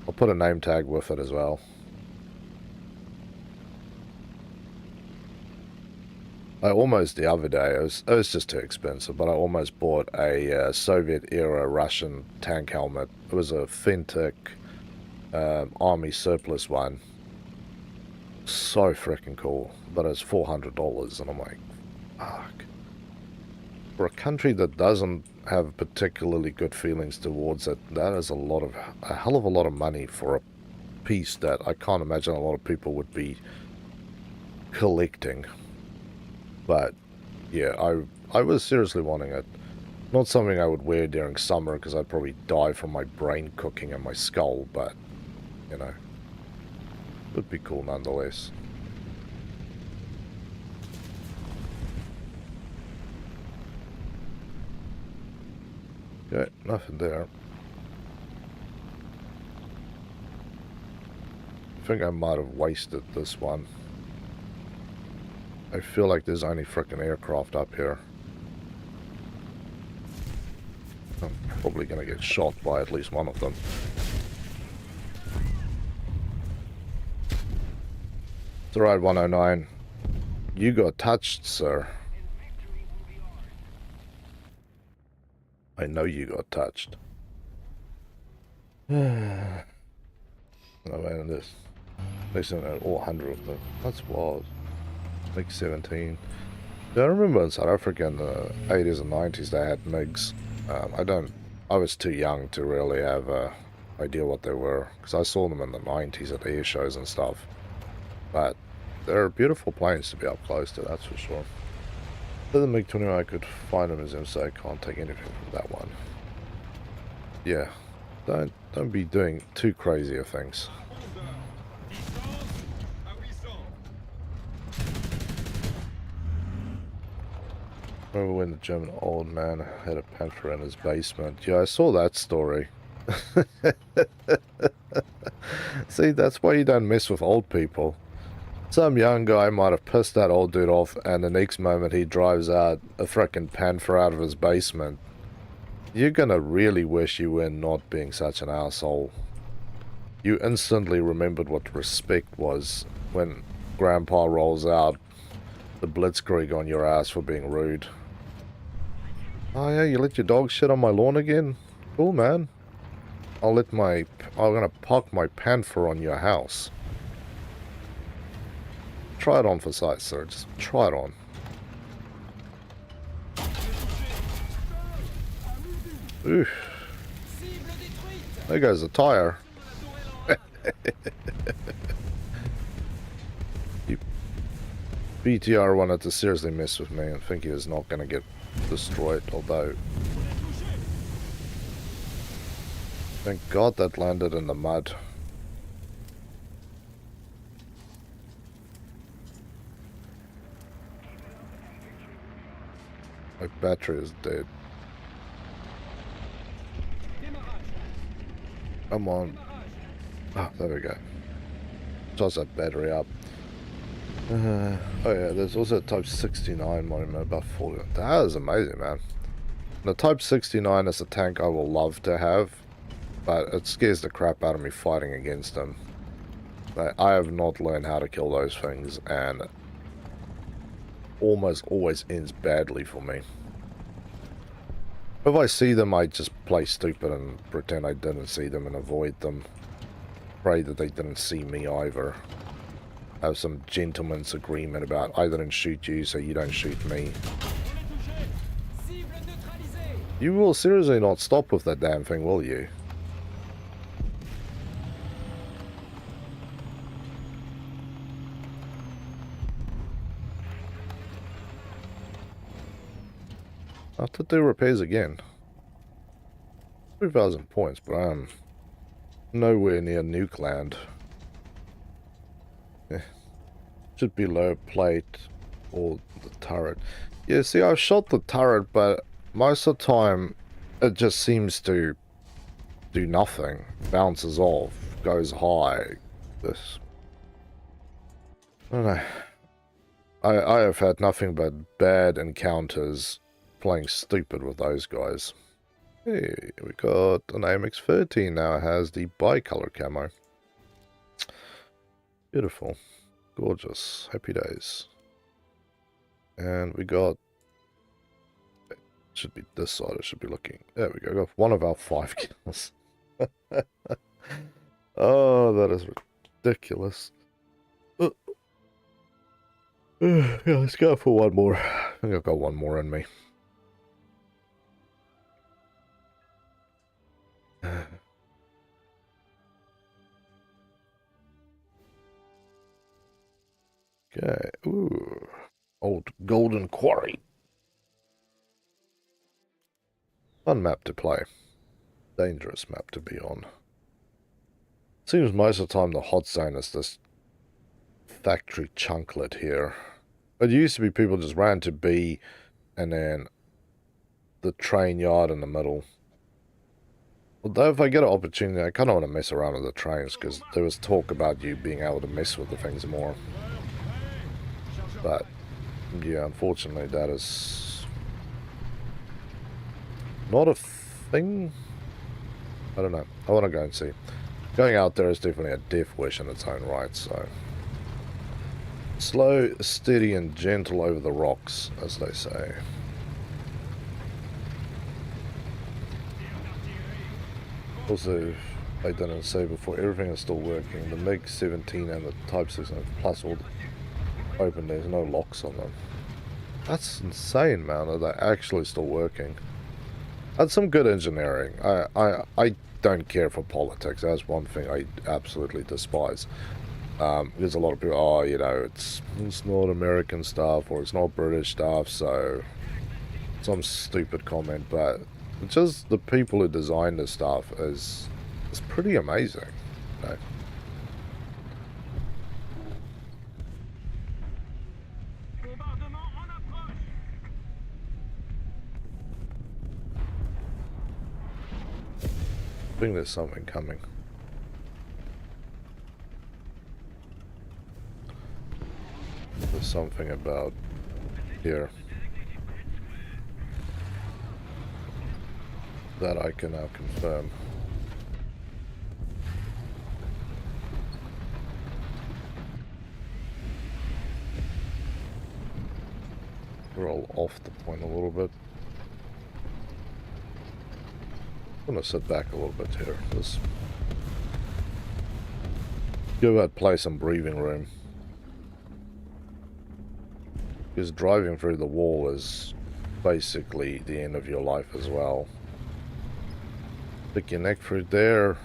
I'll put a name tag with it as well. I almost, the other day, it was just too expensive, but I almost bought a Soviet-era Russian tank helmet. It was a Fintek army surplus one. So freaking cool, but it's $400, and I'm like, fuck. For a country that doesn't have particularly good feelings towards it, that is a hell of a lot of money for a piece that I can't imagine a lot of people would be collecting. But yeah, I was seriously wanting it. Not something I would wear during summer because I'd probably die from my brain cooking in my skull, but you know, it would be cool nonetheless. Okay, nothing there. I think I might have wasted this one. I feel like there's only frickin' aircraft up here. I'm probably gonna get shot by at least one of them. It's alright, 109. You got touched, sir. I know you got touched. Oh man, this. Listen, all 100 of them. That's wild. Like 17. I remember in South Africa in the 80s and 90s they had MiGs. I was too young to really have an idea what they were, because I saw them in the 90s at air shows and stuff. But they're beautiful planes to be up close to, that's for sure. For the MiG-21 I could find a museum, so I can't take anything from that one. Yeah, don't be doing too crazy of things. Remember when the German old man had a panther in his basement? Yeah, I saw that story. See, that's why you don't mess with old people. Some young guy might have pissed that old dude off, and the next moment he drives out a frickin' panther out of his basement. You're gonna really wish you were not being such an asshole. You instantly remembered what respect was when Grandpa rolls out the blitzkrieg on your ass for being rude. Oh yeah, you let your dog shit on my lawn again? Cool, man. I'm gonna park my panther on your house. Try it on for size, sir. Just try it on. Oof. There goes the tire. BTR wanted to seriously mess with me and think he was not going to get destroyed, although thank God that landed in the mud. My battery is dead. Come on. Ah, there we go. Charge that battery up. Oh yeah, there's also a Type 69 monument about 40. That is amazing, man. The Type 69 is a tank I will love to have, but it scares the crap out of me fighting against them. I have not learned how to kill those things, and almost always ends badly for me. If I see them, I just play stupid and pretend I didn't see them and avoid them. Pray that they didn't see me either. Have some gentleman's agreement about I didn't shoot you, so you don't shoot me. You will seriously not stop with that damn thing, will you? I have to do repairs again. 2,000 points, but I'm nowhere near Nuke Land. Should be low plate or the turret. Yeah, see, I've shot the turret, but most of the time it just seems to do nothing. Bounces off, goes high. This. I don't know. I have had nothing but bad encounters playing stupid with those guys. Hey, we got an AMX-13 now. It has the bicolor camo. Beautiful. Gorgeous. Happy days. And we got... It should be this side. It should be looking... There we go. Got one of our 5 kills. Oh, that is ridiculous. Yeah, let's go for one more. I think I've got one more in me. Okay, ooh, old Golden Quarry. Fun map to play. Dangerous map to be on. Seems most of the time the hot zone is this factory chunklet here. It used to be people just ran to B and then the train yard in the middle. Although if I get an opportunity, I kind of want to mess around with the trains because there was talk about you being able to mess with the things more. But, yeah, unfortunately that is not a thing. I don't know. I want to go and see. Going out there is definitely a death wish in its own right, so... Slow, steady, and gentle over the rocks, as they say. Also, I didn't say before, everything is still working. The MiG-17 and the Type 6 plus all open, there's no locks on them. That's insane, man, that they're actually still working. That's some good engineering. I don't care for politics. That's one thing I absolutely despise. There's a lot of people, oh, you know, it's not American stuff or it's not British stuff, so some stupid comment, but just the people who design this stuff is pretty amazing, you know? I think there's something coming. There's something about here that I can now confirm. Roll off the point a little bit. I'm gonna sit back a little bit here. Just give that place some breathing room. Because driving through the wall is basically the end of your life as well. Stick your neck through there.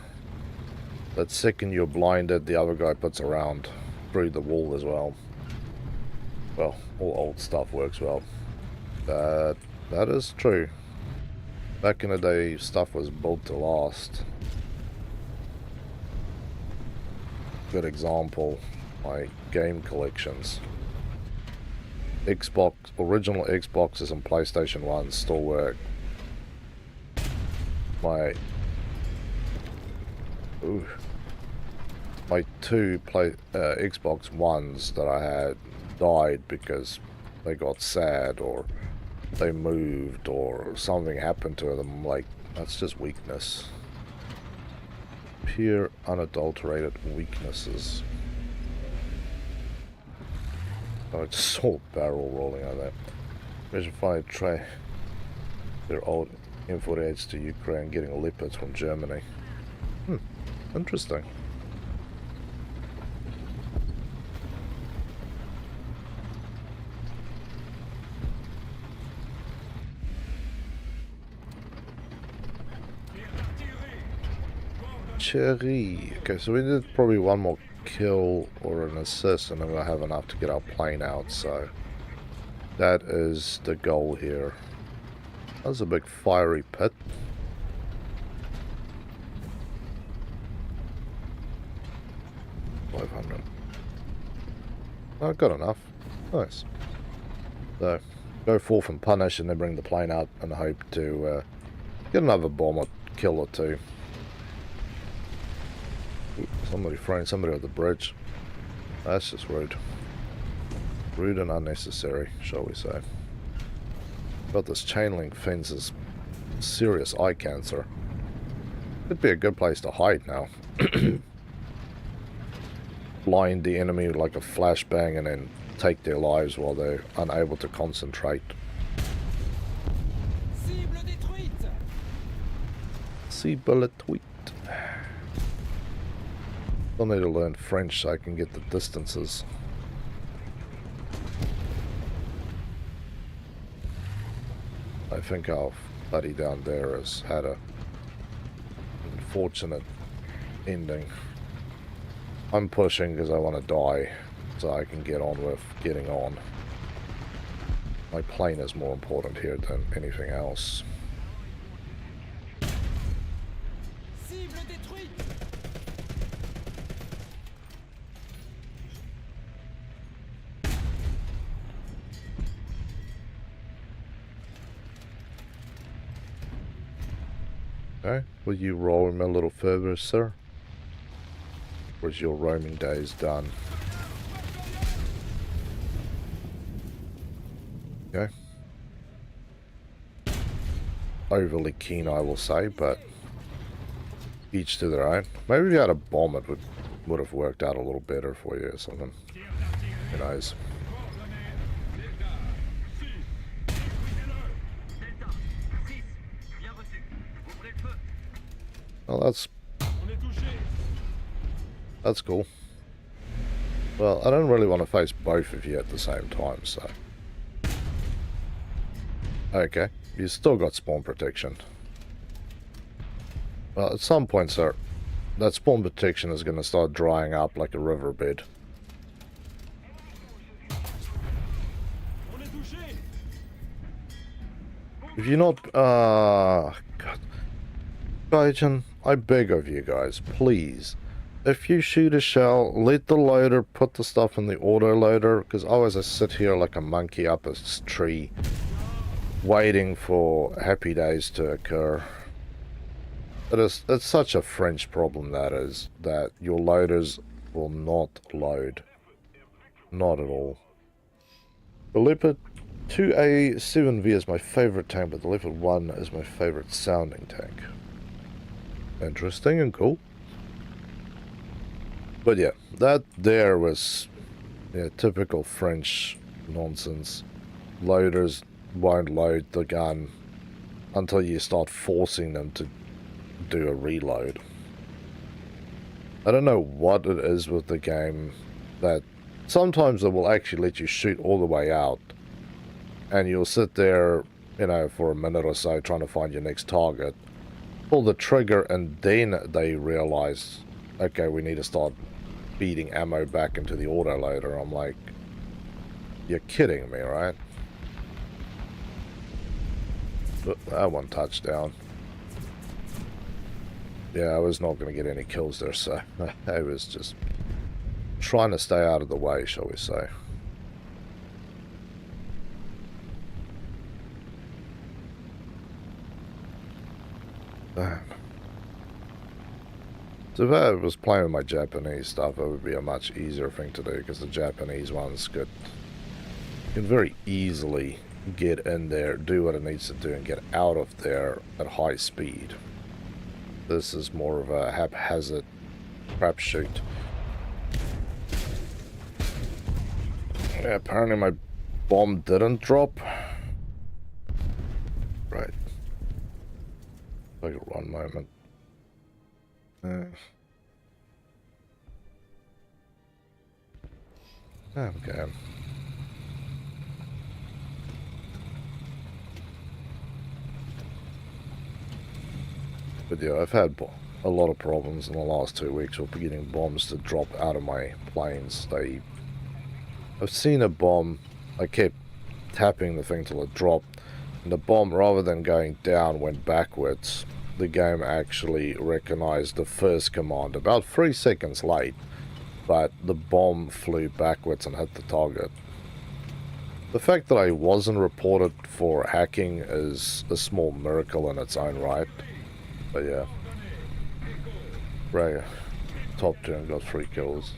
That second you're blinded, the other guy puts a round through the wall as well. Well, all old stuff works well. That is true. Back in the day, stuff was built to last. Good example, my game collections. Xbox, original Xboxes and PlayStation 1 still work. My two Xbox Ones that I had died because they got sad or they moved or something happened to them. Like, that's just weakness. Pure, unadulterated weaknesses. Oh, it's saw barrel rolling out there. Imagine if I try their old M48s to Ukraine getting leopards from Germany. Interesting. Cherry. Okay, so we did probably one more kill or an assist and then we'll have enough to get our plane out, so that is the goal here. That's a big fiery pit. $500. Oh, got enough. Nice. So, go forth and punish and then bring the plane out and hope to get another bomb or kill or two. Somebody throwing somebody off the bridge. That's just rude. Rude and unnecessary, shall we say. But this chain link fence is serious eye cancer. Could be a good place to hide now. Blind the enemy like a flashbang and then take their lives while they're unable to concentrate. Cible détruite. Cible détruite. Still need to learn French so I can get the distances. I think our buddy down there has had a unfortunate ending. I'm pushing because I want to die so I can get on with getting on. My plane is more important here than anything else. Cible détruite. Okay, will you roll him a little further, sir? Or is your roaming days done? Okay. Overly keen, I will say, but each to their own. Maybe if you had a bomb, it would have worked out a little better for you or something. Who knows? Well, that's cool. Well, I don't really want to face both of you at the same time, so... Okay, you still got spawn protection. Well, at some point, sir, that spawn protection is going to start drying up like a riverbed. If you're not... God. Gaijin, I beg of you guys, please. If you shoot a shell, let the loader put the stuff in the auto loader, because otherwise I sit here like a monkey up a tree, waiting for happy days to occur. It's such a French problem that is, that your loaders will not load. Not at all. The Leopard 2A7V is my favorite tank, but the Leopard 1 is my favorite sounding tank. Interesting and cool. But yeah, that there was typical French nonsense. Loaders won't load the gun until you start forcing them to do a reload. I don't know what it is with the game that sometimes it will actually let you shoot all the way out and you'll sit there, you know, for a minute or so trying to find your next target, pull the trigger, and then they realize, okay, we need to start feeding ammo back into the autoloader. I'm like, you're kidding me, right? But that one touchdown. Yeah, I was not going to get any kills there, so I was just trying to stay out of the way, shall we say. So if I was playing with my Japanese stuff, it would be a much easier thing to do, because the Japanese ones can very easily get in there, do what it needs to do, and get out of there at high speed. This is more of a haphazard crapshoot. Yeah, apparently my bomb didn't drop. Right. Like a one moment. Okay. But yeah, I've had a lot of problems in the last 2 weeks with getting bombs to drop out of my planes. I've seen a bomb, I kept tapping the thing till it dropped, and the bomb, rather than going down, went backwards. The game actually recognized the first command about 3 seconds late, but the bomb flew backwards and hit the target. The fact that I wasn't reported for hacking is a small miracle in its own right. But yeah. Right. Top 2 and got 3 kills.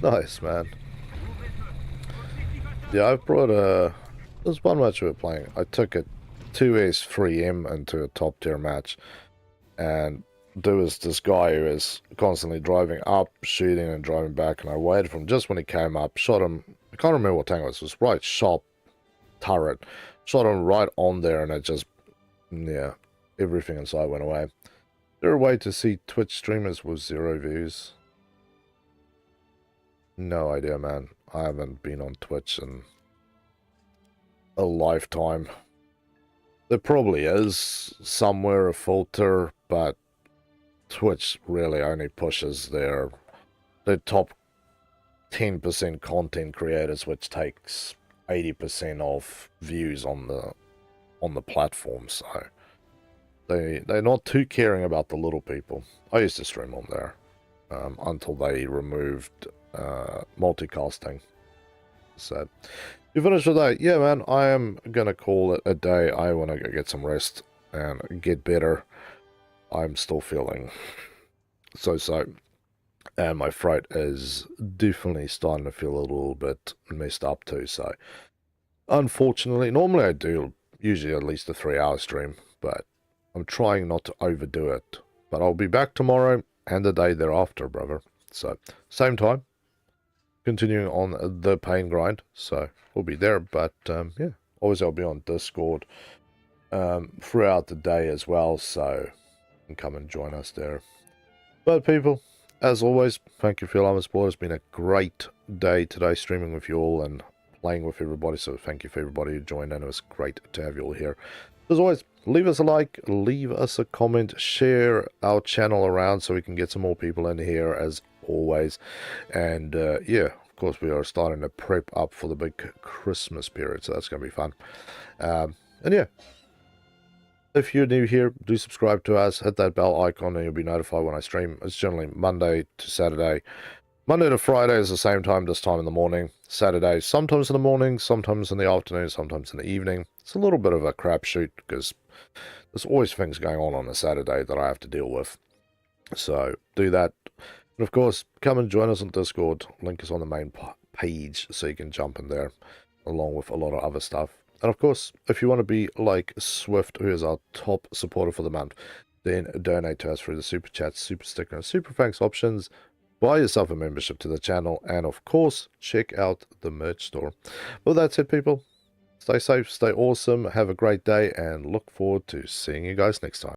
Nice, man. Yeah, I've brought there's one match we were playing. I took a 2S3M into a top tier match. And there was this guy who was constantly driving up, shooting and driving back. And I waited for him just when he came up, shot him. I can't remember what tank it was right shot turret. Shot him right on there and it just, yeah, everything inside went away. Is there a way to see Twitch streamers with 0 views? No idea, man. I haven't been on Twitch in a lifetime. There probably is somewhere a filter, but Twitch really only pushes their top 10% content creators, which takes 80% of views on the platform. So they're not too caring about the little people. I used to stream on there until they removed multicasting. So you finished with that? Yeah, man. I am gonna call it a day. I want to go get some rest and get better. I'm still feeling so, and my throat is definitely starting to feel a little bit messed up too. So unfortunately, normally I do usually at least a 3-hour stream, but I'm trying not to overdo it. But I'll be back tomorrow and the day thereafter, brother. So same time, continuing on the pain grind. So we'll be there. But yeah, always I'll be on Discord throughout the day as well. So you can come and join us there. But people, as always, thank you for your love and support. It's been a great day today streaming with you all and playing with everybody. So thank you for everybody who joined in. It was great to have you all here. As always, leave us a like, leave us a comment, share our channel around so we can get some more people in here as always. And yeah, of course, we are starting to prep up for the big Christmas period. So that's going to be fun. And yeah. If you're new here, do subscribe to us, hit that bell icon, and you'll be notified when I stream. It's generally Monday to Saturday. Monday to Friday is the same time, this time in the morning. Saturday, sometimes in the morning, sometimes in the afternoon, sometimes in the evening. It's a little bit of a crapshoot because there's always things going on a Saturday that I have to deal with. So do that. And of course, come and join us on Discord. Link is on the main page so you can jump in there along with a lot of other stuff. And of course, if you want to be like Swift, who is our top supporter for the month, then donate to us through the Super Chat, Super Sticker, and Super Thanks options. Buy yourself a membership to the channel. And of course, check out the merch store. Well, that's it, people. Stay safe, stay awesome, have a great day, and look forward to seeing you guys next time.